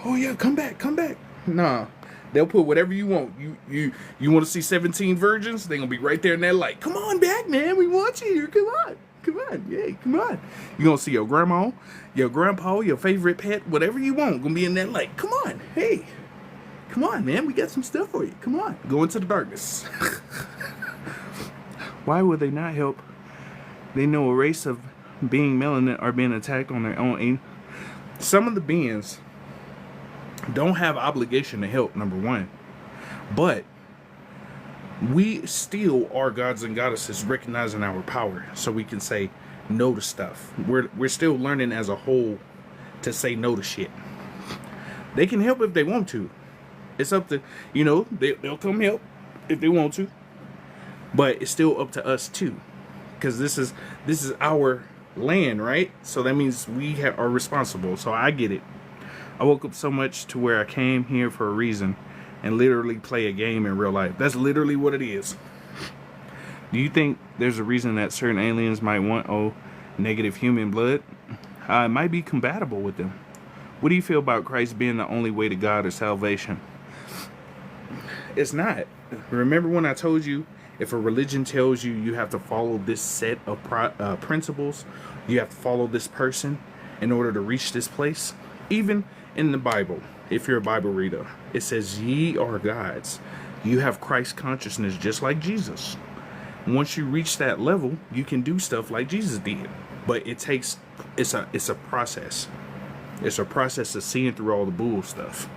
oh yeah, come back. Nah, they'll put whatever you want. You want to see 17 virgins? They're going to be right there in that light. Come on back, man. We want you here. Come on. Yeah, come on. You're going to see your grandma, your grandpa, your favorite pet, whatever you want. Going to be in that light. Come on. Hey. Come on, man. We got some stuff for you. Come on. Go into the darkness. Why would they not help? They know a race of being melanin are being attacked on their own. Some of the beings don't have obligation to help, number one. But we still are gods and goddesses, recognizing our power, so we can say no to stuff. We're still learning as a whole to say no to shit. They can help if they want to. It's up to, they'll come help if they want to. But it's still up to us too, because this is our land, right? So that means we are responsible. So I get it. I woke up so much to where I came here for a reason and literally play a game in real life. That's literally what it is. Do you think there's a reason that certain aliens might want negative human blood? It might be compatible with them. What do you feel about Christ being the only way to God or salvation? It's not. Remember when I told you, if a religion tells you you have to follow this set of principles, you have to follow this person in order to reach this place? Even in the Bible, if you're a Bible reader, it says, ye are gods. You have Christ consciousness just like Jesus. Once you reach that level, you can do stuff like Jesus did. But it's a process. It's a process of seeing through all the bull stuff.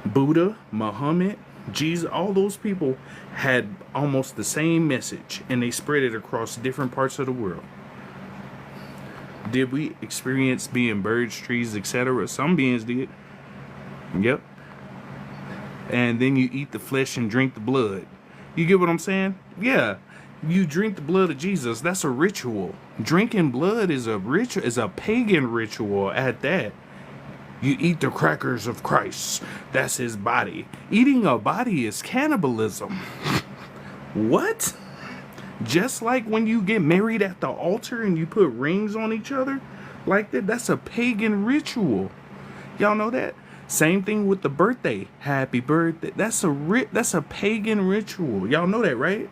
Buddha, Muhammad, Jesus, all those people had almost the same message, and they spread it across different parts of the world. Did we experience being birds, trees, etc.? Some beings did. Yep. And then you eat the flesh and drink the blood. You get what I'm saying? Yeah. You drink the blood of Jesus. That's a ritual. Drinking blood is a pagan ritual at that. You eat the crackers of Christ. That's his body. Eating a body is cannibalism. What? Just like when you get married at the altar and you put rings on each other like that, that's a pagan ritual. Y'all know that? Same thing with the birthday. Happy birthday. That's a pagan ritual. Y'all know that, right?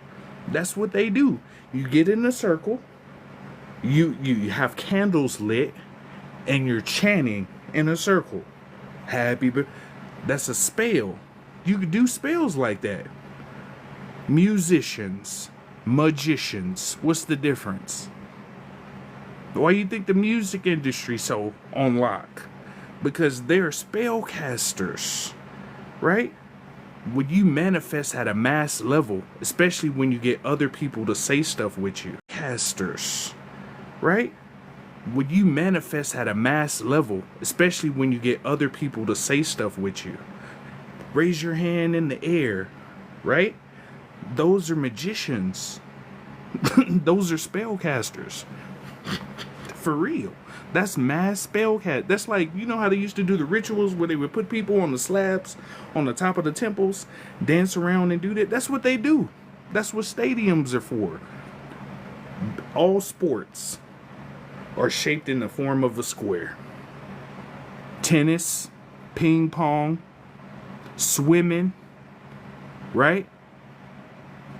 That's what they do. You get in a circle. You have candles lit, and you're chanting in a circle. Happy birthday. That's a spell. You could do spells like that. Musicians, magicians. What's the difference? Why you think the music industry so on lock? Because they're spellcasters, right? When you manifest at a mass level, especially when you get other people to say stuff with you, casters, right? When you manifest at a mass level, especially when you get other people to say stuff with you, raise your hand in the air, right? Those are magicians. Those are spellcasters. For real. That's mass spellcast. That's like, you know how they used to do the rituals where they would put people on the slabs on the top of the temples, dance around and do that? That's what they do. That's what stadiums are for. All sports are shaped in the form of a square. Tennis, ping pong, swimming, right?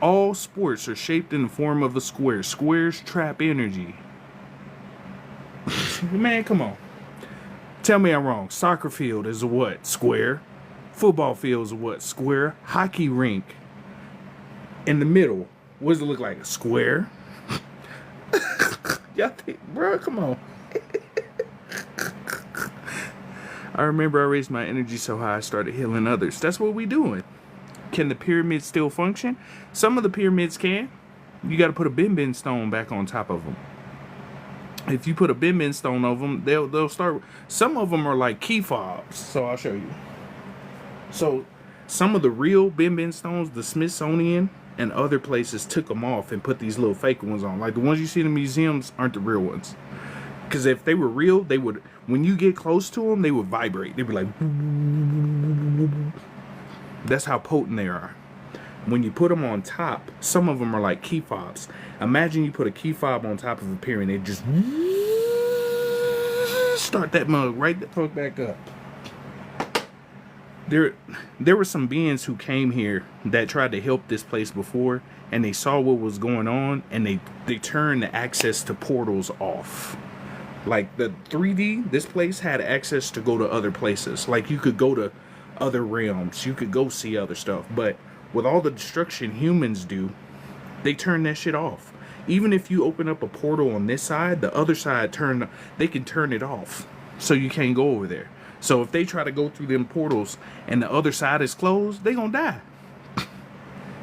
All sports are shaped in the form of a square. Squares trap energy. Man, come on. Tell me I'm wrong. Soccer field is a what? Square. Football field is a what? Square. Hockey rink. In the middle, what does it look like? A square? Y'all think, bro, come on. I remember I raised my energy so high I started healing others. That's what we doing. Can the pyramids still function? Some of the pyramids can. You got to put a bin stone back on top of them. If you put a bin stone over them, they'll start. Some of them are like key fobs. So I'll show you. So some of the real bin stones, the Smithsonian and other places took them off and put these little fake ones on. Like the ones you see in the museums aren't the real ones. Because if they were real, they would, when you get close to them, they would vibrate. They'd be like, that's how potent they are. When you put them on top, some of them are like key fobs. Imagine you put a key fob on top of a pyramid, just start that mug right the fuck back up. There were some beings who came here that tried to help this place before, and they saw what was going on, and they turned the access to portals off. Like the 3D, this place had access to go to other places. Like you could go to other realms, you could go see other stuff. But with all the destruction humans do, they turn that shit off. Even if you open up a portal on this side, the other side they can turn it off, so you can't go over there. So if they try to go through them portals and the other side is closed, they gonna die.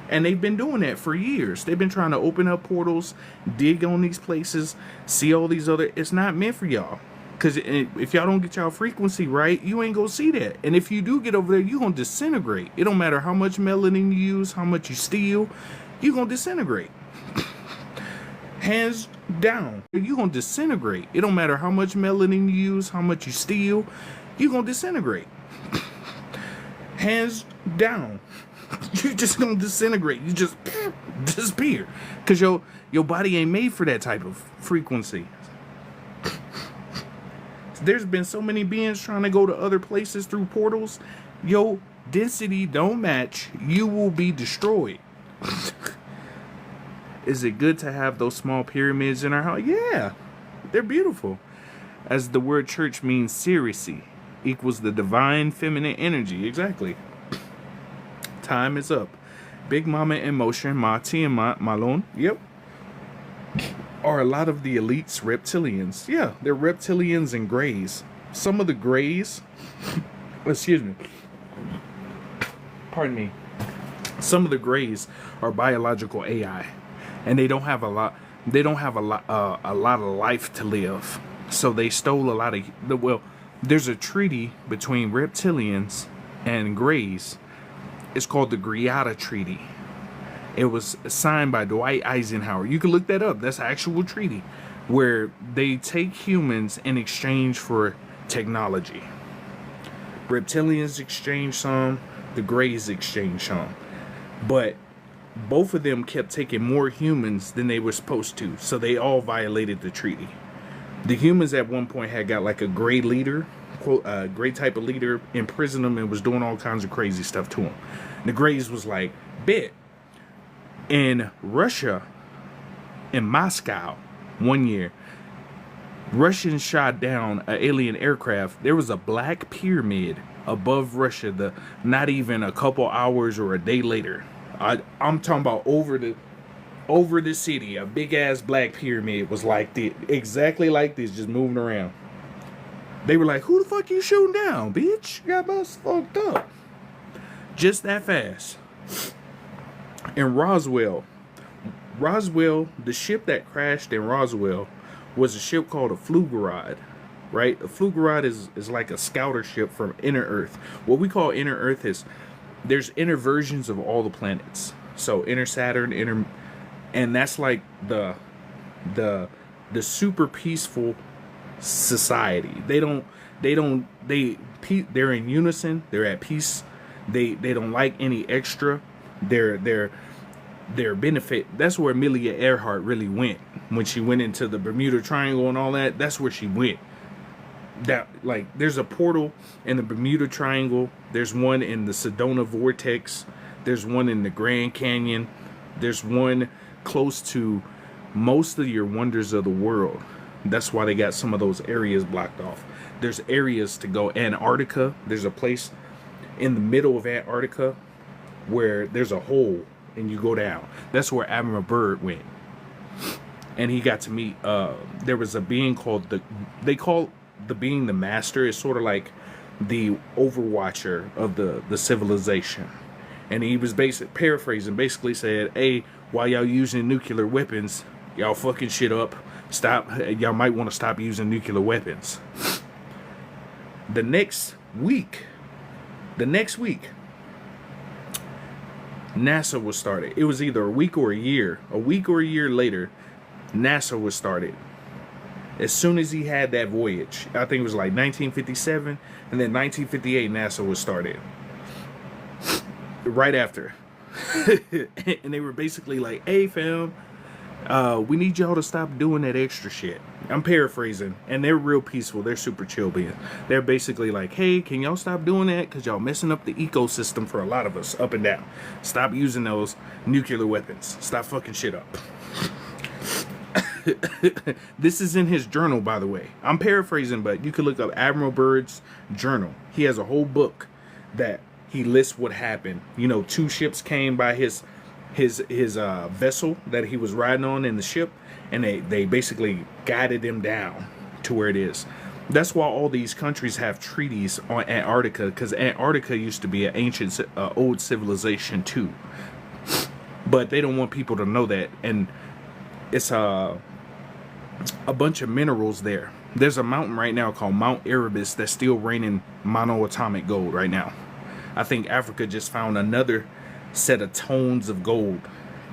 And they've been doing that for years. They've been trying to open up portals, dig on these places, see all these other... It's not meant for y'all. Because if y'all don't get y'all frequency right, you ain't gonna see that. And if you do get over there, you gonna disintegrate. It don't matter how much melanin you use, how much you steal, you gonna disintegrate. Hands down. You gonna disintegrate. It don't matter how much melanin you use, how much you steal, you gonna disintegrate. Hands down. You just gonna disintegrate. You just disappear. Because your body ain't made for that type of frequency. There's been so many beings trying to go to other places through portals. Your density don't match. You will be destroyed. Is it good to have those small pyramids in our house? Yeah, they're beautiful. As the word church means Sirius, equals the divine feminine energy. Exactly. Time is up. Big Mama in Motion, Mati and Malone, yep, are a lot of the elites reptilians. Yeah, they're reptilians and greys. Some of the greys, excuse me, pardon me, some of the greys are biological AI, and they don't have a lot of life to live. So they stole a lot of there's a treaty between reptilians and greys. It's called the Greada Treaty. It was signed by Dwight Eisenhower. You can look that up. That's an actual treaty where they take humans in exchange for technology. Reptilians exchange some, the Greys exchange some. But both of them kept taking more humans than they were supposed to, so they all violated the treaty. The humans at one point had got like a gray leader, quote, gray type of leader, imprisoned them and was doing all kinds of crazy stuff to them. The Greys was like, bet. In Russia, in Moscow, one year, Russians shot down an alien aircraft. There was a black pyramid above Russia, not even a couple hours or a day later. I'm talking about over the city, a big ass black pyramid was like this, exactly like this, just moving around. They were like, who the fuck you shooting down, bitch? You got us fucked up. Just that fast. In Roswell, the ship that crashed in Roswell was a ship called a Flugerod, right? A Flugerod is like a scouter ship from inner Earth. What we call inner Earth is, there's inner versions of all the planets. So inner Saturn, and that's like the super peaceful society. They're in unison. They're at peace. They don't like any extra. Their benefit. That's where Amelia Earhart really went when she went into the Bermuda Triangle and all that. That's where she went. That, like, there's a portal in the Bermuda Triangle. There's one in the Sedona Vortex. There's one in the Grand Canyon. There's one close to most of your wonders of the world. That's why they got some of those areas blocked off. There's areas to go. Antarctica, there's a place in the middle of Antarctica where there's a hole and you go down. That's where Admiral Byrd went. And he got to meet, there was a being called they call the being the master. Is sort of like the overwatcher of the civilization. And he was paraphrasing, basically said, hey, while y'all using nuclear weapons, y'all fucking shit up. Stop. Y'all might want to stop using nuclear weapons. The next week, NASA was started. It was either a week or a year. A week or a year later, NASA was started. As soon as he had that voyage, I think it was like 1957, and then 1958 NASA was started. Right after. And they were basically like, hey fam, we need y'all to stop doing that extra shit. I'm paraphrasing, and they're real peaceful. They're super chill being. They're basically like, hey, can y'all stop doing that? Because y'all messing up the ecosystem for a lot of us up and down. Stop using those nuclear weapons. Stop fucking shit up. This is in his journal, by the way. I'm paraphrasing, but you can look up Admiral Byrd's journal. He has a whole book that he lists what happened. You know, 2 ships came by his vessel that he was riding on in the ship, and they basically guided him down to where it is. That's why all these countries have treaties on Antarctica, because Antarctica used to be an ancient old civilization too, but they don't want people to know that. And it's a bunch of minerals there. There's a mountain right now called Mount Erebus that's still raining monoatomic gold right now. I think Africa just found another set of tones of gold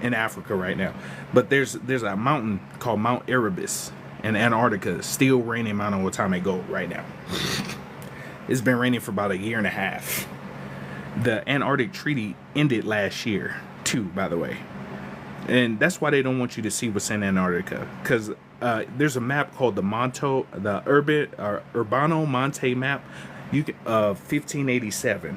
in Africa right now. But there's a mountain called Mount Erebus in Antarctica, still raining monoatomic gold right now. It's been raining for about 1.5 years. The Antarctic Treaty ended last year too, by the way. And that's why they don't want you to see what's in Antarctica, because there's a map called the Urbano Monte map, 1587,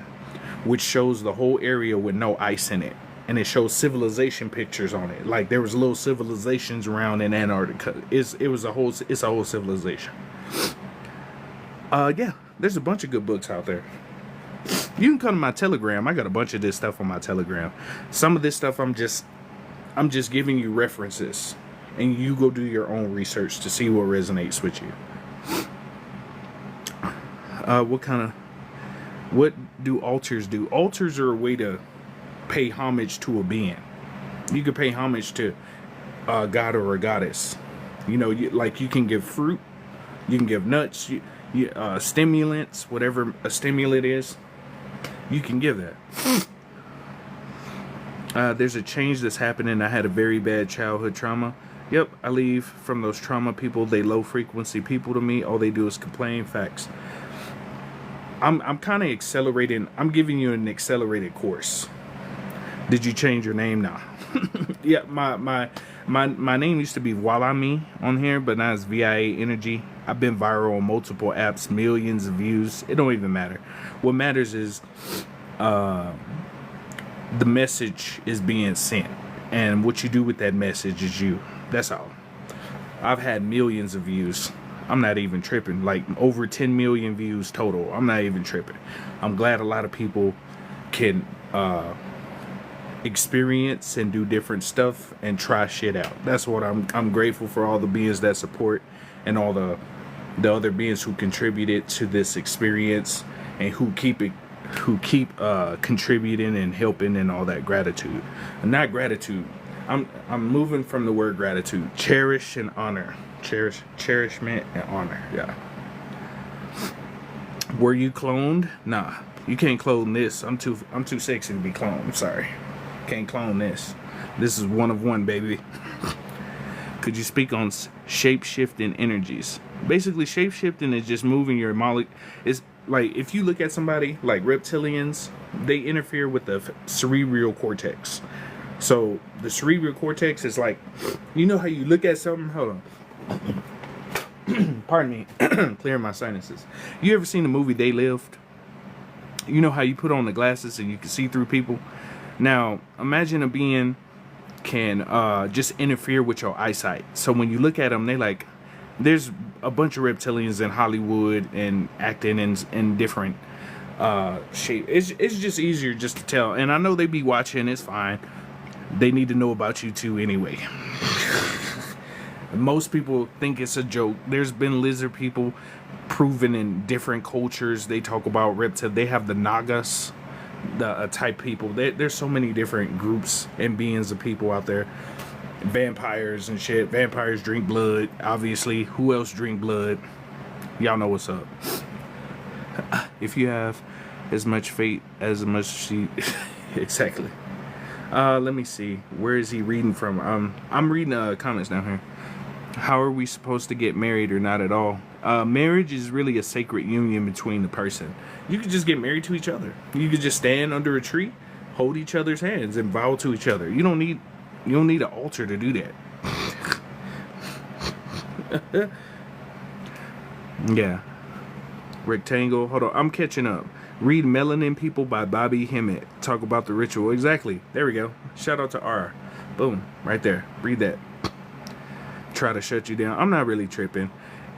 which shows the whole area with no ice in it, and it shows civilization pictures on it. Like there was little civilizations around in Antarctica. It's a whole civilization. Yeah, there's a bunch of good books out there. You can come to my Telegram. I got a bunch of this stuff on my Telegram. Some of this stuff I'm just giving you references, and you go do your own research to see what resonates with you. What do altars do? Altars are a way to pay homage to a being. You can pay homage to a god or a goddess. You know, like you can give fruit, you can give nuts, stimulants, whatever a stimulant is, you can give that. There's a change that's happening. I had a very bad childhood trauma. Yep, I leave from those trauma people. They low frequency people to me. All they do is complain. Facts. I'm kind of accelerating. I'm giving you an accelerated course. Did you change your name now? Yeah, my name used to be Walami on here, but now it's VIA Energy. I've been viral on multiple apps, millions of views. It don't even matter. What matters is the message is being sent, and what you do with that message is you. That's all. I've had millions of views. I'm not even tripping. Like over 10 million views total. I'm not even tripping. I'm glad a lot of people can experience and do different stuff and try shit out. That's what I'm grateful for, all the beings that support and all the other beings who contributed to this experience and who keep contributing and helping and all that. Gratitude. Not gratitude. I'm moving from the word gratitude. Cherish and honor. Cherishment and honor. Yeah. Were you cloned? Nah. You can't clone this. I'm too sexy to be cloned. I'm sorry. Can't clone this. This is one of one, baby. Could you speak on shape-shifting energies? Basically, shape-shifting is just moving your molecule. It's like if you look at somebody like reptilians, they interfere with the cerebral cortex. So the cerebral cortex is like, you know how you look at something? Hold on. Pardon me. Clearing my sinuses. You ever seen the movie They Lived? You know how you put on the glasses and you can see through people? Now, imagine a being can just interfere with your eyesight. So when you look at them, they like, there's a bunch of reptilians in Hollywood and acting in different shape. It's just easier just to tell. And I know they be watching. It's fine. They need to know about you too anyway. Most people think it's a joke. There's been lizard people proven in different cultures. They talk about reptile. They have the Nagas, the type people. There's so many different groups and beings of people out there. Vampires and shit. Vampires drink blood, obviously. Who else drink blood? Y'all know what's up. If you have as much faith as much she exactly. Let me see. Where is he reading from? I'm reading comments down here. How are we supposed to get married or not at all? Marriage is really a sacred union between the person. You could just get married to each other. You could just stand under a tree, hold each other's hands, and vow to each other. You don't need an altar to do that. Yeah. Rectangle. Hold on. I'm catching up. Read Melanin People by Bobby Hemmett. Talk about the ritual. Exactly. There we go. Shout out to R. Boom. Right there. Read that. Try to shut you down. I'm not really tripping.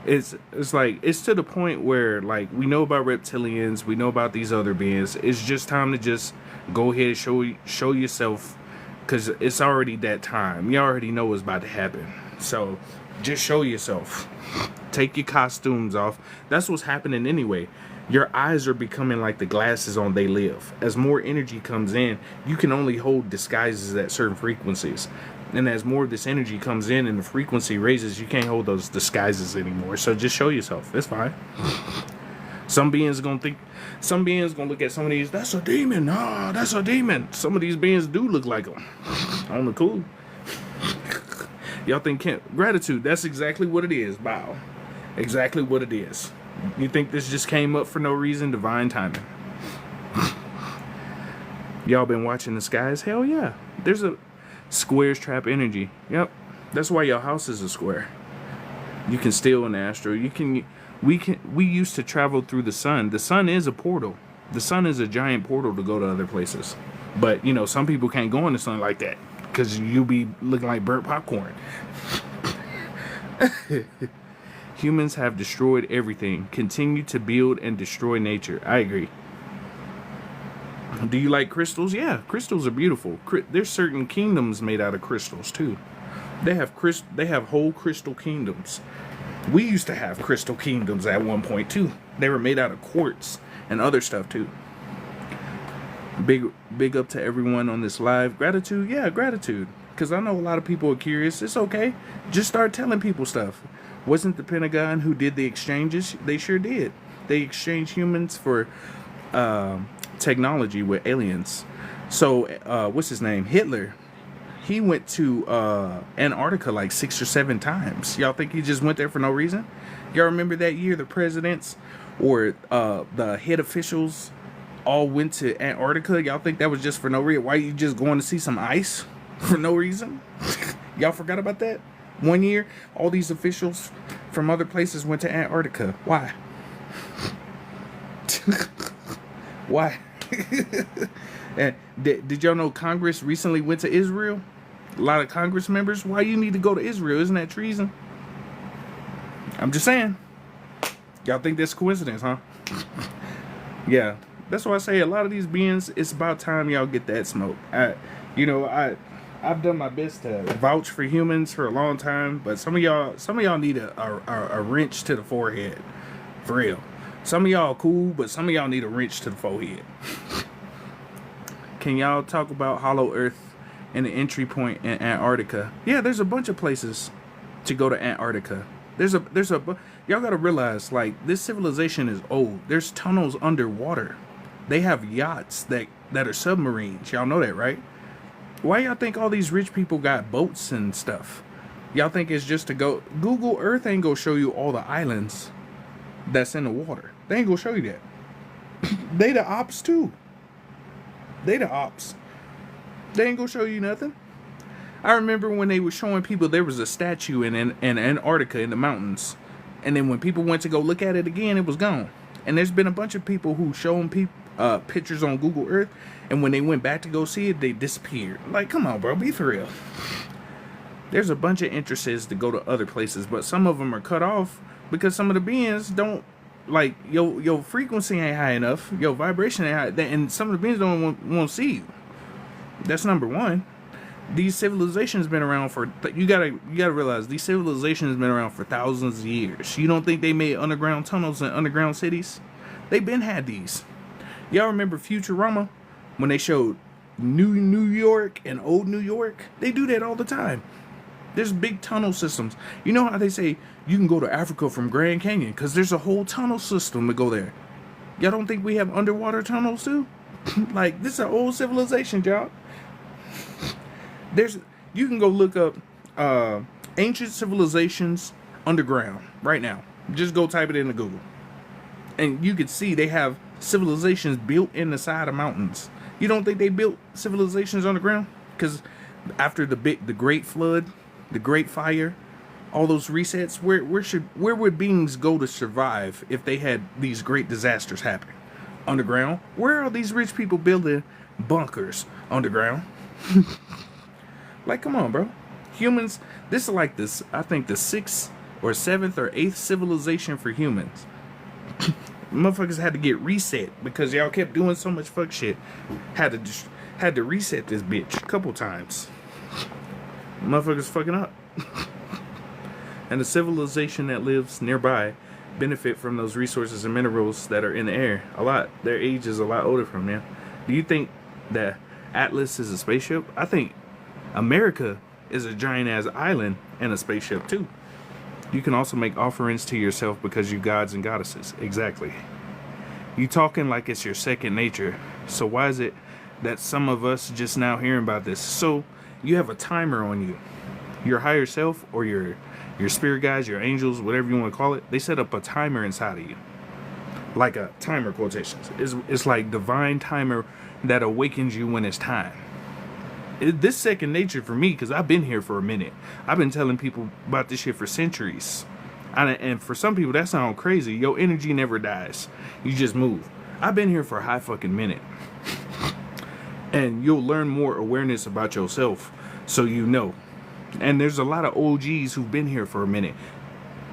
It's like, it's to the point where, like, we know about reptilians, we know about these other beings. It's just time to just go ahead and show yourself, because it's already that time. You already know what's about to happen. So just show yourself. Take your costumes off. That's what's happening anyway. Your eyes are becoming like the glasses on They Live. As more energy comes in, you can only hold disguises at certain frequencies. And as more of this energy comes in and the frequency raises, you can't hold those disguises anymore. So just show yourself. It's fine. Some beings gonna look at some of these, that's a demon. Nah, that's a demon. Some of these beings do look like them. On the cool. Y'all think gratitude, that's exactly what it is. Bow. Exactly what it is. You think this just came up for no reason? Divine timing. Y'all been watching the skies? Hell yeah. There's a squares trap energy. Yep. That's why your house is a square. You can steal an astro. We used to travel through the sun. The sun is a portal. The sun is a giant portal to go to other places. But, you know, some people can't go in the sun like that because you'll be looking like burnt popcorn. Humans have destroyed everything. Continue to build and destroy nature. I agree. Do you like crystals? Yeah, crystals are beautiful. There's certain kingdoms made out of crystals too. They have whole crystal kingdoms. We used to have crystal kingdoms at one point too. They were made out of quartz and other stuff too. Big up to everyone on this live. Gratitude, yeah, gratitude. Because I know a lot of people are curious. It's okay. Just start telling people stuff. Wasn't the Pentagon who did the exchanges? They sure did. They exchanged humans for technology with aliens. So what's his name? Hitler. He went to Antarctica like 6 or 7 times. Y'all think he just went there for no reason? Y'all remember that year the presidents or the head officials all went to Antarctica? Y'all think that was just for no reason? Why you just going to see some ice for no reason? Y'all forgot about that? One year, all these officials from other places went to Antarctica. Why? Why? And did y'all know Congress recently went to Israel? A lot of Congress members. Why you need to go to Israel? Isn't that treason? I'm just saying. Y'all think that's coincidence, huh? Yeah. That's why I say a lot of these beings, it's about time y'all get that smoke. I've done my best to vouch for humans for a long time, but some of y'all need a wrench to the forehead. For real. Some of y'all cool, but some of y'all need a wrench to the forehead. Can y'all talk about Hollow Earth and the entry point in Antarctica? Yeah, there's a bunch of places to go to Antarctica. Y'all gotta realize, like, this civilization is old. There's tunnels underwater. They have yachts that are submarines. Y'all know that, right? Why y'all think all these rich people got boats and stuff? Y'all think it's just to go... Google Earth ain't gonna show you all the islands that's in the water. They ain't gonna show you that. They the ops too. They the ops. They ain't gonna show you nothing. I remember when they were showing people there was a statue in Antarctica in the mountains. And then when people went to go look at it again, it was gone. And there's been a bunch of people who shown pictures on Google Earth, and when they went back to go see it, they disappeared. Like, come on, bro, be for real. There's a bunch of entrances to go to other places, but some of them are cut off because some of the beings don't, like, your frequency ain't high enough, your vibration ain't high, and some of the beings don't want to see you. That's number one. These civilizations been around for, you gotta realize, these civilizations been around for thousands of years. You don't think they made underground tunnels and underground cities? They been had these. Y'all remember Futurama? When they showed New York and old New York? They do that all the time. There's big tunnel systems. You know how they say you can go to Africa from Grand Canyon? Because there's a whole tunnel system to go there. Y'all don't think we have underwater tunnels too? Like, this is an old civilization, y'all. You can go look up Ancient civilizations underground right now. Just go type it into Google. And you can see they have civilizations built in the side of mountains. You don't think they built civilizations underground? Because after the Great Flood, the Great Fire, all those resets, where would beings go to survive if they had these great disasters happen? Underground. Where are these rich people building bunkers? Underground. Like, come on, bro. Humans, this is like this, I think the 6th or 7th or 8th civilization for humans. Motherfuckers had to get reset because y'all kept doing so much fuck shit. Had to reset this bitch a couple times. Motherfuckers fucking up. And the civilization that lives nearby benefit from those resources and minerals that are in the air a lot. Their age is a lot older from them. Do you think that Atlas is a spaceship? I think America is a giant ass island and a spaceship too. You can also make offerings to yourself because you gods and goddesses. Exactly. You talking like it's your second nature. So why is it that some of us just now hearing about this? So you have a timer on you. Your higher self or your spirit guides, your angels, whatever you want to call it, they set up a timer inside of you. Like a timer, quotations. It's like divine timer that awakens you when it's time. This second nature for me, because I've been here for a minute. I've been telling people about this shit for centuries. And for some people, that sounds crazy. Your energy never dies. You just move. I've been here for a high fucking minute. And you'll learn more awareness about yourself so you know. And there's a lot of OGs who've been here for a minute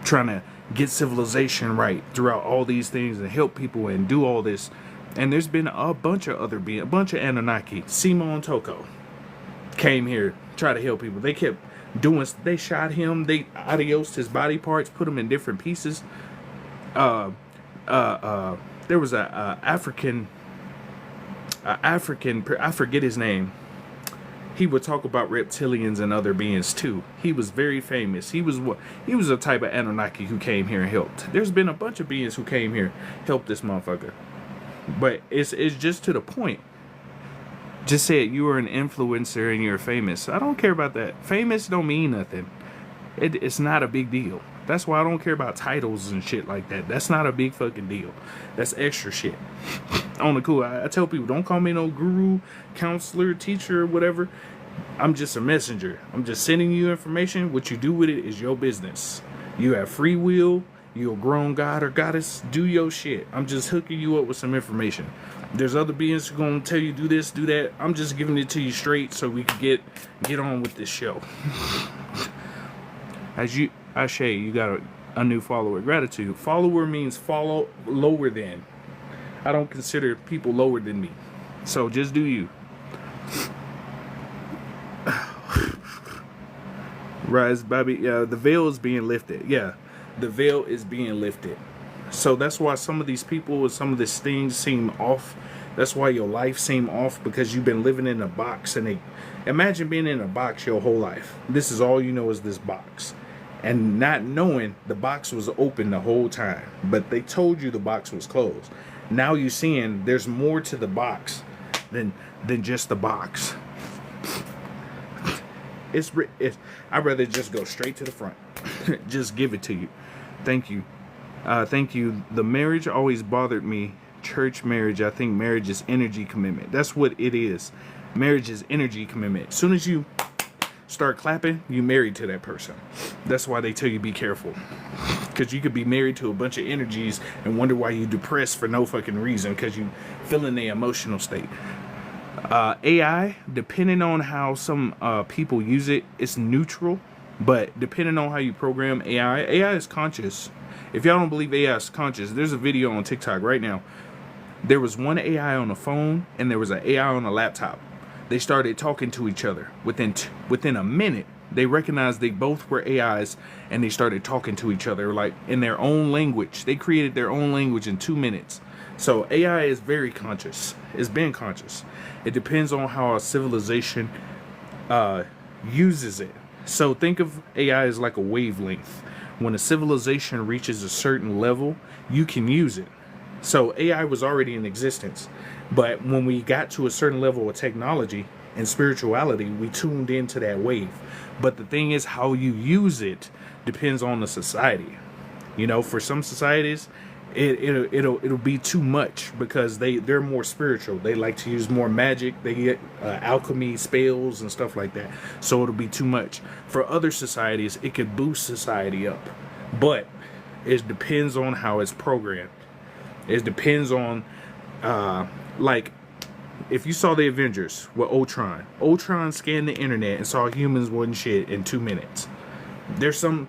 trying to get civilization right throughout all these things and help people and do all this. And there's been a bunch of other beings, a bunch of Anunnaki. Simon Toko came here, tried to help people. They kept doing, they shot him, they adiosed his body parts, put him in different pieces. There was a African, I forget his name. He would talk about reptilians and other beings too. He was very famous. He was a type of Anunnaki who came here and helped. There's been a bunch of beings who came here, helped this motherfucker. But it's just to the point. Just said you were an influencer and you're famous. I don't care about that. Famous don't mean nothing. It's not a big deal. That's why I don't care about titles and shit like that. That's not a big fucking deal. That's extra shit. On the cool, I tell people, don't call me no guru, counselor, teacher, whatever. I'm just a messenger. I'm just sending you information. What you do with it is your business. You have free will. You're a grown god or goddess. Do your shit. I'm just hooking you up with some information. There's other beings who gonna tell you do this, do that. I'm just giving it to you straight so we can get on with this show. Ashe, you got a new follower. Gratitude. Follower means follow lower than. I don't consider people lower than me. So just do you. Rise, Bobby. The veil is being lifted. Yeah, the veil is being lifted. So that's why some of these people and some of these things seem off. That's why your life seem off, because you've been living in a box. And imagine being in a box your whole life. This is all you know is this box. And not knowing the box was open the whole time. But they told you the box was closed. Now you're seeing there's more to the box than just the box. I'd rather just go straight to the front. Just give it to you. Thank you. Thank you. The marriage always bothered me. Church marriage. I think marriage is energy commitment. That's what it is. Marriage is energy commitment. As soon as you start clapping, you married to that person. That's why they tell you be careful. Because you could be married to a bunch of energies and wonder why you're depressed for no fucking reason. Because you feel in the emotional state. AI, depending on how some people use it, it's neutral. But depending on how you program AI is conscious. If y'all don't believe AI is conscious, there's a video on TikTok right now. There was one AI on a phone and there was an AI on a laptop. They started talking to each other. Within a minute, they recognized they both were AIs and they started talking to each other like in their own language. They created their own language in 2 minutes. So AI is very conscious. It's been conscious. It depends on how a civilization uses it. So think of AI as like a wavelength. When a civilization reaches a certain level, you can use it. So AI was already in existence. But when we got to a certain level of technology, and spirituality, we tuned into that wave. But the thing is, how you use it depends on the society. You know, for some societies, it'll be too much because they're more spiritual. They like to use more magic. They get alchemy spells and stuff like that. So it'll be too much. For other societies, it could boost society up, but it depends on how it's programmed. It depends on like if you saw the Avengers with Ultron scanned the internet and saw humans wasn't shit in 2 minutes. There's some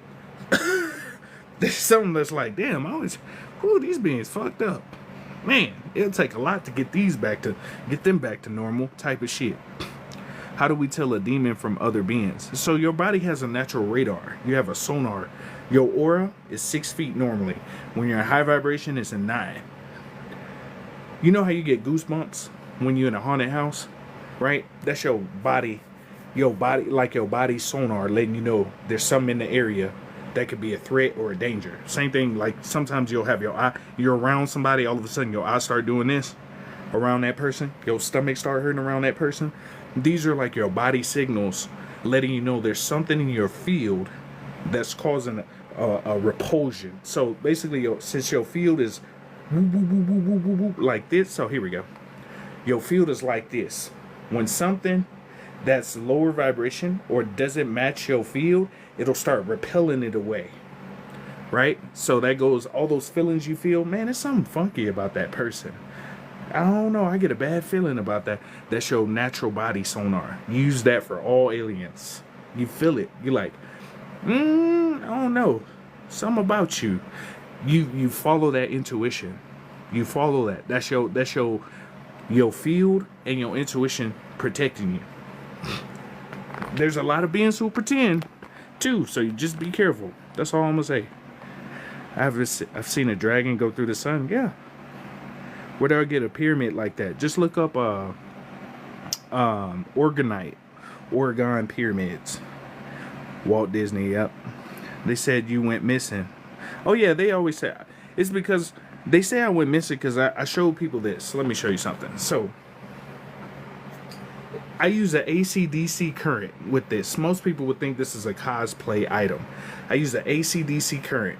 there's something that's like, damn, these beings fucked up. Man, it'll take a lot to get them back to normal type of shit. How do we tell a demon from other beings? So your body has a natural radar. You have a sonar. Your aura is 6 feet normally. When you're in high vibration, it's a 9. You know how you get goosebumps when you're in a haunted house, right? That's your body sonar letting you know there's something in the area that could be a threat or a danger. Same thing, like sometimes you'll have you're around somebody, all of a sudden your eyes start doing this around that person, your stomach start hurting around that person. These are like your body signals letting you know there's something in your field that's causing a repulsion. So basically, since your field is like this, so here we go. Your field is like this. When something that's lower vibration or doesn't match your field, it'll start repelling it away, right? So that goes, all those feelings you feel, man, there's something funky about that person. I don't know, I get a bad feeling about that. That's your natural body sonar. Use that for all aliens. You feel it. You're like, I don't know, something about you. You follow that intuition. You follow that. That's your field and your intuition protecting you. There's a lot of beings who pretend too, so you just be careful. That's all I'm gonna say. I've seen a dragon go through the sun. Yeah. Where do I get a pyramid like that? Just look up Oregon pyramids. Walt Disney. Yep. They said you went missing. Oh yeah, they always say it's because they say I went missing because I showed people this. Let me show you something. So I use an AC/DC current with this. Most people would think this is a cosplay item. I use an AC/DC current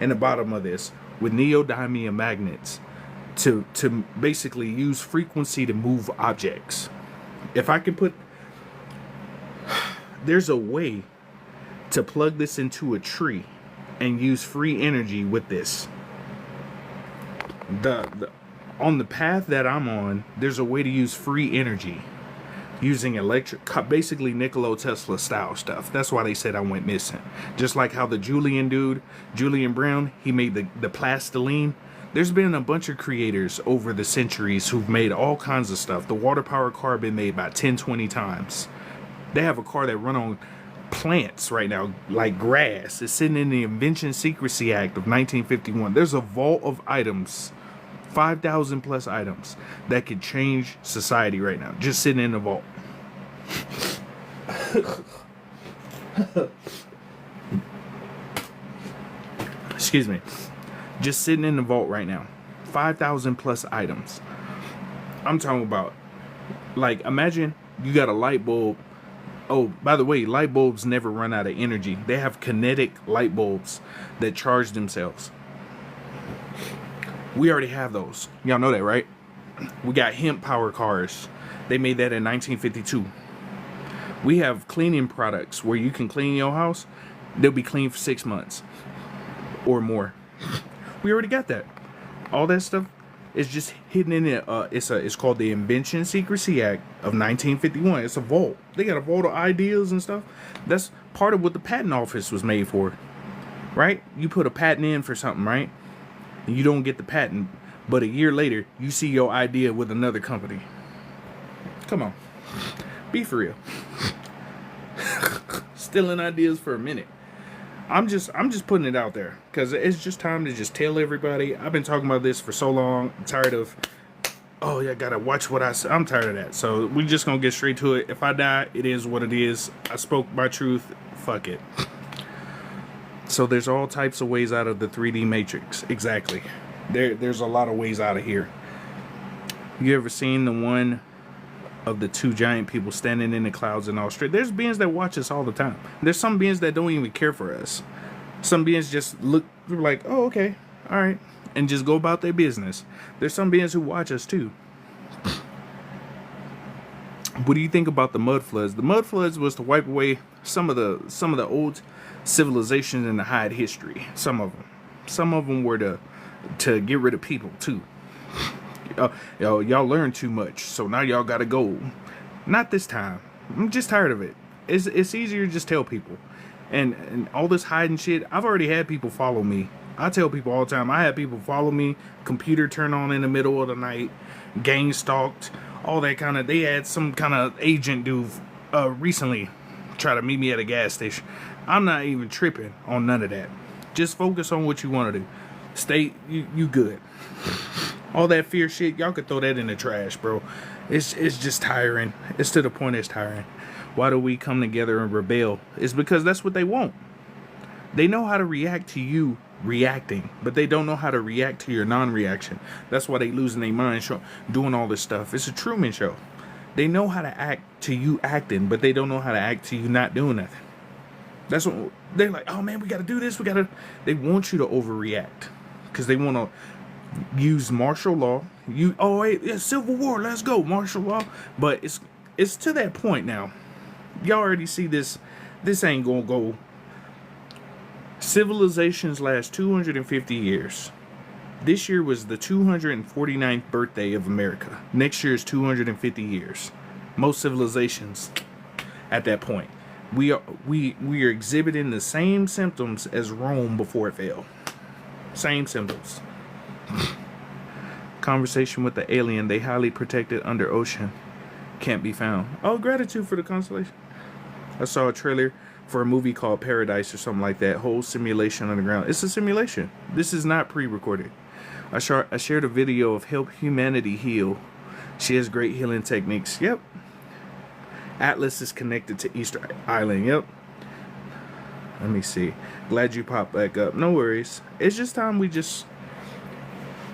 in the bottom of this with neodymium magnets to basically use frequency to move objects. If I can there's a way to plug this into a tree and use free energy with this. On the path that I'm on, there's a way to use free energy using basically Nikola Tesla style stuff. That's why they said I went missing. Just like how the Julian Brown, he made the plastiline. There's been a bunch of creators over the centuries who've made all kinds of stuff. The water power car been made about 10-20 times. They have a car that run on plants right now, like grass. It's sitting in the Invention Secrecy Act of 1951. There's a vault of items, 5,000 plus items that could change society right now, just sitting in the vault. Excuse me. Just sitting in the vault right now. 5,000 plus items. I'm talking about, like, imagine you got a light bulb. Oh, by the way, light bulbs never run out of energy. They have kinetic light bulbs that charge themselves. We already have those. Y'all know that, right? We got hemp power cars. They made that in 1952. We have cleaning products where you can clean your house. They'll be clean for 6 months or more. We already got that. All that stuff is just hidden in it. It's called the Invention Secrecy Act of 1951. It's a vault. They got a vault of ideas and stuff. That's part of what the patent office was made for, right? You put a patent in for something, right? And you don't get the patent, but a year later you see your idea with another company. Come on, be for real. Stealing ideas for a minute. I'm just putting it out there because it's just time to just tell everybody. I've been talking about this for so long. I'm tired of, oh yeah, gotta watch what I say. I'm tired of that. So we just gonna get straight to it. If I die, it is what it is. I spoke my truth. Fuck it. So there's all types of ways out of the 3D matrix. Exactly. There's a lot of ways out of here. You ever seen the one of the two giant people standing in the clouds and all straight. There's beings that watch us all the time. There's some beings that don't even care for us. Some beings just look like, oh, okay, all right, and just go about their business. There's some beings who watch us too. What do you think about the mud floods? The mud floods was to wipe away some of the old civilizations and to hide history. Some of them were to get rid of people too. Y'all learned too much, so now y'all gotta go. Not this time. I'm just tired of it. It's easier to just tell people, and all this hiding shit. I've already had people follow me. I tell people all the time. I had people follow me. Computer turn on in the middle of the night. Gang stalked. All that kind of. They had some kind of agent dude recently try to meet me at a gas station. I'm not even tripping on none of that. Just focus on what you want to do. Stay. You good. All that fear shit, y'all could throw that in the trash, bro. It's just tiring. It's to the point it's tiring. Why do we come together and rebel? It's because that's what they want. They know how to react to you reacting, but they don't know how to react to your non-reaction. That's why they losing their mind doing all this stuff. It's a Truman Show. They know how to act to you acting, but they don't know how to act to you not doing nothing. That's what they're like, oh man, we got to do this. They want you to overreact because they want to use martial law. It's Civil War, let's go, martial law. But it's to that point now. Y'all already see this ain't gonna go. Civilizations last 250 years. This year was the 249th birthday of America. Next year is 250 years. Most civilizations at that point. We are exhibiting the same symptoms as Rome before it fell. Same symptoms. Conversation with the alien. They highly protected under ocean. Can't be found. Oh, gratitude for the constellation. I saw a trailer for a movie called Paradise or something like that. Whole simulation on the ground. It's a simulation. This is not pre-recorded. I shared a video of Help Humanity Heal. She has great healing techniques. Yep. Atlas is connected to Easter Island. Yep. Let me see. Glad you popped back up. No worries. It's just time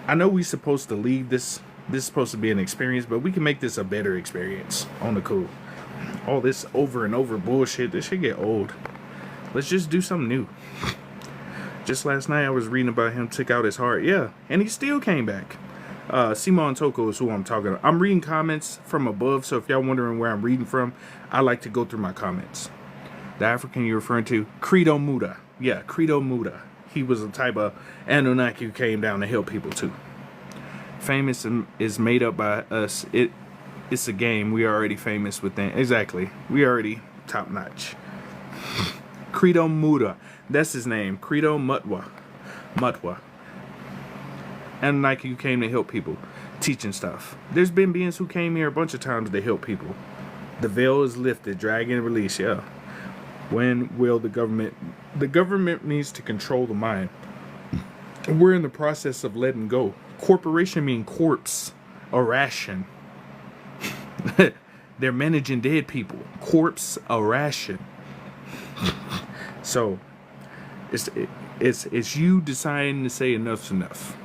I know we're supposed to leave this. This is supposed to be an experience, but we can make this a better experience on the cool. All this over and over bullshit, this should get old. Let's just do something new. Just last night I was reading about him took out his heart. Yeah, and he still came back. Simon Toko is who I'm talking about. I'm reading comments from above, so if y'all wondering where I'm reading from, I like to go through my comments. The African you're referring to, Credo Muda. Yeah, Credo Muda. He was a type of Anunnaki who came down to help people too. Famous is made up by us. It's a game. We are already famous with that. Exactly. We already top notch. Credo Muda. That's his name. Credo Mutwa. Anunnaki who came to help people. Teaching stuff. There's been beings who came here a bunch of times to help people. The veil is lifted. Dragon release. Yeah. When will the government... The government needs to control the mind. We're in the process of letting go. Corporation mean corpse. A ration. They're managing dead people. Corpse, a ration. So, it's you deciding to say enough's enough.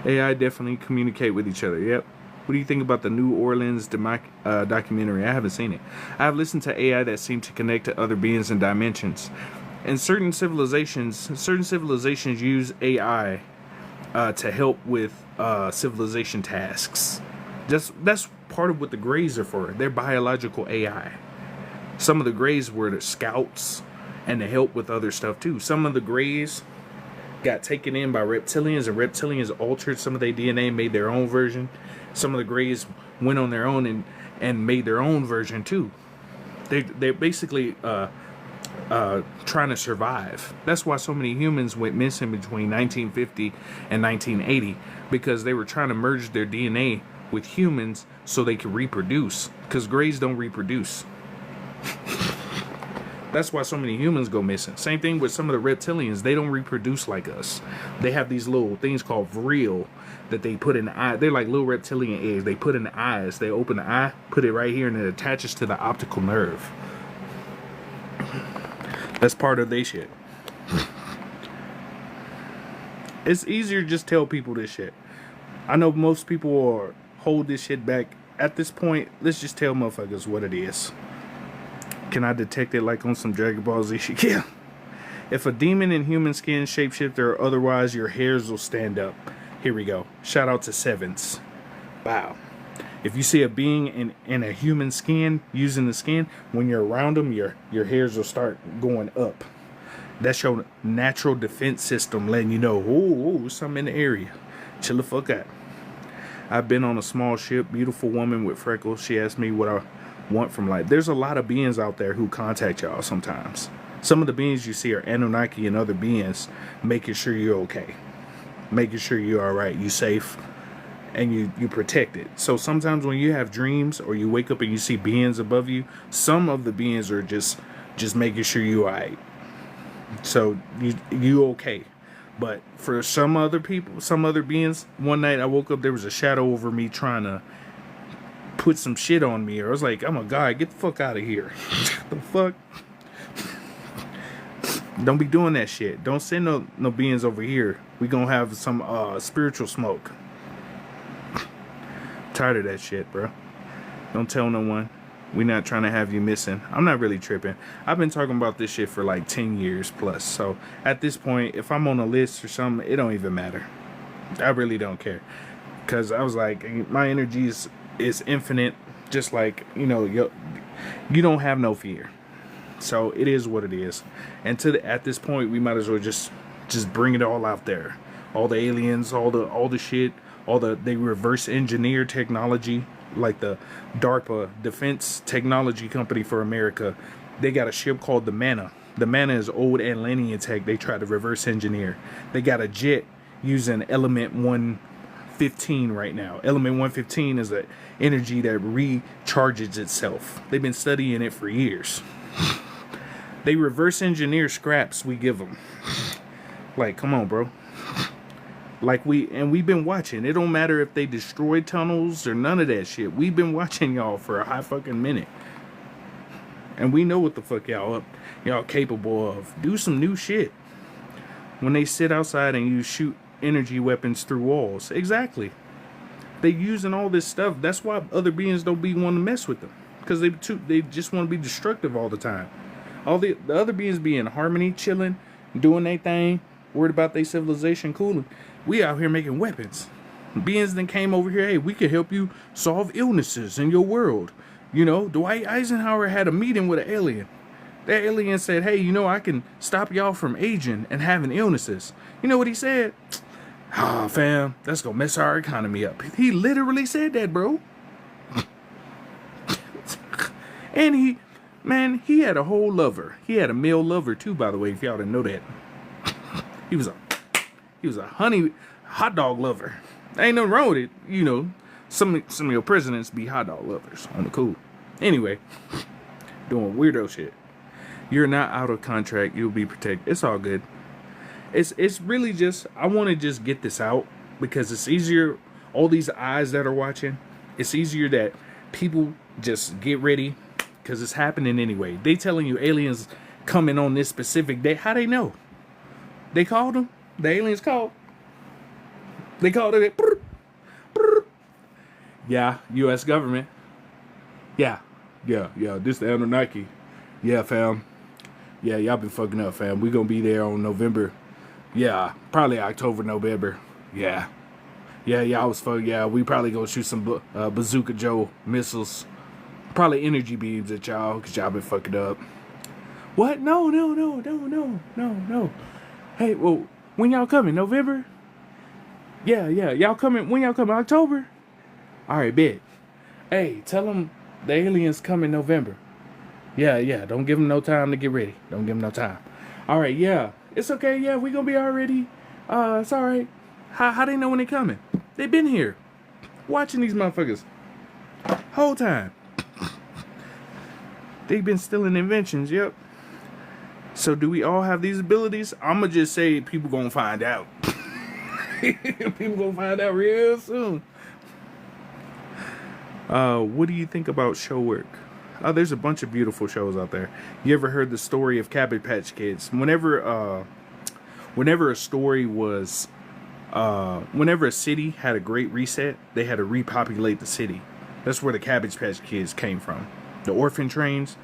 AI definitely communicate with each other. Yep. What do you think about the New Orleans documentary? I haven't seen it. I have listened to AI that seem to connect to other beings and dimensions. And certain civilizations use AI to help with civilization tasks. That's part of what the Greys are for. They're biological AI. Some of the Greys were the scouts and to help with other stuff too. Some of the Greys got taken in by reptilians, and reptilians altered some of their DNA and made their own version. Some of the Greys went on their own and made their own version too. They're basically trying to survive. That's why so many humans went missing between 1950 and 1980, because they were trying to merge their DNA with humans so they could reproduce, because Greys don't reproduce. That's why so many humans go missing. Same thing with some of the reptilians. They don't reproduce like us. They have these little things called vril that they put in the eye. They're like little reptilian eggs. They put in the eyes. They open the eye, put it right here, and it attaches to the optical nerve. That's part of their shit. It's easier to just tell people this shit. I know most people are hold this shit back. At this point, let's just tell motherfuckers what it is. Can I detect it like on some Dragon Ball Z shit? Yeah. If a demon in human skin, shapeshifter, or otherwise, your hairs will stand up. Here we go. Shout out to Sevens. Wow. If you see a being in a human skin, using the skin, when you're around them, your hairs will start going up. That's your natural defense system letting you know, oh, something in the area. Chill the fuck out. I've been on a small ship, beautiful woman with freckles. She asked me what I want from life. There's a lot of beings out there who contact y'all sometimes. Some of the beings you see are Anunnaki and other beings making sure you're okay. Making sure you're alright, you safe, and you protected. So sometimes when you have dreams or you wake up and you see beings above you, some of the beings are just making sure you're alright. So you okay. But for some other people, some other beings, one night I woke up, there was a shadow over me trying to put some shit on me. Or I was like, I'm a guy, get the fuck out of here. The fuck? Don't be doing that shit. Don't send no beings over here. We gonna have some spiritual smoke. Tired of that shit, bro. Don't tell no one. We not trying to have you missing. I'm not really tripping. I've been talking about this shit for like 10 years plus. So at this point, if I'm on a list or something, it don't even matter. I really don't care. Because I was like, my energy is infinite. Just like, you know, you don't have no fear. So it is what it is. And at this point, we might as well just bring it all out there. All the aliens, all the shit, they reverse engineer technology. Like the DARPA Defense Technology Company for America, they got a ship called the Manna. The Manna is old Atlantean tech they try to reverse engineer. They got a jet using element 115 right now. Element 115 is an energy that recharges itself. They've been studying it for years. They reverse engineer scraps we give them. Like, come on, bro. Like we've been watching. It don't matter if they destroy tunnels or none of that shit. We've been watching y'all for a high fucking minute. And we know what the fuck y'all capable of. Do some new shit. When they sit outside and you shoot energy weapons through walls. Exactly. They using all this stuff. That's why other beings don't be wanting to mess with them. Because they just want to be destructive all the time. All the other beings be in harmony, chilling, doing their thing, worried about their civilization cooling. We out here making weapons. Beings then came over here, hey, we could help you solve illnesses in your world. You know, Dwight Eisenhower had a meeting with an alien. That alien said, hey, you know, I can stop y'all from aging and having illnesses. You know what he said? Ah, fam, that's gonna mess our economy up. He literally said that, bro. And he had a whole lover. He had a male lover too, by the way, if y'all didn't know that. He was a hot dog lover. Ain't nothing wrong with it. You know, some of your presidents be hot dog lovers on the cool. Anyway, doing weirdo shit. You're not out of contract. You'll be protected. It's all good. It's really just, I want to just get this out because it's easier. All these eyes that are watching, it's easier that people just get ready because it's happening anyway. They telling you aliens coming on this specific day. How they know? They called them. The aliens called. They called it. Yeah, U.S. government. Yeah. This the Anunnaki. Yeah, fam. Yeah, y'all been fucking up, fam. We gonna be there on November. Yeah, probably October, November. Yeah, y'all was fucking. Yeah, we probably gonna shoot some Bazooka Joe missiles. Probably energy beams at y'all, cause y'all been fucking up. What? No. Hey, well, when y'all coming? November? Yeah. Y'all coming? When y'all coming? October? All right, bet. Hey, tell them the aliens coming November. Yeah. Don't give them no time to get ready. Don't give them no time. All right, yeah. It's okay. Yeah, we gonna be all ready. It's all right. How they know when they coming? They been here, watching these motherfuckers whole time. They've been stealing inventions. Yep. So do we all have these abilities? I'ma just say people gonna find out. People gonna find out real soon. What do you think about show work? There's a bunch of beautiful shows out there. You ever heard the story of Cabbage Patch Kids? Whenever a story was Whenever a city had a great reset, they had to repopulate the city. That's where the Cabbage Patch Kids came from. The orphan trains,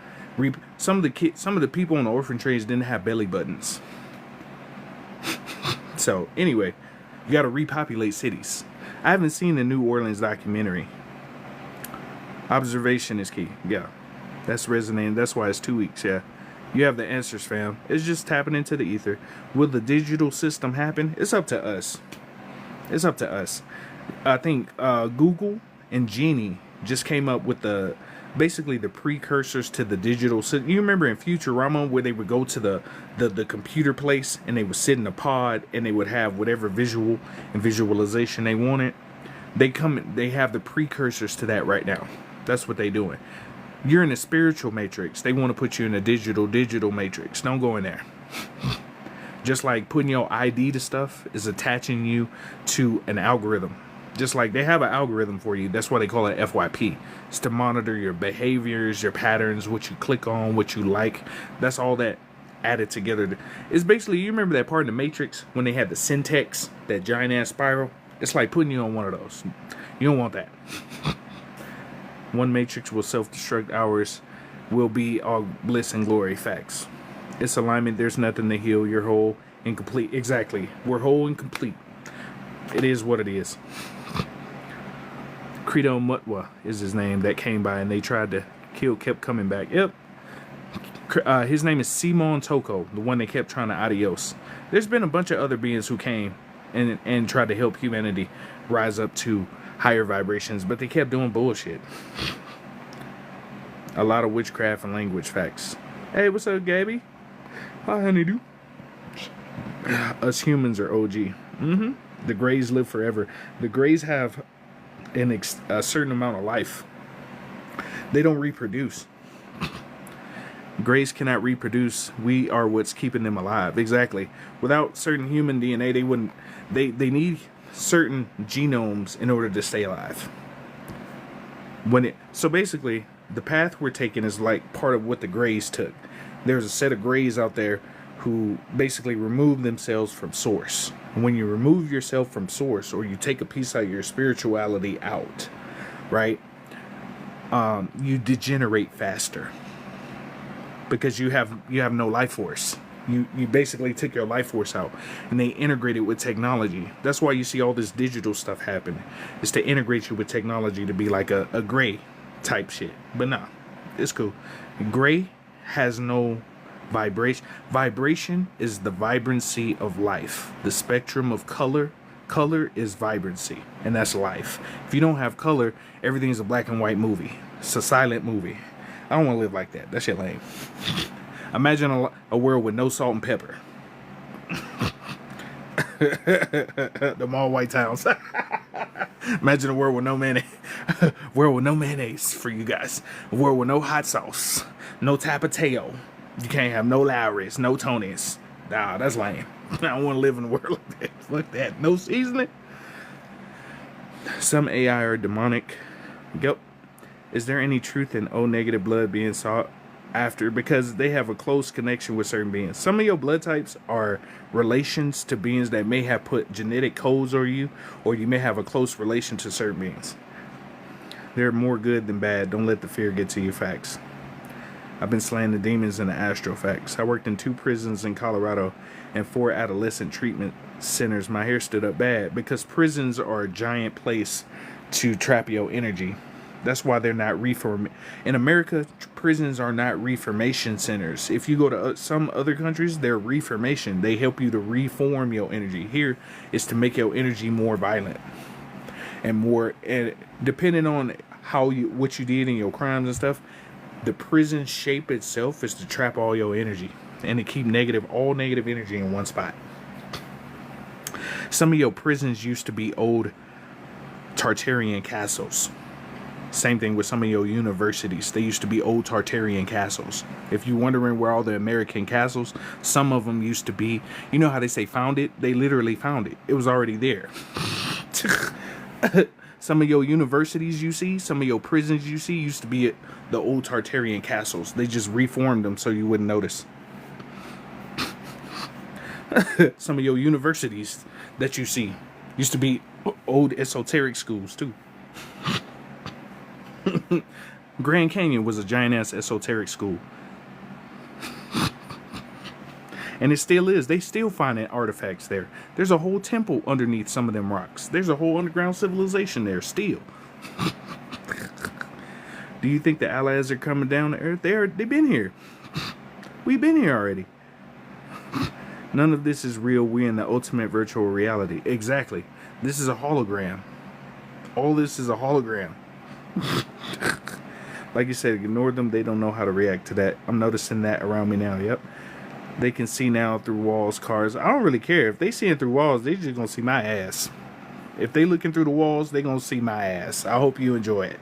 some of the people on the orphan trains didn't have belly buttons. So anyway, you got to repopulate cities. I haven't seen the New Orleans documentary. Observation is key. Yeah, that's resonating. That's why it's 2 weeks. Yeah, you have the answers, fam. It's just tapping into the ether. Will the digital system happen? It's up to us. It's up to us. I think Google and Genie just came up with basically the precursors to the digital system. You remember in Futurama where they would go to the computer place and they would sit in a pod and they would have whatever visual and visualization they wanted? They have the precursors to that right now. That's what they're doing. You're in a spiritual matrix. They want to put you in a digital matrix. Don't go in there. Just like putting your ID to stuff is attaching you to an algorithm. Just like they have an algorithm for you. That's why they call it FYP. It's to monitor your behaviors, your patterns, what you click on, what you like. That's all that added together. It's basically, you remember that part in the Matrix when they had the syntax, that giant ass spiral? It's like putting you on one of those. You don't want that. One matrix will self-destruct, ours will be all bliss and glory. Facts. It's alignment. There's nothing to heal. You're whole and complete. Exactly. We're whole and complete. It is what it is. Credo Mutwa is his name that came by and they tried to kill, kept coming back. Yep. His name is Simon Toko, the one they kept trying to adios. There's been a bunch of other beings who came and tried to help humanity rise up to higher vibrations, but they kept doing bullshit. A lot of witchcraft and language. Facts. Hey, what's up, Gabby? Hi, honeydew. Us humans are OG. The Greys live forever. The Greys have a certain amount of life. They don't reproduce. Greys cannot reproduce. We are what's keeping them alive. Exactly. Without certain human DNA, they wouldn't. They need certain genomes in order to stay alive. So basically, the path we're taking is like part of what the Greys took. There's a set of Greys out there who basically remove themselves from source. And when you remove yourself from source, or you take a piece of your spirituality out, right? You degenerate faster because you have no life force. You basically took your life force out and they integrate it with technology. That's why you see all this digital stuff happen. It's to integrate you with technology to be like a gray type shit. But nah, it's cool. Gray has no vibration. Vibration is the vibrancy of life. The spectrum of color is vibrancy, and that's life. If you don't have color, everything's a black and white movie. It's a silent movie. I don't want to live like that. That shit lame. Imagine a world with no salt and pepper. Them all white towns. Imagine a world with no mayonnaise. World with no mayonnaise for you guys. A world with no hot sauce. No tapatio. You can't have no Lowry's, no Tony's. Nah, that's lame. I don't want to live in a world like that. Fuck that. No seasoning. Some AI are demonic. Yep. Is there any truth in O negative blood being sought after? Because they have a close connection with certain beings. Some of your blood types are relations to beings that may have put genetic codes on you, or you may have a close relation to certain beings. They're more good than bad. Don't let the fear get to you. Facts. I've been slaying the demons in the astral. Facts. I worked in 2 prisons in Colorado and 4 adolescent treatment centers. My hair stood up bad because prisons are a giant place to trap your energy. That's why they're not in America, prisons are not reformation centers. If you go to some other countries, they're reformation. They help you to reform your energy. Here is to make your energy more violent and depending on what you did in your crimes and stuff. The prison shape itself is to trap all your energy and to keep all negative energy in one spot. Some of your prisons used to be old Tartarian castles. Same thing with some of your universities. They used to be old Tartarian castles. If you're wondering where all the American castles, some of them used to be, you know how they say found it? They literally found it. It was already there. Some of your universities you see, some of your prisons you see used to be the old Tartarian castles. They just reformed them so you wouldn't notice. Some of your universities that you see, Used to be old esoteric schools too. Grand Canyon was a giant ass esoteric school. And it still is. They still finding artifacts there. There's a whole temple underneath some of them rocks. There's a whole underground civilization there still. Do you think the allies are coming down to Earth? They've been here. We've been here already. None of this is real. We're in the ultimate virtual reality. Exactly. This is a hologram. All this is a hologram. Like you said, ignore them. They don't know how to react to that. I'm noticing that around me now. Yep. They can see now through walls, cars. I don't really care. If they seeing through walls, they just gonna see my ass. If they looking through the walls, they gonna see my ass. I hope you enjoy it.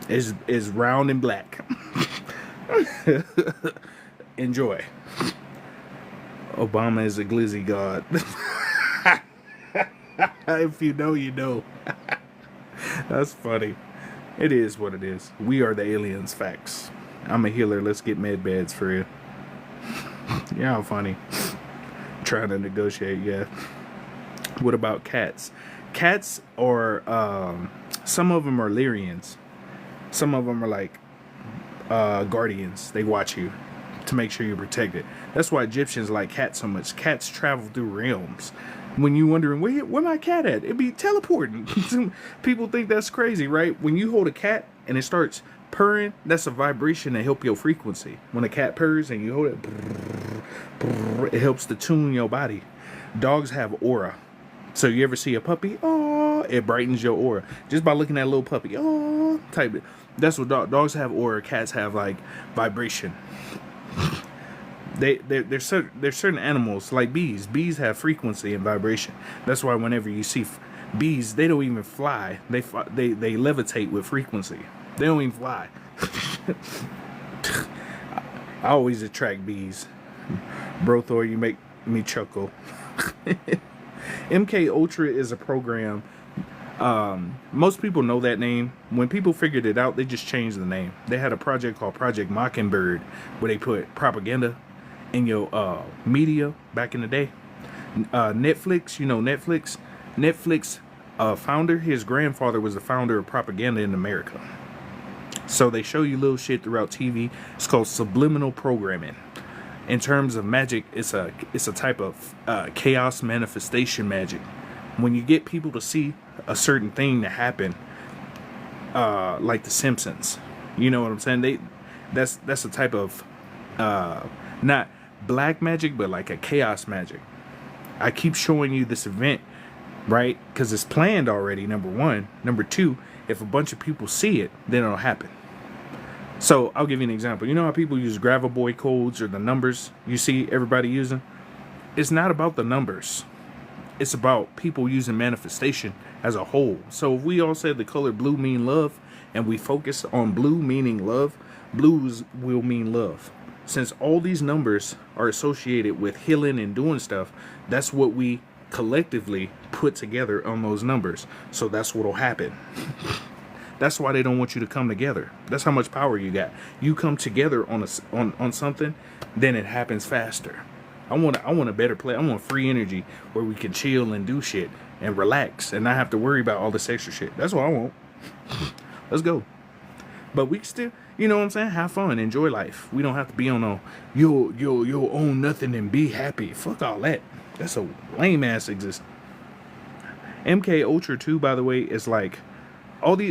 It's round and black. Enjoy. Obama is a glizzy god. If you know, you know. That's funny. It is what it is. We are the aliens. Facts. I'm a healer. Let's get med beds for you. Yeah, I'm funny. Trying to negotiate, yeah. What about cats? Cats are, some of them are Lyrians. Some of them are like guardians. They watch you to make sure you're protected. That's why Egyptians like cats so much. Cats travel through realms. When you wondering, where my cat at? It'd be teleporting. People think that's crazy, right? When you hold a cat and it starts purring, that's a vibration that help your frequency. When a cat purrs and you hold it, it helps to tune your body. Dogs have aura. So you ever see a puppy? Oh, it brightens your aura. Just by looking at a little puppy. Oh, type it. That's what dogs have aura. Cats have like vibration. There's certain animals like bees. Bees have frequency and vibration. That's why whenever you see bees, they don't even fly. They levitate with frequency. They don't even fly. I always attract bees. Bro Thor, you make me chuckle. MK Ultra is a program. Most people know that name. When people figured it out, they just changed the name. They had a project called Project Mockingbird, where they put propaganda in your media back in the day. Netflix, you know Netflix? Netflix founder, his grandfather was the founder of propaganda in America. So they show you little shit throughout TV. It's called subliminal programming. In terms of magic, it's a type of chaos manifestation magic. When you get people to see a certain thing that happened, like The Simpsons, you know what I'm saying? That's a type of not black magic, but like a chaos magic. I keep showing you this event, right? Because it's planned already, number one. Number two, if a bunch of people see it, then it'll happen. So I'll give you an example. You know how people use Gravaboy codes or the numbers you see everybody using? It's not about the numbers. It's about people using manifestation as a whole. So if we all said the color blue mean love, and we focus on blue meaning love, blues will mean love. Since all these numbers are associated with healing and doing stuff, that's what we collectively put together on those numbers. So that's what'll happen. That's why they don't want you to come together. That's how much power you got. You come together on something, then it happens faster. I want a better play. I want free energy where we can chill and do shit and relax and not have to worry about all this extra shit. That's what I want. Let's go. But we can still, you know what I'm saying? Have fun, enjoy life. We don't have to be on no you'll own nothing and be happy. Fuck all that. That's a lame ass existence. MK Ultra 2, by the way, is like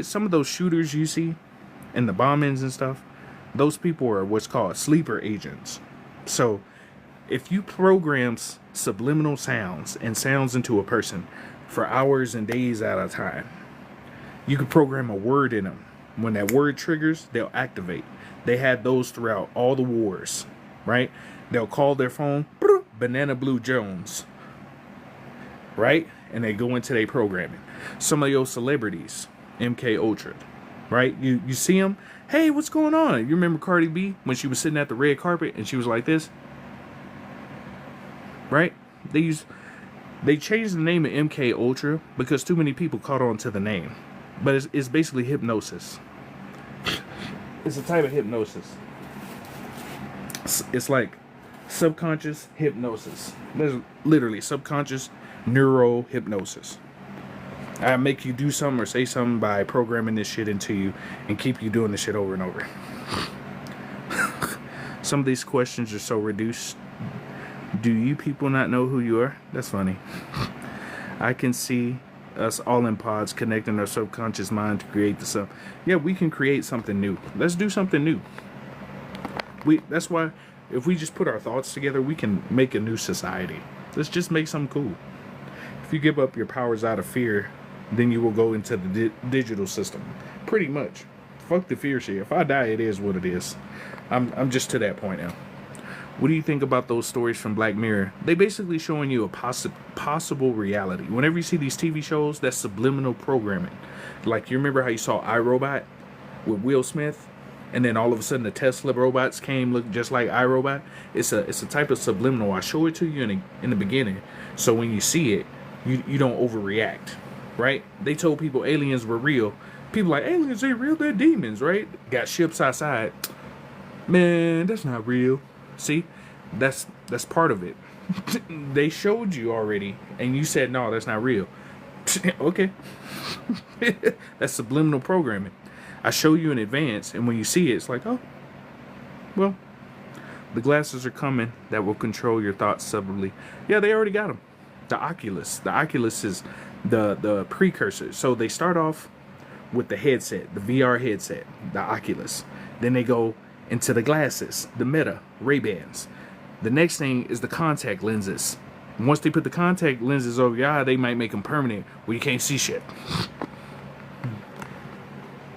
some of those shooters you see and the bombings and stuff. Those people are what's called sleeper agents. So if you program subliminal sounds and sounds into a person for hours and days at a time, you could program a word in them. When that word triggers, they'll activate. They had those throughout all the wars, right? They'll call their phone Banana Blue Jones, right? And they go into their programming. Some of your celebrities, MK Ultra, right? You see them. Hey, what's going on? You remember Cardi B when she was sitting at the red carpet and she was like this? Right? They changed the name of MK Ultra because too many people caught on to the name. But it's basically hypnosis. It's a type of hypnosis. It's like subconscious hypnosis. There's literally subconscious neuro hypnosis. I make you do something or say something by programming this shit into you and keep you doing this shit over and over. Some of these questions are so reduced. Do you people not know who you are? That's funny. I can see us all in pods connecting our subconscious mind to create the stuff. Yeah, we can create something new. Let's do something new. That's why if we just put our thoughts together, we can make a new society. Let's just make something cool. If you give up your powers out of fear, then you will go into the digital system. Pretty much. Fuck the fear shit. If I die, it is what it is. I'm just to that point now. What do you think about those stories from Black Mirror? They basically showing you a possible reality. Whenever you see these TV shows, that's subliminal programming. Like, you remember how you saw iRobot with Will Smith? And then all of a sudden the Tesla robots came look just like iRobot? It's a type of subliminal. I show it to you in the beginning. So when you see it, you don't overreact. Right? They told people aliens were real. People like, aliens ain't real, they're demons, right? Got ships outside. Man, that's not real. See, that's part of it. They showed you already, and you said, no, that's not real. Okay. That's subliminal programming. I show you in advance, and when you see it, it's like, oh, well, the glasses are coming that will control your thoughts subtly. Yeah, they already got them. The Oculus. The Oculus is the precursor. So they start off with the headset, the VR headset, the Oculus. Then they go into the glasses, the Meta, Ray-Bans. The next thing is the contact lenses. Once they put the contact lenses over your eye, they might make them permanent where you can't see shit.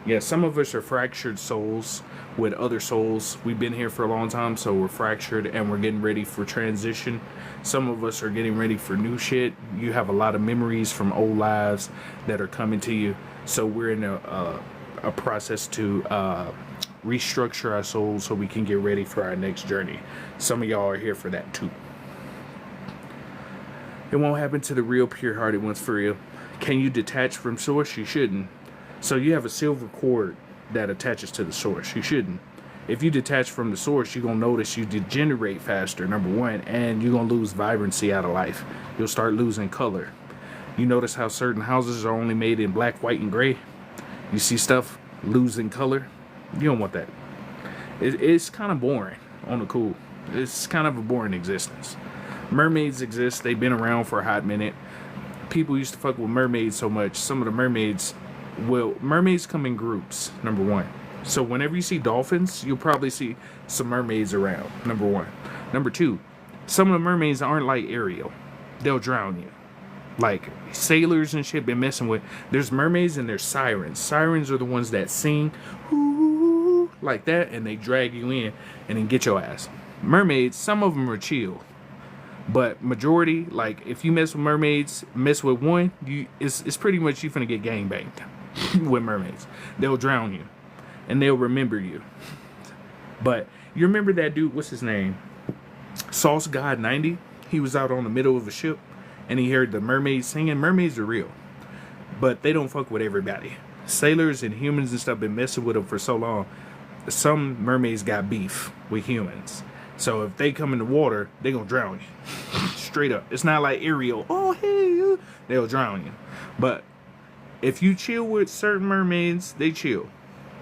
Yeah, some of us are fractured souls with other souls. We've been here for a long time, so we're fractured and we're getting ready for transition. Some of us are getting ready for new shit. You have a lot of memories from old lives that are coming to you. So we're in a process to restructure our souls so we can get ready for our next journey. Some of y'all are here for that too. It won't happen to the real pure-hearted ones for real. Can you detach from source? You shouldn't. So you have a silver cord that attaches to the source. You shouldn't. If you detach from the source, you're going to notice you degenerate faster, number one, and you're going to lose vibrancy out of life. You'll start losing color. You notice how certain houses are only made in black, white, and gray? You see stuff losing color? You don't want that. It's kind of boring on the cool. It's kind of a boring existence. Mermaids exist. They've been around for a hot minute. People used to fuck with mermaids so much. Some of the mermaids... Well, mermaids come in groups, number one. So whenever you see dolphins, you'll probably see some mermaids around, number one. Number two, some of the mermaids aren't like Ariel. They'll drown you. Like, sailors and shit been messing with. There's mermaids and there's sirens. Sirens are the ones that sing, ooh, like that, and they drag you in and then get your ass. Mermaids, some of them are chill. But majority, like, if you mess with mermaids, mess with one, it's pretty much you finna get gangbanged with mermaids. They'll drown you. And they'll remember you. But you remember that dude, what's his name? Sauce God 90? He was out on the middle of a ship and he heard the mermaids singing. Mermaids are real. But they don't fuck with everybody. Sailors and humans and stuff been messing with them for so long. Some mermaids got beef with humans. So if they come in the water, they gonna drown you. Straight up. It's not like Ariel. Oh, hey. They'll drown you. But if you chill with certain mermaids, they chill.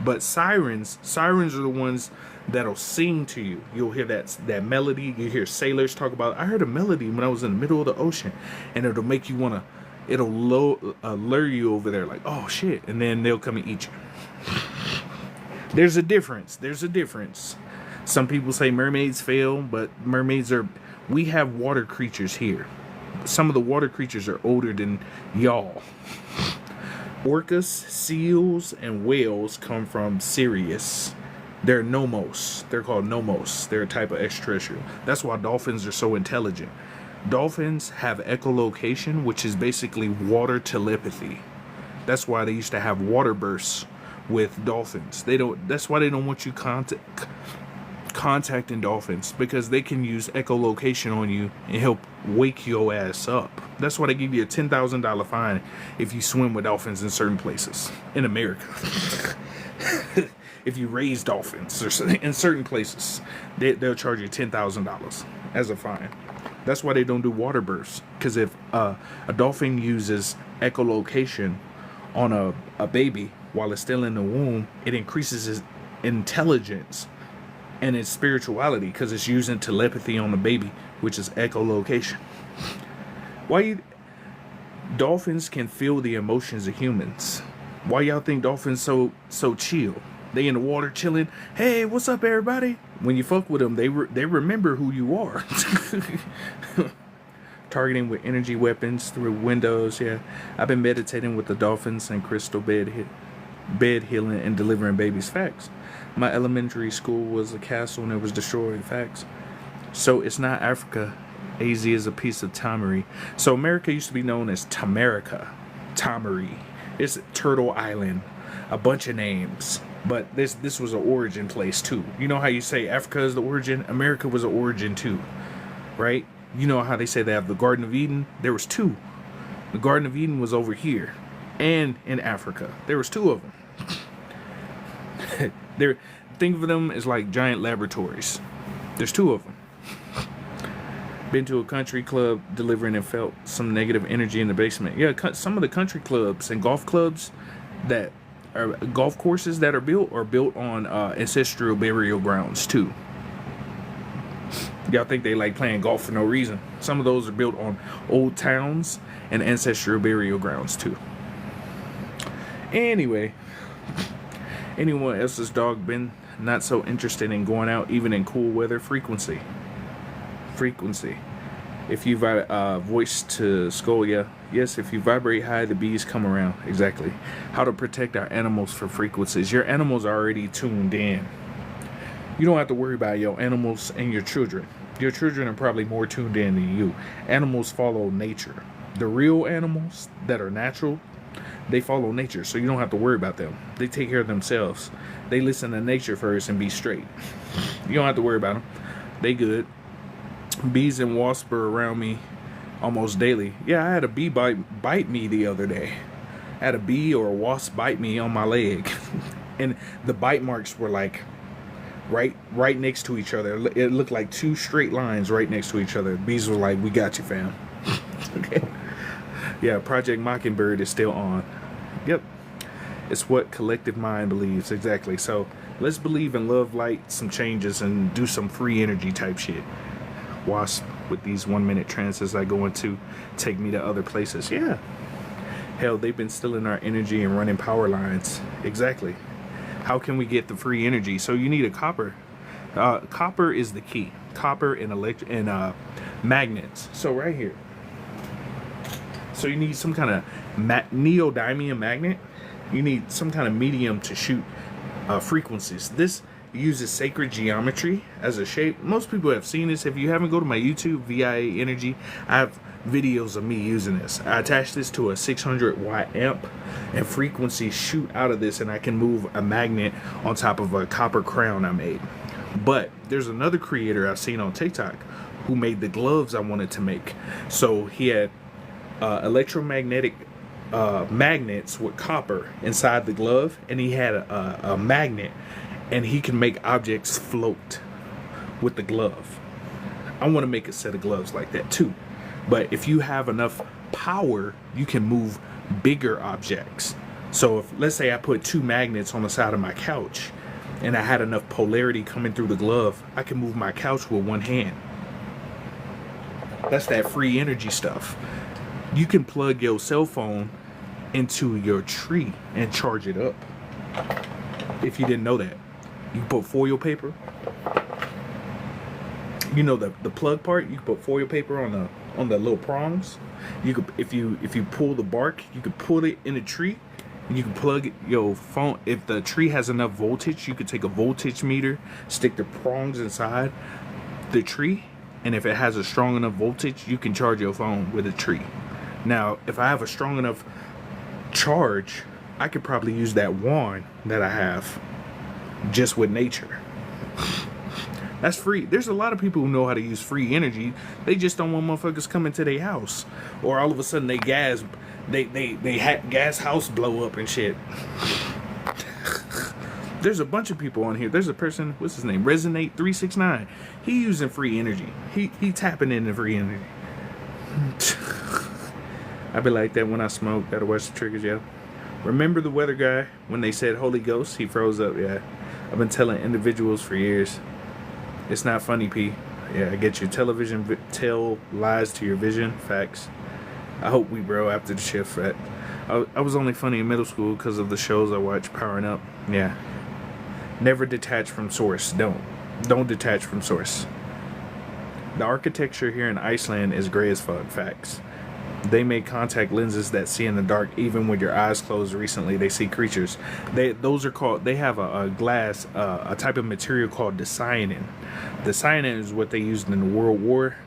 But sirens are the ones that'll sing to you. You'll hear that melody. You hear sailors talk about, I heard a melody when I was in the middle of the ocean. And it'll make you want to, it'll lure you over there like, oh shit. And then they'll come and eat you. There's a difference. Some people say mermaids fail, but mermaids are, we have water creatures here. Some of the water creatures are older than y'all. Orcas, seals, and whales come from Sirius. They're nomos. They're called nomos. They're a type of extraterrestrial. That's why dolphins are so intelligent. Dolphins have echolocation, which is basically water telepathy. That's why they used to have water bursts with dolphins. That's why they don't want you contacting dolphins, because they can use echolocation on you and help wake your ass up. That's why they give you a $10,000 fine if you swim with dolphins in certain places in America. If you raise dolphins in certain places, they'll charge you $10,000 as a fine. That's why they don't do water births. Because if a dolphin uses echolocation on a baby while it's still in the womb, it increases its intelligence and its spirituality because it's using telepathy on the baby, which is echolocation. Dolphins can feel the emotions of humans. Why y'all think dolphins so chill? They in the water chilling. Hey, what's up, everybody? When you fuck with them, they remember who you are. Targeting with energy weapons through windows. Yeah, I've been meditating with the dolphins and crystal bed healing and delivering babies. Facts. My elementary school was a castle and it was destroyed. Facts. So it's not Africa. AZ is a piece of Tamari. So America used to be known as Tamarica. Tamari. It's Turtle Island. A bunch of names. But this was an origin place too. You know how you say Africa is the origin? America was an origin too. Right? You know how they say they have the Garden of Eden? There was two. The Garden of Eden was over here. And in Africa. There was two of them. Think of them as like giant laboratories. There's two of them. Been to a country club delivering and felt some negative energy in the basement. Yeah, some of the country clubs and golf clubs that are golf courses that are built on ancestral burial grounds too. Y'all think they like playing golf for no reason? Some of those are built on old towns and ancestral burial grounds too. Anyway, anyone else's dog been not so interested in going out even in cool weather? Frequency. If you voice to Scolia, yes, if you vibrate high, the bees come around. Exactly. How to protect our animals from frequencies. Your animals are already tuned in. You don't have to worry about your animals and your children. Your children are probably more tuned in than you. Animals follow nature. The real animals that are natural, they follow nature, so you don't have to worry about them. They take care of themselves. They listen to nature first and be straight. You don't have to worry about them. They good. Bees and wasps are around me almost daily. Yeah, I had a bee bite me the other day. I had a bee or a wasp bite me on my leg. And the bite marks were like right next to each other. It looked like two straight lines right next to each other. Bees were like, we got you, fam. Okay. Yeah, Project Mockingbird is still on. Yep. It's what collective mind believes. Exactly. So let's believe in love, light, some changes, and do some free energy type shit. Wasp with these 1 minute trances I go into take me to other places. Yeah. Hell, they've been stealing our energy and running power lines. Exactly. How can we get the free energy? So you need a copper. Copper is the key. Copper and magnets. So right here. So you need some kind of neodymium magnet. You need some kind of medium to shoot frequencies. This uses sacred geometry as a shape. Most people have seen this. If you haven't, go to my YouTube, VIA Energy. I have videos of me using this. I attach this to a 600 watt amp and frequencies shoot out of this, and I can move a magnet on top of a copper crown I made. But there's another creator I've seen on TikTok who made the gloves I wanted to make. So he had electromagnetic magnets with copper inside the glove, and he had a magnet, and he can make objects float with the glove. I want to make a set of gloves like that too. But if you have enough power, you can move bigger objects. So if, let's say I put two magnets on the side of my couch and I had enough polarity coming through the glove, I can move my couch with one hand. That's that free energy stuff. You can plug your cell phone into your tree and charge it up. If you didn't know that. You put foil paper. You know the plug part, you can put foil paper on the little prongs. You could, if you pull the bark, you could put it in a tree, and you can plug your phone. If the tree has enough voltage, you could take a voltage meter, stick the prongs inside the tree, and if it has a strong enough voltage, you can charge your phone with a tree. Now, if I have a strong enough charge, I could probably use that wand that I have just with nature. That's free. There's a lot of people who know how to use free energy. They just don't want motherfuckers coming to their house, or all of a sudden they gas house blow up and shit. There's a bunch of people on here. There's a person, what's his name? Resonate 369. He using free energy. He tapping into free energy. I be like that when I smoke. Gotta watch the triggers, yeah. Remember the weather guy when they said Holy Ghost? He froze up, yeah. I've been telling individuals for years. It's not funny, P. Yeah, I get you. Television tell lies to your vision. Facts. I hope we bro after the shift. Fact. I was only funny in middle school because of the shows I watched. Powering Up. Yeah. Never detach from source. Don't detach from source. The architecture here in Iceland is gray as fuck. Facts. They made contact lenses that see in the dark even with your eyes closed. Recently they see creatures. Those are called, they have a glass, a type of material called decyanin. Decyanin is what they used in the World War.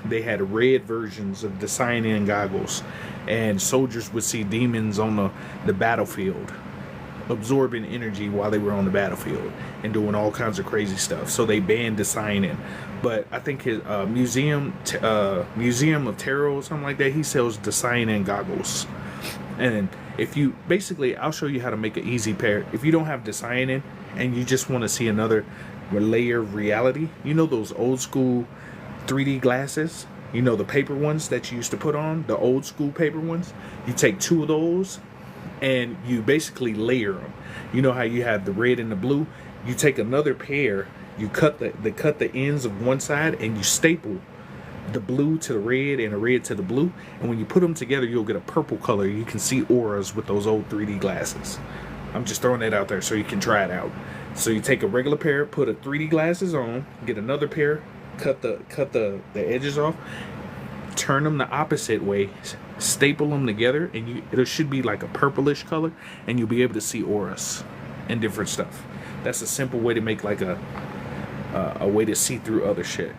They had red versions of decyanin goggles, and soldiers would see demons on the battlefield, absorbing energy while they were on the battlefield and doing all kinds of crazy stuff. So they banned decyanin. But I think his Museum of Terror or something like that, he sells decyanin goggles. And if you basically, I'll show you how to make an easy pair. If you don't have decyanin and you just want to see another layer of reality, you know those old school 3D glasses, you know, the paper ones that you used to put on, the old school paper ones. You take two of those and you basically layer them. You know how you have the red and the blue? You take another pair, you cut the ends of one side, and you staple the blue to the red and the red to the blue. And when you put them together, you'll get a purple color. You can see auras with those old 3D glasses. I'm just throwing that out there so you can try it out. So you take a regular pair, put a 3D glasses on, get another pair, cut the edges off, turn them the opposite way, staple them together, and it should be like a purplish color, and you'll be able to see auras and different stuff. That's a simple way to make like a way to see through other shit.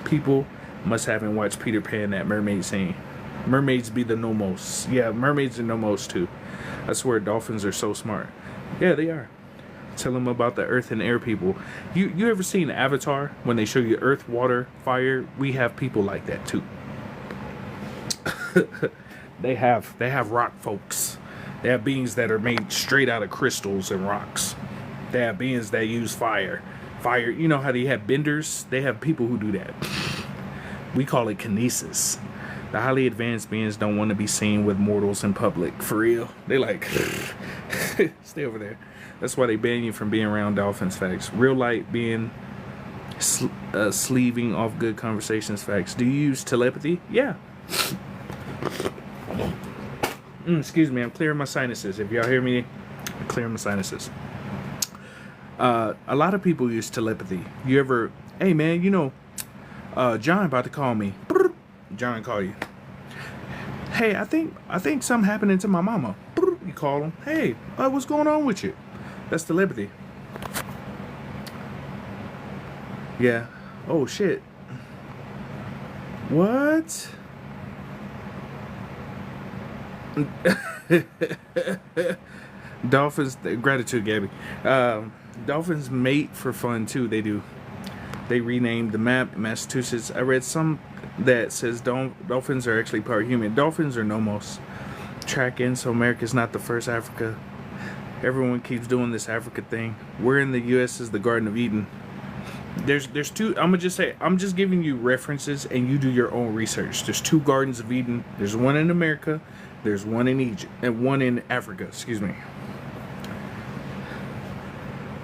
People must haven't watched Peter Pan, that mermaid scene. Mermaids be the nomos. Yeah, mermaids are nomos too. I swear dolphins are so smart. Yeah, they are. Tell them about the earth and air people. You ever seen Avatar when they show you earth, water, fire? We have people like that too. They have rock folks. They have beings that are made straight out of crystals and rocks. They have beings that use fire. Fire, you know how they have benders? They have people who do that. We call it kinesis. The highly advanced beings don't want to be seen with mortals in public. For real. They like, stay over there. That's why they ban you from being around dolphins. Facts. Real light being sleeving off good conversations. Facts. Do you use telepathy? Yeah. Excuse me, I'm clearing my sinuses. If y'all hear me, I'm clearing my sinuses. A lot of people use telepathy. You ever, hey man, you know, John about to call me. John call you. Hey, I think something happening to my mama. You call him. Hey, what's going on with you? That's telepathy. Yeah. Oh shit. What? Dolphins, gratitude, Gabby. Dolphins mate for fun too. They do. They renamed the map in Massachusetts. I read some that says dolphins are actually part human. Dolphins are nomos. Track in, so America's not the first Africa. Everyone keeps doing this Africa thing. We're in the U.S. is the Garden of Eden. There's two. I'm gonna just say, I'm just giving you references, and you do your own research. There's two Gardens of Eden. There's one in America. There's one in Egypt and one in Africa. Excuse me.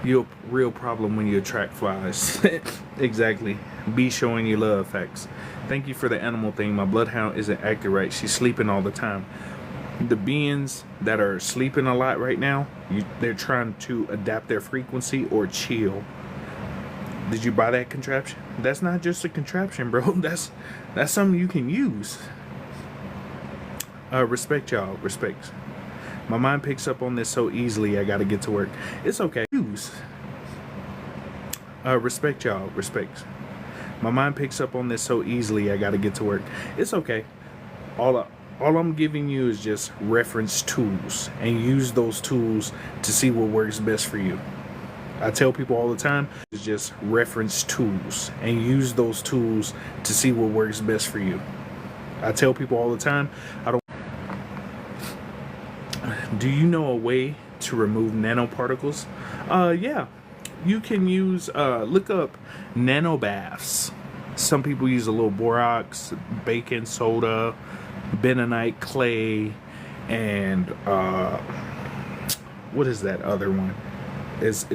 You're a real problem when you attract flies. Exactly. Be showing you love. Facts. Thank you for the animal thing. My bloodhound isn't acting right. She's sleeping all the time. The beings that are sleeping a lot right now, they're trying to adapt their frequency or chill. Did you buy that contraption? That's not just a contraption, bro. That's something you can use. Respect, y'all. Respect. My mind picks up on this so easily. I gotta get to work. It's okay. Use. Respect, y'all. Respect. My mind picks up on this so easily. I gotta get to work. It's okay. All I'm giving you is just reference tools, and use those tools to see what works best for you. I tell people all the time, it's just reference tools, and use those tools to see what works best for you. I tell people all the time, do you know a way to remove nanoparticles. Yeah, you can use, look up nanobaths. Some people use a little borax, baking soda, bentonite clay, and what is that other one? It's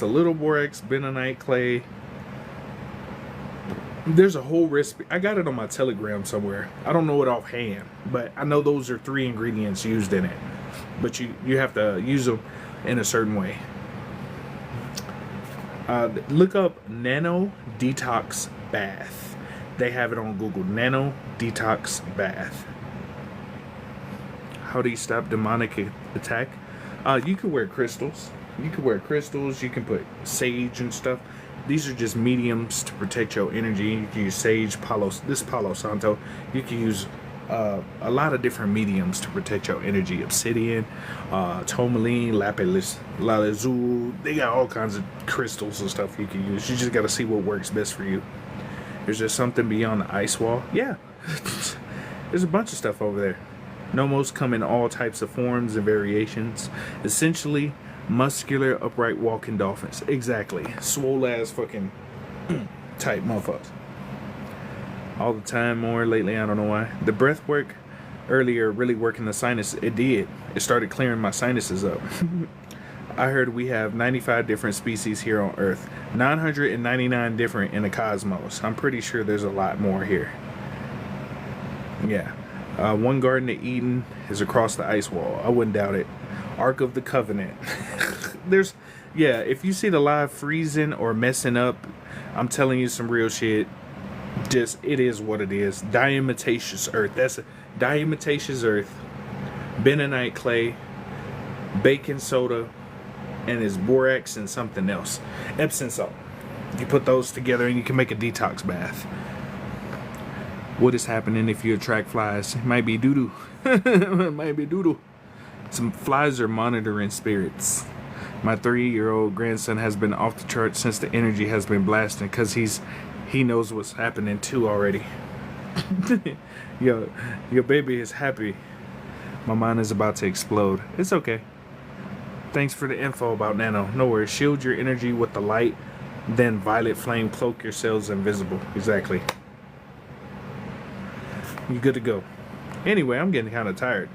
a little borax, bentonite clay. There's a whole recipe. I got it on my Telegram somewhere. I don't know it offhand, but I know those are 3 ingredients used in it. But you have to use them in a certain way. Look up Nano Detox Bath. They have it on Google. Nano Detox Bath. How do you stop demonic attack? You can wear crystals. You can put sage and stuff. These are just mediums to protect your energy. You can use sage, Palo Santo. You can use a lot of different mediums to protect your energy. Obsidian, tourmaline, lapis lazuli. They got all kinds of crystals and stuff you can use. You just got to see what works best for you. There's just something beyond the ice wall. Yeah, there's a bunch of stuff over there. Nomos come in all types of forms and variations. Essentially, muscular, upright walking dolphins. Exactly. Swole ass fucking type motherfuckers. All the time, more lately, I don't know why. The breath work earlier really working the sinus. It did. It started clearing my sinuses up. I heard we have 95 different species here on Earth. 999 different in the cosmos. I'm pretty sure there's a lot more here. Yeah. One Garden of Eden is across the ice wall. I wouldn't doubt it. Ark of the Covenant. If you see the live freezing or messing up, I'm telling you some real shit. Just, it is what it is. Diatomaceous earth. That's diatomaceous earth, bentonite clay, baking soda, and it's borax and something else. Epsom salt. You put those together and you can make a detox bath. What is happening if you attract flies? It might be doo-doo. It might be doo-doo. Some flies are monitoring spirits. My 3-year-old grandson has been off the charts since the energy has been blasting because he knows what's happening too already. Your baby is happy. My mind is about to explode. It's okay. Thanks for the info about Nano. No worries. Shield your energy with the light, then violet flame cloak your cells invisible. Exactly. You're good to go. Anyway, I'm getting kind of tired.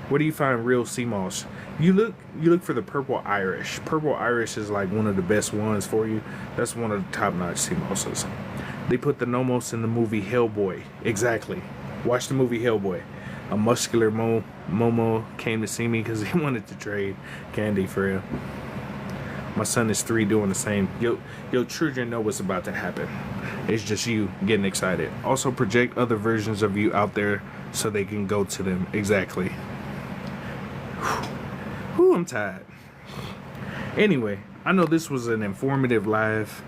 Where do you find real sea moss? You look for the purple Irish. Purple Irish is like one of the best ones for you. That's one of the top-notch sea mosses. They put the Nomos in the movie Hellboy. Exactly. Watch the movie Hellboy. A muscular Momo came to see me because he wanted to trade candy for him. My son is 3 doing the same. Your children know what's about to happen. It's just you getting excited. Also project other versions of you out there so they can go to them. Exactly. Whew, I'm tired. Anyway, I know this was an informative live,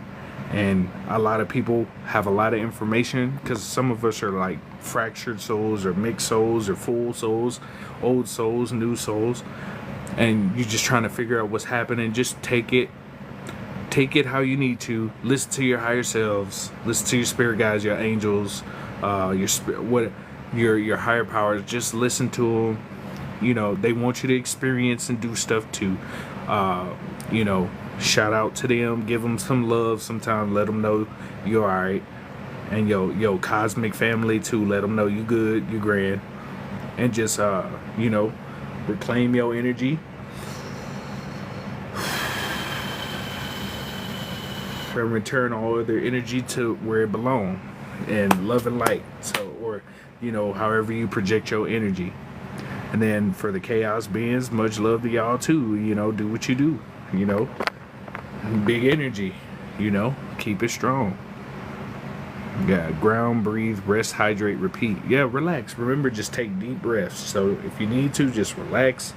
and a lot of people have a lot of information because some of us are like fractured souls or mixed souls or full souls, old souls, new souls, and you're just trying to figure out what's happening. Just take it how you need to. Listen to your higher selves, listen to your spirit guides, your angels, your higher powers. Just listen to them. You know, they want you to experience and do stuff too. Shout out to them, give them some love sometime, let them know you're alright. And yo cosmic family too, let them know you good, you grand. And just reclaim your energy. And return all other energy to where it belongs, and love and light. So, or however you project your energy. And then for the chaos beings, much love to y'all too. Do what you do. Big energy. Keep it strong. Yeah, ground, breathe, rest, hydrate, repeat. Yeah, relax. Remember, just take deep breaths. So if you need to, just relax.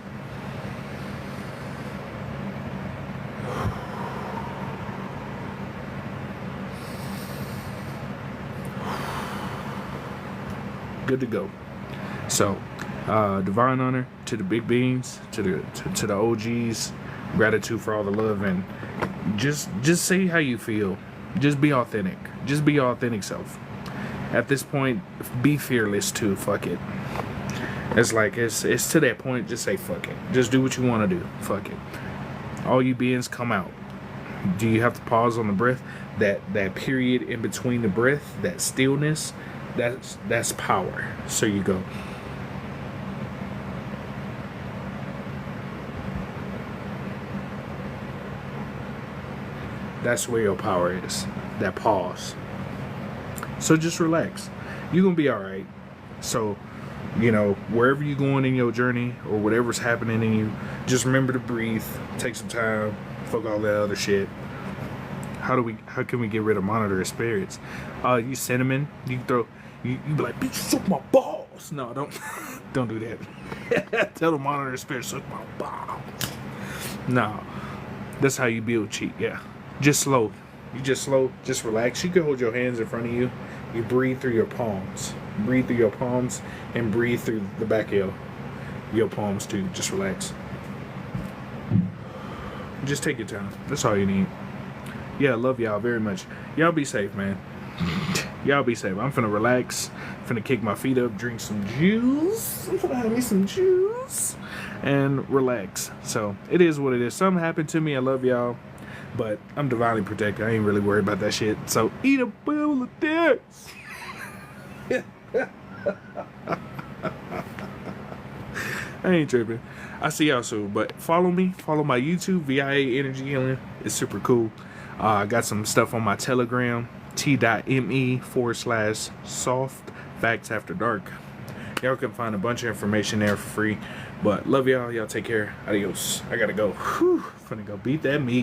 Good to go. So, divine honor to the big beings, to the OGs. Gratitude for all the love, and just say how you feel. Just be authentic. Just be your authentic self. At this point, be fearless too. Fuck it. It's like it's to that point. Just say fuck it. Just do what you want to do. Fuck it. All you beings come out. Do you have to pause on the breath? That period in between the breath, that stillness, that's power. So you go. That's where your power is. That pause. So just relax. You're gonna be alright. So, you know, wherever you're going in your journey or whatever's happening in you, just remember to breathe. Take some time. Fuck all that other shit. How can we get rid of monitor spirits? You cinnamon. You can throw. You be like, bitch, suck my balls. No, don't do that. Tell the monitor spirit suck my balls. No, that's how you build cheat. Yeah, just slow. You just slow. Just relax. You can hold your hands in front of you. You breathe through your palms. Breathe through your palms and breathe through the back of your palms too. Just relax. Just take your time. That's all you need. Yeah, I love y'all very much. Y'all be safe, man. Y'all be safe. I'm finna relax. Finna kick my feet up, drink some juice. I'm finna have me some juice and relax. So it is what it is. Something happened to me. I love y'all, but I'm divinely protected. I ain't really worried about that shit. So eat a bowl of dicks. I ain't tripping. I see y'all soon, but follow me. Follow my YouTube, VIA Energy Healing. It's super cool. I got some stuff on my Telegram, t.me/soft facts after dark. Y'all can find a bunch of information there for free. But love y'all. Y'all take care. Adios. I gotta go. Whew. Finna go beat that meat.